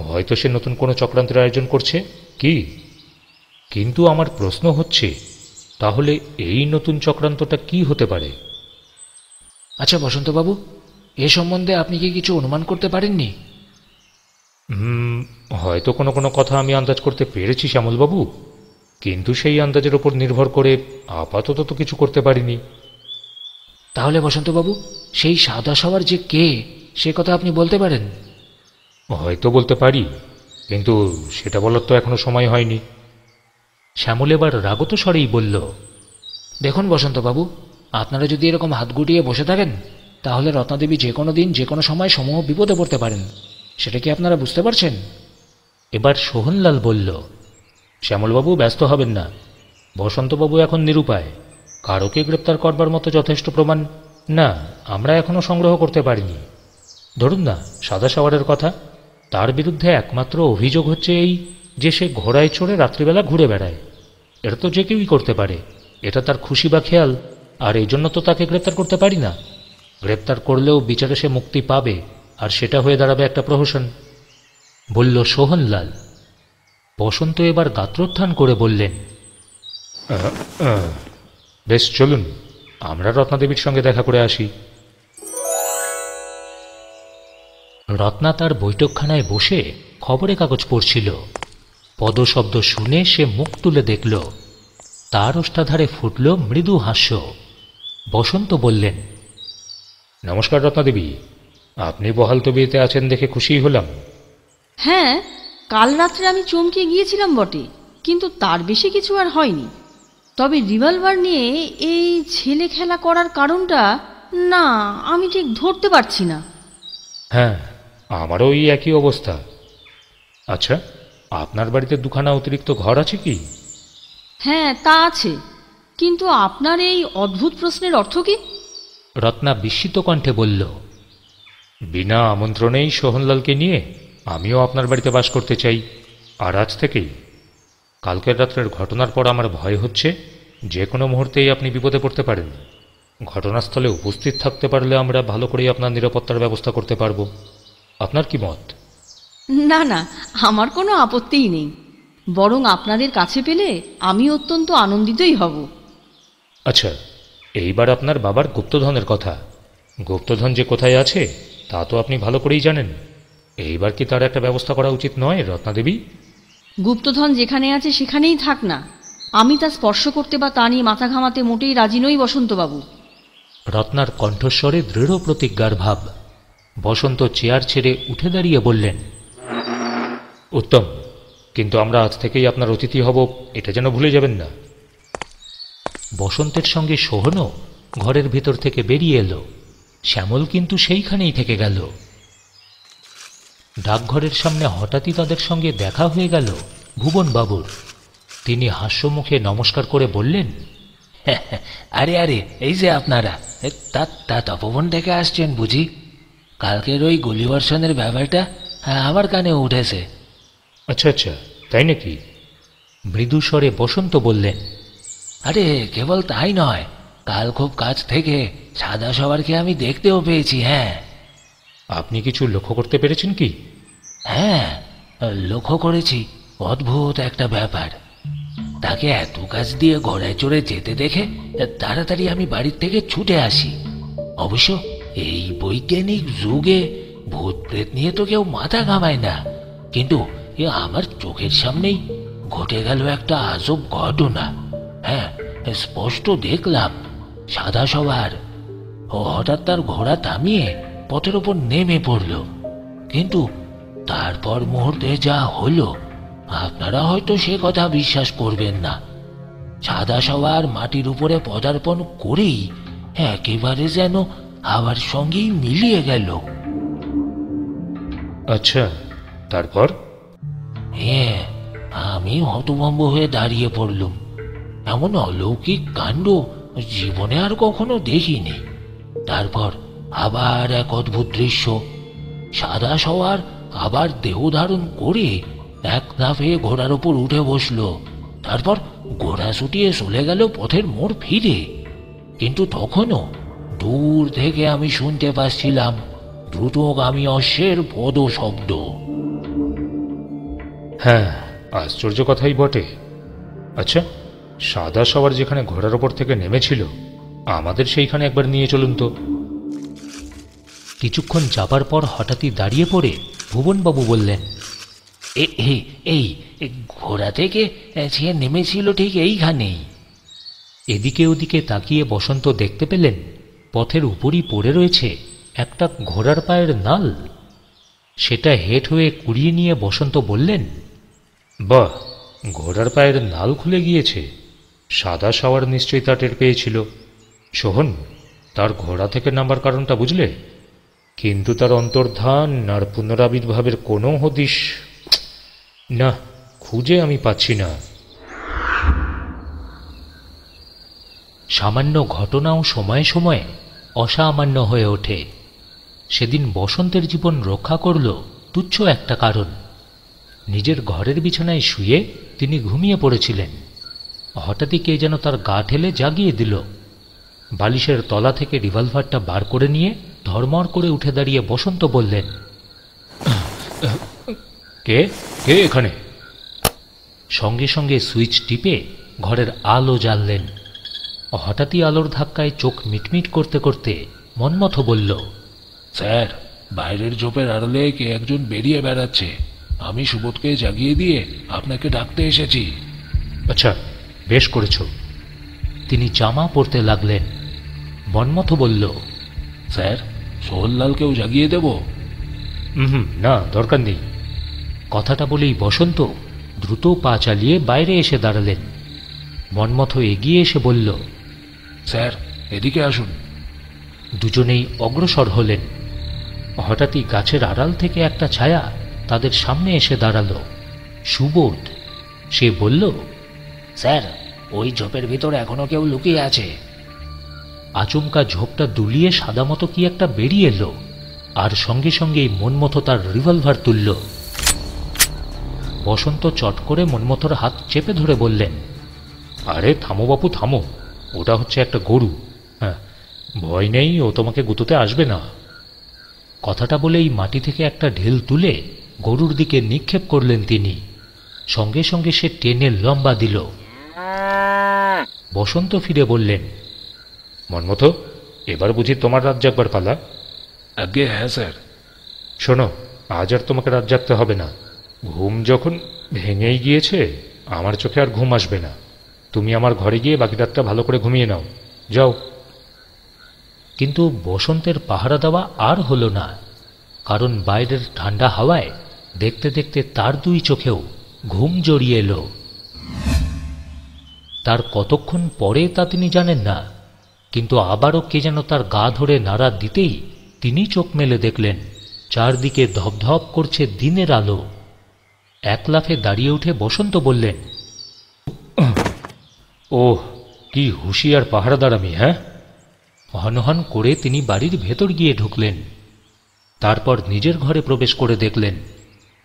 Speaker 2: হয়তো সে নতুন কোনো চক্রান্তের আয়োজন করছে কি? কিন্তু আমার প্রশ্ন হচ্ছে, তাহলে এই নতুন চক্রান্তটা কি হতে পারে?
Speaker 3: আচ্ছা বসন্তবাবু, এ সম্বন্ধে আপনি কি কিছু অনুমান করতে পারেননি?
Speaker 2: হয়তো কোনো কোনো কথা আমি আন্দাজ করতে পেরেছি শ্যামলবাবু, কিন্তু সেই আন্দাজের ওপর নির্ভর করে আপাতত তো কিছু করতে পারিনি।
Speaker 3: তাহলে বসন্তবাবু, সেই সাদা সওয়ার যে কে, সে কথা আপনি বলতে পারেন?
Speaker 2: হয়তো বলতে পারি, কিন্তু সেটা বলার তো এখনো সময় হয়নি।
Speaker 1: শ্যামল এবার রাগত স্বরেই বলল,
Speaker 3: দেখুন বসন্তবাবু, আপনারা যদি এরকম হাত গুটিয়ে বসে থাকেন, তাহলে রত্নাদেবী যে কোনো দিন যে কোনো সময় সমূহ বিপদে পড়তে পারেন। সেটা কি আপনারা বুঝতে পারছেন?
Speaker 1: এবার সোহনলাল বলল,
Speaker 2: শ্যামলবাবু ব্যস্ত হবেন না, বসন্তবাবু এখন নিরুপায়, কারোকে গ্রেপ্তার করবার মতো যথেষ্ট প্রমাণ না আমরা এখনো সংগ্রহ করতে পারিনি। ধরুন না সাদা সওয়ারের কথা, তার বিরুদ্ধে একমাত্র অভিযোগ হচ্ছে এই যে সে ঘোড়ায় চড়ে রাত্রিবেলা ঘুরে বেড়ায়। এটা তো যে কেউই করতে পারে, এটা তার খুশি বা খেয়াল, আর এই জন্য তো তাকে গ্রেপ্তার করতে পারি না। গ্রেপ্তার করলেও বিচারে সে মুক্তি পাবে, আর সেটা হয়ে দাঁড়াবে একটা প্রহসন,
Speaker 1: বলল সোহনলাল। বসন্ত এবার গাত্রোত্থান করে বললেন,
Speaker 2: বেশ চলুন, আমরা রত্নাদেবীর সঙ্গে দেখা করে আসি।
Speaker 1: রত্না তার বৈঠকখানায় বসে খবরের কাগজ পড়ছিল। পদশব্দ শুনে সে মুখ তুলে দেখল, তার ওষ্ঠাধারে ফুটল মৃদু হাস্য। বসন্ত বললেন,
Speaker 2: নমস্কার রত্নাদেবী, আপনি বহাল তবিয়তে আছেন দেখে খুশি হলাম।
Speaker 4: হ্যাঁ, কাল রাত্রে আমি চমকে গিয়েছিলাম বটে, কিন্তু তার বেশি কিছু আর হয়নি। তবে রিভলভার নিয়ে এই ছেলে খেলা করার কারণটা না আমি ঠিক ধরতে পারছি না।
Speaker 2: হ্যাঁ, আমারও এই একই অবস্থা। আচ্ছা, আপনার বাড়িতে দুখানা অতিরিক্ত ঘর আছে কি?
Speaker 4: হ্যাঁ, তা আছে, কিন্তু আপনার এই অদ্ভুত প্রশ্নের অর্থ কি?
Speaker 1: রত্না বিস্মিত কণ্ঠে বলল,
Speaker 2: বিনা আমন্ত্রণেই সোহনলালকে নিয়ে আমিও আপনার বাড়িতে বাস করতে চাই। আর আজ থেকেই। কালকের রাত্রের ঘটনার পর আমার ভয় হচ্ছে যে কোনো মুহূর্তেই আপনি বিপদে পড়তে পারেন। ঘটনাস্থলে উপস্থিত থাকতে পারলে আমরা ভালো করেই আপনার নিরাপত্তার ব্যবস্থা করতে পারবো। আপনার কি মত?
Speaker 4: না না, আমার কোনো আপত্তিই নেই, বরং আপনাদের কাছে পেলে আমি অত্যন্ত আনন্দিতই হব।
Speaker 2: আচ্ছা, এইবার আপনার বাবার গুপ্তধনের কথা। গুপ্তধন যে কোথায় আছে তা তো আপনি ভালো করেই জানেন। এইবার কি তার একটা ব্যবস্থা করা উচিত নয় রত্নাদেবী?
Speaker 4: গুপ্তধন যেখানে আছে সেখানেই থাক না, আমি তা স্পর্শ করতে বা তা নিয়ে মাথা ঘামাতে মোটেই রাজি নই বসন্তবাবু।
Speaker 1: রত্নার কণ্ঠস্বরে দৃঢ় প্রতিজ্ঞার ভাব। বসন্ত চেয়ার ছেড়ে উঠে দাঁড়িয়ে বললেন,
Speaker 2: উত্তম, কিন্তু আমরা আজ থেকেই আপনার অতিথি হব, এটা যেন ভুলে যাবেন না।
Speaker 1: বসন্তের সঙ্গে সোহনও ঘরের ভিতর থেকে বেরিয়ে এলো। শ্যামল কিন্তু সেইখানেই থেকে গেল। ডাকঘরের সামনে হঠাৎই তাদের সঙ্গে দেখা হয়ে গেল ভুবনবাবুর। তিনি হাস্যমুখে নমস্কার করে বললেন,
Speaker 3: আরে আরে, এই যে আপনারা, তা তপবন থেকে আসছেন বুঝি? কালকের ওই গুলিবর্ষণের ব্যাপারটা আমার কানে উঠেছে।
Speaker 2: আচ্ছা আচ্ছা, তাই নাকি?
Speaker 1: মৃদুস্বরে বসন্ত বললেন,
Speaker 3: আরে কেবল তাই নয়, কাল খুব কাছ থেকে সাদা সবারকে আমি দেখতেও পেয়েছি। হ্যাঁ।
Speaker 2: আপনি কিছু লক্ষ্য করতে পেরেছেন কি?
Speaker 3: হ্যাঁ, লক্ষ্য করেছি অদ্ভুত একটা ব্যাপার। তাকে এত কাছ দিয়ে ঘোড়ায় চড়ে যেতে দেখে তাড়াতাড়ি আমি বাড়ির থেকে ছুটে আসি। অবশ্য এই বৈজ্ঞানিক যুগে ভূত প্রেত নিয়ে তো কেউ মাথা ঘামায় না, কিন্তু আমার চোখের সামনেই ঘটে গেল একটা আজব ঘটনা। হ্যাঁ, স্পষ্ট দেখলাম সাদা সবার হঠাৎ তার ঘোড়া থামিয়ে পথের ওপর নেমে পড়ল, কিন্তু তারপর মুহূর্তে যা হলো আপনারা হয়তো সে কথা বিশ্বাস করবেন না। সাদা সবার মাটির উপরে পদার্পণ করেই একেবারে যেন হাওয়ার সঙ্গেই মিলিয়ে গেল।
Speaker 2: আচ্ছা, তারপর?
Speaker 3: হ্যাঁ, আমি হতভম্ব হয়ে দাঁড়িয়ে পড়লুম। এমন অলৌকিক কাণ্ড জীবনে আর কখনো দেখিনি। তারপর আবার এক অদ্ভুত দৃশ্য। সাদা সওয়ার আবার দেহ ধারণ করে এক লাফে ঘোড়ার উপর উঠে বসলো। তারপর ঘোড়া ছুটিয়ে চলে গেল পথের মোড় ফিরে। কিন্তু তখনও দূর থেকে আমি শুনতে পাচ্ছিলাম দ্রুতগামী অশ্বের পদ শব্দ।
Speaker 2: হ্যাঁ, আশ্চর্য কথাই বটে। আচ্ছা, সাদা সবার যেখানে ঘোড়ার ওপর থেকে নেমেছিল আমাদের সেইখানে একবার নিয়ে চলুন তো।
Speaker 1: কিছুক্ষণ যাবার পর হঠাৎই দাঁড়িয়ে পড়ে ভুবনবাবু বললেন,
Speaker 3: এই ঘোড়া থেকে সে নেমেছিল ঠিক এইখানেই।
Speaker 1: এদিকে ওদিকে তাকিয়ে বসন্ত দেখতে পেলেন পথের উপরই পড়ে রয়েছে একটা ঘোড়ার পায়ের নাল। সেটা হেঁট হয়ে কুড়িয়ে নিয়ে বসন্ত বললেন,
Speaker 2: বাহ, ঘোড়ার পায়ের নাল খুলে গিয়েছে। সাদা সওয়ার নিশ্চয়ই তা টের পেয়েছিল। সোহন, তার ঘোড়া থেকে নামার কারণটা বুঝলে? কিন্তু তার অন্তর্ধান আর পুনরাবির্ভাবের কোনো হদিশ না, খুঁজে আমি পাচ্ছি না।
Speaker 1: সামান্য ঘটনাও সময়ে সময়ে অসামান্য হয়ে ওঠে। সেদিন বসন্তের জীবন রক্ষা করল তুচ্ছ একটা কারণ। নিজের ঘরের বিছানায় শুয়ে তিনি ঘুমিয়ে পড়েছিলেন। হঠাৎই কে যেন তার গা ঠেলে জাগিয়ে দিল। বালিশের তলা থেকে রিভলভারটা বার করে নিয়ে ধর্মর করে উঠে দাঁড়িয়ে বসন্ত বললেন,
Speaker 2: কে কে এখানে?
Speaker 1: সঙ্গে সঙ্গে সুইচ টিপে ঘরের আলো জ্বাললেন। হঠাৎই আলোর ধাক্কায় চোখ মিটমিট করতে করতে মন্মথ বলল,
Speaker 5: স্যার, বাইরের ঝোপের আড়ালে কে একজন বেরিয়ে বেড়াচ্ছে। আমি সুবোধকে জাগিয়ে দিয়ে আপনাকে ডাকতে এসেছি।
Speaker 1: আচ্ছা, বেশ করেছ। তিনি জামা পরতে লাগলেন। মন্মথ বলল,
Speaker 5: স্যার, সোহনলালকেও জাগিয়ে দেব?
Speaker 1: না, দরকার নেই। কথাটা বলেই বসন্ত দ্রুত পা চালিয়ে বাইরে এসে দাঁড়ালেন। মন্মথ এগিয়ে এসে বলল,
Speaker 5: স্যার, এদিকে আসুন।
Speaker 1: দুজনেই অগ্রসর হলেন। হঠাৎই গাছের আড়াল থেকে একটা ছায়া তাদের সামনে এসে দাঁড়াল। সুবোধ। সে বলল,
Speaker 3: স্যার, ওই ঝোপের ভিতরে এখনো কেউ লুকিয়ে আছে।
Speaker 1: আচমকা ঝোপটা দুলিয়ে সাদা মতো কি একটা বেরিয়ে এলো, আর সঙ্গে সঙ্গেই মন্মথ তার রিভলভার তুলল। বসন্ত চট করে মন্মথর হাত চেপে ধরে বললেন, আরে থামো বাপু, থামো। ওটা হচ্ছে একটা গরু। হ্যাঁ, ভয় নেই, ও তোমাকে গুঁতোতে আসবে না। কথাটা বলেই মাটি থেকে একটা ঢিল তুলে গরুর দিকে নিক্ষেপ করলেন তিনি। সঙ্গে সঙ্গে সে টেনে লম্বা দিল। বসন্ত ফিরে বললেন, মন্মথ, এবার বুঝি তোমার রাত জাগবার পালা?
Speaker 5: আগে হ্যাঁ স্যার।
Speaker 1: শোনো, আজ আর তোমাকে রাত জাগতে হবে না। ঘুম যখন ভেঙেই গিয়েছে, আমার চোখে আর ঘুম আসবে না। তুমি আমার ঘরে গিয়ে বাকি রাতটা ভালো করে ঘুমিয়ে নাও, যাও। কিন্তু বসন্তের পাহারা দেওয়া আর হলো না, কারণ বাইরের ঠান্ডা হাওয়ায় দেখতে দেখতে তার দুই চোখেও ঘুম জড়িয়ে এলো। তার কতক্ষণ পরে তা তিনি জানেন না, কিন্তু আবারও কে যেন তার গা ধরে নাড়া দিতেই তিনি চোখ মেলে দেখলেন চারদিকে ধপধপ করছে দিনের আলো। এক লাফে দাঁড়িয়ে উঠে বসন্ত বললেন, ওহ, কি হুঁশিয়ার পাহারাদার আমি! হ্যাঁ। হনহন করে তিনি বাড়ির ভেতর গিয়ে ঢুকলেন। তারপর নিজের ঘরে প্রবেশ করে দেখলেন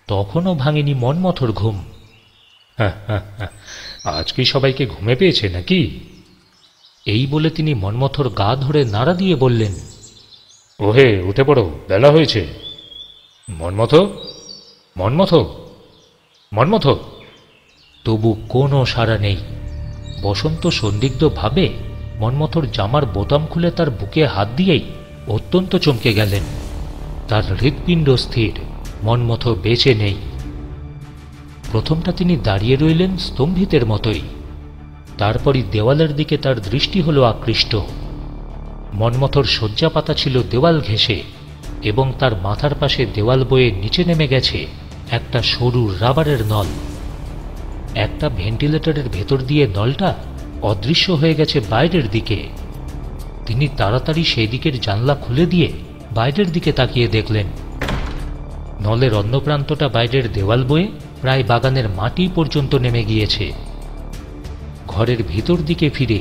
Speaker 1: তখনও ভাঙেনি মন্মথর ঘুম। আজ কি সবাইকে ঘুমে পেয়েছে নাকি? এই বলে তিনি মন্মথর গা ধরে নাড়া দিয়ে বললেন, ওহে, উঠে পড়ো, বেলা হয়েছে। মন্মথ, মন্মথ, মন্মথ। তবু কোনো সাড়া নেই। বসন্ত সন্দিগ্ধ ভাবে মন্মথর জামার বোতাম খুলে তার বুকে হাত দিয়েই অত্যন্ত চমকে গেলেন। তার হৃৎপিণ্ড স্থির, মন্মথ বেঁচে নেই। প্রথমটা তিনি দাঁড়িয়ে রইলেন স্তম্ভিতের মতোই। তারপরই দেওয়ালের দিকে তার দৃষ্টি হল আকৃষ্ট। মন্মথর শয্যা পাতা ছিল দেওয়াল ঘেঁষে, এবং তার মাথার পাশে দেওয়াল বয়ে নিচে নেমে গেছে একটা সরু রাবারের নল। একটা ভেন্টিলেটরের ভেতর দিয়ে নলটা অদৃশ্য হয়ে গেছে বাইরের দিকে। তিনি তাড়াতাড়ি সেই দিকের জানলা খুলে দিয়ে বাইরের দিকে তাকিয়ে দেখলেন নলের অন্য প্রান্তটা বাইরের দেওয়াল বয়ে প্রায় বাগানের মাটি পর্যন্ত নেমে গিয়েছে। ঘরের ভিতর দিকে ফিরে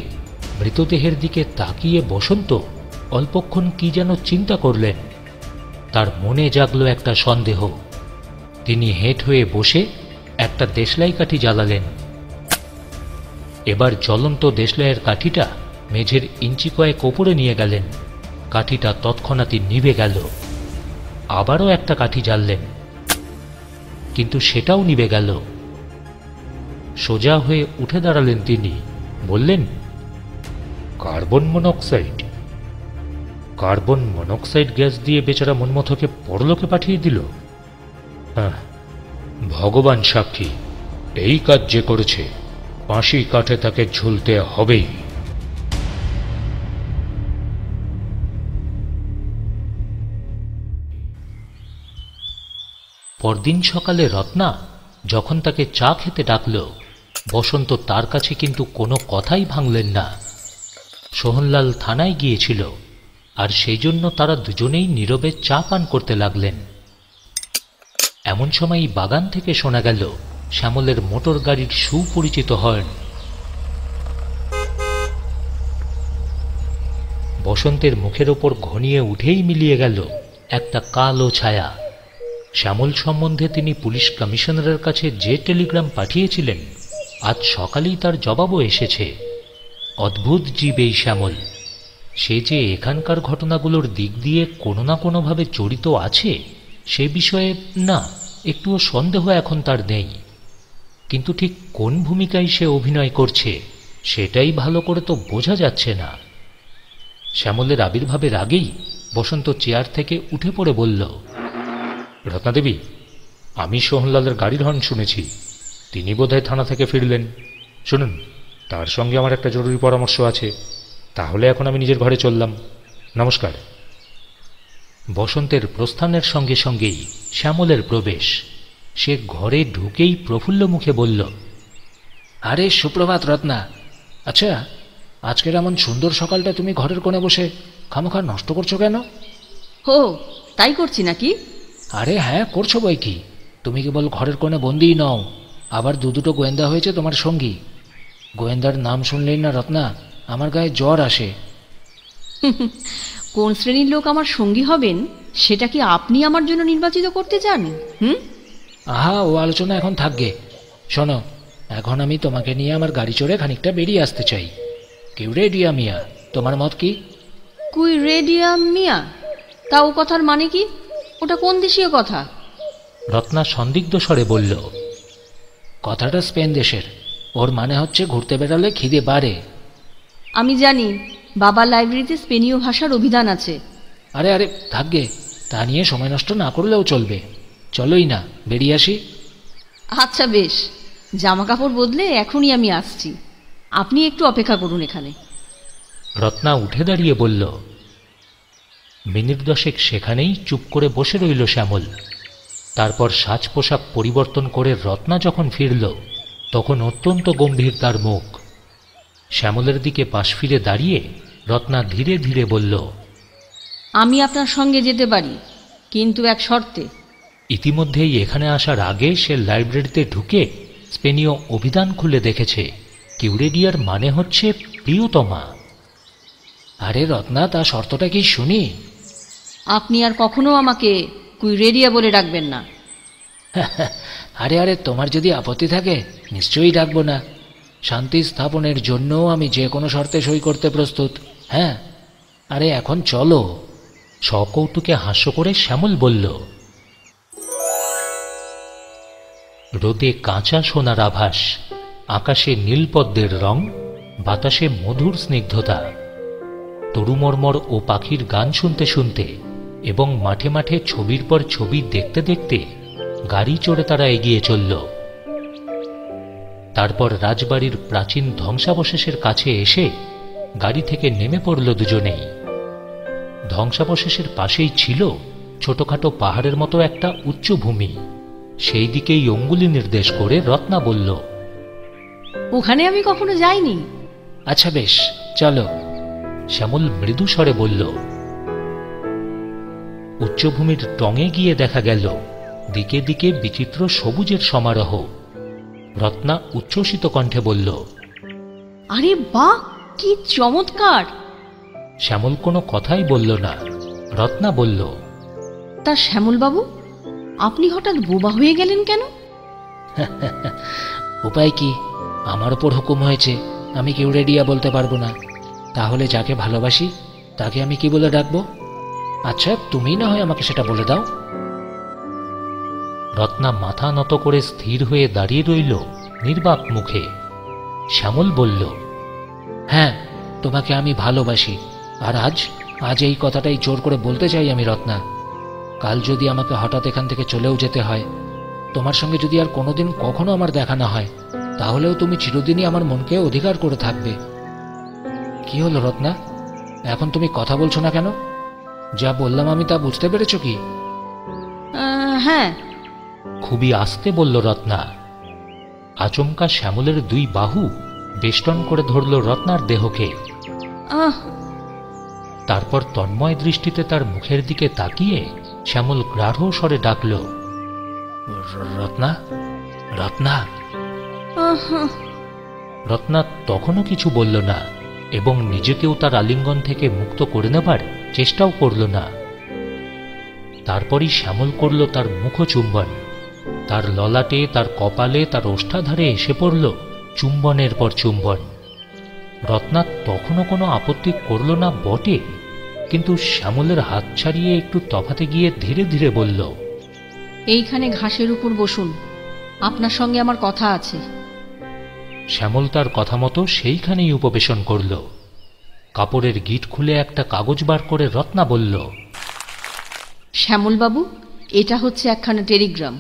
Speaker 1: মৃতদেহের দিকে তাকিয়ে বসন্ত অল্পক্ষণ কি যেন চিন্তা করলেন। তার মনে জাগলো একটা সন্দেহ। তিনি হেঁট হয়ে বসে একটা দেশলাই কাঠি জ্বালালেন। এবার জ্বলন্ত দেশলাইয়ের কাঠিটা মেঝের ইঞ্চি কয়েক ওপরে নিয়ে গেলেন। কাঠিটা তৎক্ষণাৎই নিভে গেল। আবারও একটা কাঠি জ্বাললেন, কিন্তু সেটাও নিভে গেল। সোজা হয়ে উঠে দাঁড়ালেন তিনি, বললেন, carbon monoxide. Carbon monoxide gas দিয়ে বেচারা মন্মথকে পরলোকে পাঠিয়ে দিল। হ্যাঁ, ভগবান সাক্ষী, এই কাজ যে করেছে ফাঁসি কাঠে তাকে ঝুলতে হবেই। পরদিন সকালে রত্না যখন তাকে চা খেতে ডাকল, বসন্ত তার কাছে কিন্তু কোনো কথাই ভাঙলেন না। সোহনলাল থানায় গিয়েছিল, আর সেই জন্য তারা দুজনেই নীরবে চা পান করতে লাগলেন। এমন সময় বাগান থেকে শোনা গেল শ্যামলের মোটর গাড়ির সুপরিচিত হর্ন। বসন্তের মুখের ওপর ঘনিয়ে উঠেই মিলিয়ে গেল একটা কালো ছায়া। শ্যামল সম্বন্ধে তিনি পুলিশ কমিশনারের কাছে যে টেলিগ্রাম পাঠিয়েছিলেন, আজ সকালেই তার জবাবও এসেছে। অদ্ভুত জীব এই শ্যামল। সে যে এখানকার ঘটনাগুলোর দিক দিয়ে কোনো না কোনোভাবে জড়িত আছে সে বিষয়ে না একটুও সন্দেহ এখন তার নেই, কিন্তু ঠিক কোন ভূমিকায় সে অভিনয় করছে সেটাই ভালো করে তো বোঝা যাচ্ছে না। শ্যামলের আবির্ভাবের আগেই বসন্ত চেয়ার থেকে উঠে পড়ে বলল, রত্নাদেবী, আমি সোহনলালের গাড়ির হর্ন শুনেছি। তিনি বোধহয় থানা থেকে ফিরলেন। শুনুন, তার সঙ্গে আমার একটা জরুরি পরামর্শ আছে। তাহলে এখন আমি নিজের ঘরে চললাম। নমস্কার। বসন্তের প্রস্থানের সঙ্গে সঙ্গেই শ্যামলের প্রবেশ। সে ঘরে ঢুকেই প্রফুল্ল মুখে বলল,
Speaker 3: আরে সুপ্রভাত রত্না। আচ্ছা, আজকের এমন সুন্দর সকালটা তুমি ঘরের কোণে বসে খামোখা নষ্ট করছো কেন?
Speaker 4: ও, তাই করছি নাকি?
Speaker 3: আরে হ্যাঁ, করছো বই কি। তুমি কেবল ঘরের কোণে বন্দিই নও, আবার দুটো গোয়েন্দা হয়েছে তোমার সঙ্গী। গোয়েন্দার নাম শুনলেই না রত্না আমার গায়ে জ্বর আসে।
Speaker 4: কোন শ্রেণীর লোক আমার সঙ্গী হবেন সেটা কি আপনি আমার জন্য নির্বাচিত করতে চান?
Speaker 3: আহা, ও আলোচনা এখন থাকবে। শোনো, এখন আমি তোমাকে নিয়ে আমার গাড়ি চড়ে খানিকটা বেরিয়ে আসতে চাই। কিউরেডিয়া মিয়া, তোমার মত কি?
Speaker 4: কুইরেডিয়া মিয়া? তা ও কথার মানে কি? ওটা কোন দেশীয় কথা?
Speaker 1: রত্না সন্দিগ্ধ স্বরে বলল,
Speaker 3: কথাটা স্পেন দেশের। ওর মানে হচ্ছে ঘুরতে বেড়ালে খিদে বাড়ে।
Speaker 4: আমি জানি, বাবার লাইব্রেরিতে স্পেনীয় ভাষার অভিধান আছে।
Speaker 3: আরে আরে থাকবে, তা নিয়ে সময় নষ্ট না করলেও চলবে। চলোই না, বেরিয়ে আসি।
Speaker 4: আচ্ছা বেশ, জামা কাপড় বদলে এখনই আমি আসছি। আপনি একটু অপেক্ষা করুন এখানে।
Speaker 1: রত্না উঠে দাঁড়িয়ে বলল। মিনিট 10 সেখানেই চুপ করে বসে রইল শ্যামল। তারপর সাজ পোশাক পরিবর্তন করে রত্না যখন ফিরল, তখন অত্যন্ত গম্ভীর তার মুখ। শ্যামলের দিকে পাশ ফিরে দাঁড়িয়ে রত্না ধীরে ধীরে বলল,
Speaker 4: আমি আপনার সঙ্গে যেতে পারি, কিন্তু এক শর্তে।
Speaker 1: ইতিমধ্যেই এখানে আসার আগে সে লাইব্রেরিতে ঢুকে স্পেনীয় অভিধান খুলে দেখেছে। কিউরেডিয়ার মানে হচ্ছে প্রিয়তমা।
Speaker 3: আরে রত্না, তা শর্তটা কি শুনি?
Speaker 4: আপনি আর কখনো আমাকে কুইরেডিয়া বলে ডাকবেন না।
Speaker 3: আরে আরে, তোমার যদি আপত্তি থাকে নিশ্চয়ই ডাকবো না। শান্তি স্থাপনের জন্য আমি যে কোনো শর্তে সই করতে প্রস্তুত। হ্যাঁ, আরে এখন চলো।
Speaker 1: সকৌতুকে হাস্য করে শ্যামল বলল। রোদে কাঁচা সোনার আভাস, আকাশে নীলপদ্মের রং, বাতাসে মধুর স্নিগ্ধতা। তরুমর্মর ও পাখির গান শুনতে শুনতে এবং মাঠে মাঠে ছবির পর ছবি দেখতে দেখতে গাড়ি চড়ে তারা এগিয়ে চলল। তারপর রাজবাড়ির প্রাচীন ধ্বংসাবশেষের কাছে এসে গাড়ি থেকে নেমে পড়ল দুজনেই। ধ্বংসাবশেষের পাশেই ছিল ছোটখাটো পাহাড়ের মতো একটা উচ্চভূমি। সেই দিকেই অঙ্গুলি নির্দেশ করে রত্না বলল,
Speaker 4: ওখানে আমি কখনো যাইনি।
Speaker 3: আচ্ছা বেশ, চলো।
Speaker 1: শ্যামল মৃদু স্বরে বলল। উচ্চভূমির টঙে গিয়ে দেখা গেল দিকে দিকে বিচিত্র সবুজের সমারোহ। রত্না উচ্ছ্বসিত কণ্ঠে বলল,
Speaker 4: আরে বাহ, কি চমৎকার!
Speaker 1: শ্যামল কোনো কথাই বলল না। রত্না বলল,
Speaker 4: তা শ্যামলবাবু, আপনি হঠাৎ বোবা হয়ে গেলেন কেন?
Speaker 3: উপায় কি, আমার ওপর হুকুম হয়েছে, আমি কিউরেডিয়া বলতে পারবো না। তাহলে যাকে ভালোবাসি তাকে আমি কি বলে ডাকবো? আচ্ছা, তুমি না হয় আমাকে সেটা বলে দাও।
Speaker 1: রত্না মাথা নত করে স্থির হয়ে দাঁড়িয়ে রইল নির্বাক মুখে। শ্যামল বলল,
Speaker 3: হ্যাঁ, তোমাকে আমি ভালোবাসি। আর আজ এই কথাটাই জোর করে বলতে চাই আমি রত্না। কাল যদি আমাকে হঠাৎ এখান থেকে চলেও যেতে হয়, তোমার সঙ্গে যদি আর কোনোদিন কখনো আমার দেখা না হয়, তাহলেও তুমি চিরদিনই আমার মনকে অধিকার করে থাকবে। কি হলো রত্না, এখন তুমি কথা বলছো না কেন? যা বললাম আমি তা বুঝতে পেরেছো কি?
Speaker 4: হ্যাঁ।
Speaker 1: খুবই আস্তে বলল রত্না। আচমকা শ্যামলের 2 বাহু বেষ্টন করে ধরল রত্নার দেহকে। তারপর তন্ময় দৃষ্টিতে তার মুখের দিকে তাকিয়ে শ্যামল গাঢ় স্বরে ডাকল,
Speaker 3: রত্না, রত্না।
Speaker 1: রত্না তখনও কিছু বলল না এবং নিজেকেও তার আলিঙ্গন থেকে মুক্ত করে নেবার চেষ্টাও করল না। তারপরই শ্যামল করল তার মুখচুম্বন। তার ললাটে, তার কপালে, তার ওষ্ঠাধারে এসে পড়ল চুম্বনের পর চুম্বন। রত্না তখনও কোনো আপত্তি করল না বটে, কিন্তু শ্যামলের হাত ছাড়িয়ে একটু তফাতে গিয়ে ধীরে ধীরে বলল,
Speaker 4: এইখানে ঘাসের উপর বসুন, আপনার সঙ্গে আমার কথা আছে।
Speaker 1: শ্যামল তার কথা মতো সেইখানেই উপবেশন করল। কাপড়ের গিট খুলে একটা কাগজ বার করে রত্না বলল,
Speaker 4: শ্যামলবাবু, এটা হচ্ছে একখানা টেলিগ্রাম।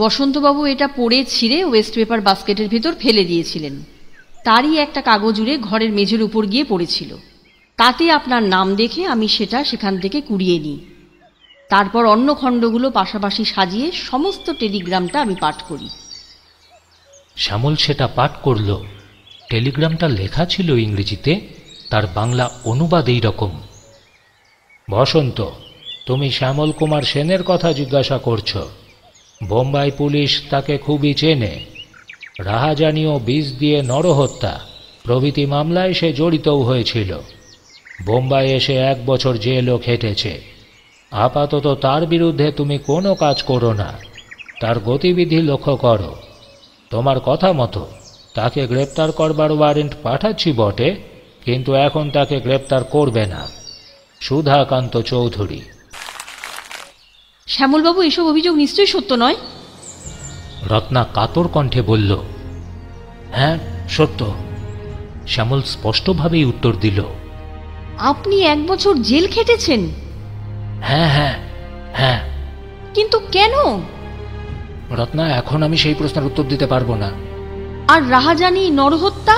Speaker 4: বসন্তবাবু এটা পড়ে ছিঁড়ে ওয়েস্ট পেপার বাস্কেটের ভেতর ফেলে দিয়েছিলেন। তারই একটা কাগজ উড়ে ঘরের মেঝের উপর গিয়ে পড়েছিল। তাতে আপনার নাম দেখে আমি সেটা সেখান থেকে কুড়িয়ে নিই। তারপর অন্য খণ্ডগুলো পাশাপাশি সাজিয়ে সমস্ত টেলিগ্রামটা আমি পাঠ করি।
Speaker 1: শ্যামল সেটা পাঠ করল। টেলিগ্রামটা লেখা ছিল ইংরেজিতে, তার বাংলা অনুবাদ এই রকম:
Speaker 2: বসন্ত, তুমি শ্যামল কুমার সেনের কথা জিজ্ঞাসা করছো। বোম্বাই পুলিশ তাকে খুবই চেনে। রাহাজানি ও বিষ দিয়ে নরহত্যা প্রভৃতি মামলায় সে জড়িতও হয়েছিল। বোম্বাই এসে 1 বছর জেলও খেটেছে। আপাতত তার বিরুদ্ধে তুমি কোনো কাজ করো না, তার গতিবিধি লক্ষ্য করো। তোমার কথা মতো তাকে গ্রেপ্তার করবার ওয়ারেন্ট পাঠাচ্ছি বটে, কিন্তু এখন তাকে গ্রেপ্তার করবে না। সুধাকান্ত চৌধুরী।
Speaker 4: শ্যামলবাবু, এসব অভিযোগ নিশ্চয়ই সত্য নয়?
Speaker 1: রত্না কাতর কণ্ঠে বলল,
Speaker 3: হ্যাঁ, সত্য।
Speaker 1: শ্যামল স্পষ্টভাবেই উত্তর দিল,
Speaker 4: আপনি 1 বছর জেল খেটেছেন?
Speaker 3: হ্যাঁ হ্যাঁ হ্যাঁ।
Speaker 4: কিন্তু কেন?
Speaker 3: রত্না, এখন আমি সেই প্রশ্নের উত্তর দিতে পারবো না।
Speaker 4: আর রাহাজানি নরহত্যা?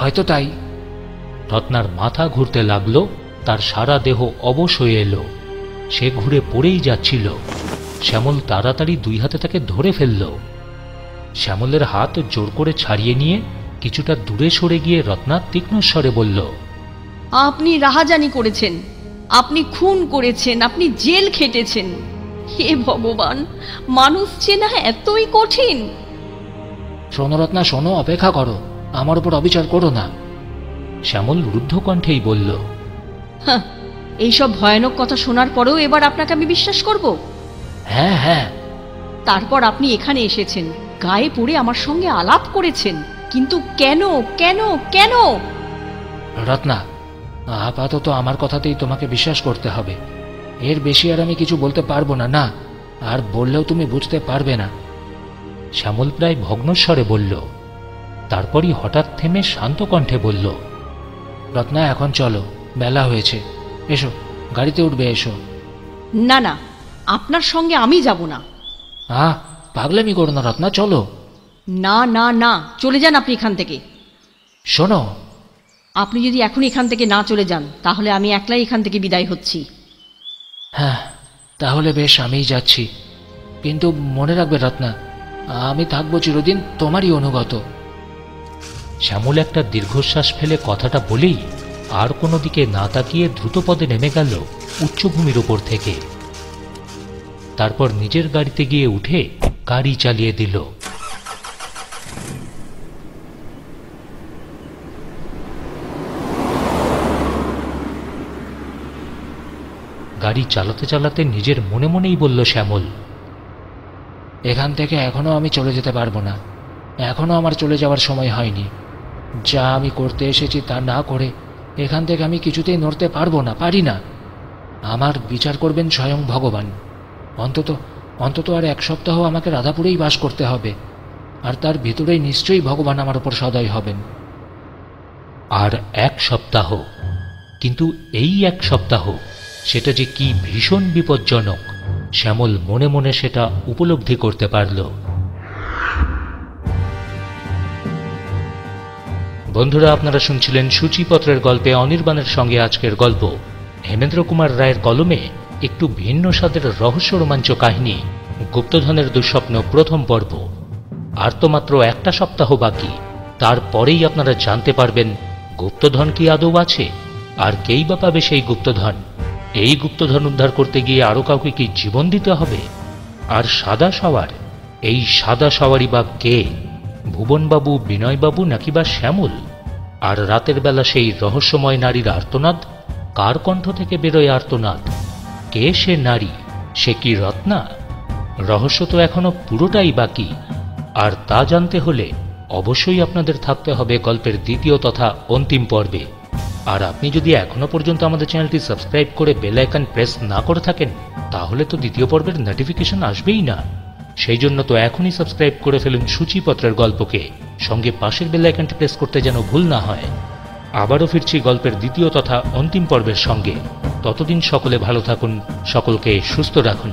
Speaker 3: হয়তো তাই।
Speaker 1: রত্নার মাথা ঘুরতে লাগলো, তার সারা দেহ অবশ হয়ে এলো। সে ঘুরে পড়েই যাচ্ছিল। শ্যামল তাড়াতাড়ি 2 হাতে তাকে ধরে ফেলল। শ্যামলের হাত জোর করে ছাড়িয়ে নিয়ে কিছুটা দূরে সরে গিয়ে রত্না তীক্ষ্ণ স্বরে বলল,
Speaker 4: আপনি রাহাজানি করেছেন, আপনি খুন করেছেন, আপনি জেল খেটেছেন। হে ভগবান, মানুষ চেনা এতই কঠিন?
Speaker 3: শোনো রত্না, শোনো, অপেক্ষা করো, আমার উপর অবিচার করো না।
Speaker 1: শ্যামল রুদ্ধ কণ্ঠেই বলল,
Speaker 4: হ্যাঁ, এইসব ভয়ানক কথা শোনার পরেও এবার আপনাকে আমি বিশ্বাস করব?
Speaker 3: হ্যাঁ হ্যাঁ।
Speaker 4: তারপর আপনি এখানে এসেছেন, গায়ে পড়ে আমার সঙ্গে আলাপ করেছেন, কিন্তু কেন কেন কেন?
Speaker 3: রত্না, আপাতত আমার কথাতেই তোমাকে বিশ্বাস করতে হবে। এর বেশি আর আমি কিছু বলতে পারবো না। না, আর বললেও তুমি বুঝতে পারবে না।
Speaker 1: শ্যামল প্রায় ভগ্নস্বরে বলল। তারপরই হঠাৎ থেমে শান্ত কণ্ঠে বলল,
Speaker 3: রত্না, এখন চলো, বেলা হয়েছে। এসো, গাড়িতে উঠবে, এসো।
Speaker 4: না না, আপনার সঙ্গে আমি যাব না।
Speaker 3: পাগলামি করো না রত্না, চলো।
Speaker 4: না না না, চলে যান আপনি এখান থেকে।
Speaker 3: শোনো,
Speaker 4: আপনি যদি এখন এখান থেকে না চলে যান, তাহলে আমি একলাই এখান থেকে বিদায় হচ্ছি।
Speaker 3: হ্যাঁ, তাহলে বেশ, আমিই যাচ্ছি। কিন্তু মনে রাখবে রত্না, আমি থাকবো চিরদিন তোমারই অনুগত।
Speaker 1: শ্যামল একটা দীর্ঘশ্বাস ফেলে কথাটা বলেই আর কোনো দিকে না তাকিয়ে দ্রুতপদে নেমে গেল উচ্চভূমির উপর থেকে। তারপর নিজের গাড়িতে গিয়ে উঠে গাড়ি চালিয়ে দিল। গাড়ি চালাতে চালাতে নিজের মনে মনেই বলল শ্যামল,
Speaker 3: এখান থেকে এখনো আমি চলে যেতে পারবো না। এখনো আমার চলে যাওয়ার সময় হয়নি। যা আমি করতে এসেছি তা না করে এখান থেকে আমি কিছুতেই নড়তে পারবো না, পারি না। আমার বিচার করবেন স্বয়ং ভগবান। অন্তত আর 1 সপ্তাহ আমাকে রাধাপুরেই বাস করতে হবে, আর তার ভিতরেই নিশ্চয়ই ভগবান আমার উপর সদয় হবেন।
Speaker 1: আর 1 সপ্তাহ? কিন্তু এই 1 সপ্তাহ, সেটা যে কি ভীষণ বিপজ্জনক, শ্যামল মনে মনে সেটা উপলব্ধি করতে পারল। বন্ধুরা, আপনারা শুনছিলেন সূচিপত্রের গল্পে অনির্বাণের সঙ্গে আজকের গল্প। হেমেন্দ্র কুমার রায়ের কলমে একটু ভিন্ন স্বাদের রহস্য রোমাঞ্চ কাহিনী গুপ্তধনের দুঃস্বপ্ন প্রথম পর্ব। আর তো মাত্র 1টা সপ্তাহ বাকি, তারপরেই আপনারা জানতে পারবেন গুপ্তধন কি আদৌ আছে, আর কেই বা পাবে সেই গুপ্তধন। এই গুপ্তধন উদ্ধার করতে গিয়ে আরো কাউকে কি জীবন দিতে হবে? আর সাদা সওয়ার, এই সাদা সওয়ারি বা কে? ভুবনবাবু, বিনয়বাবু, নাকি বা শ্যামল? আর রাতের বেলা সেই রহস্যময় নারীর আর্তনাদ, কার কণ্ঠ থেকে বেরোয় আর্তনাদ? কে সে নারী? সে কি রত্না? রহস্য তো এখনো পুরোটাই বাকি। আর তা জানতে হলে অবশ্যই আপনাদের থাকতে হবে গল্পের দ্বিতীয় তথা অন্তিম পর্বে। আর আপনি যদি এখনো পর্যন্ত আমাদের চ্যানেলটি সাবস্ক্রাইব করে বেল আইকন প্রেস না করে থাকেন, তাহলে তো দ্বিতীয় পর্বের নোটিফিকেশন আসবেই না। সেই জন্য তো এখনই সাবস্ক্রাইব করে ফেলুন সূচিপত্রের গল্পকে, সঙ্গে পাশের বেল আইকনটি প্রেস করতে যেন ভুল না হয়। আবারও ফিরছি গল্পের দ্বিতীয় তথা অন্তিম পর্বের সঙ্গে। ততদিন সকলে ভালো থাকুন, সকলকে সুস্থ রাখুন।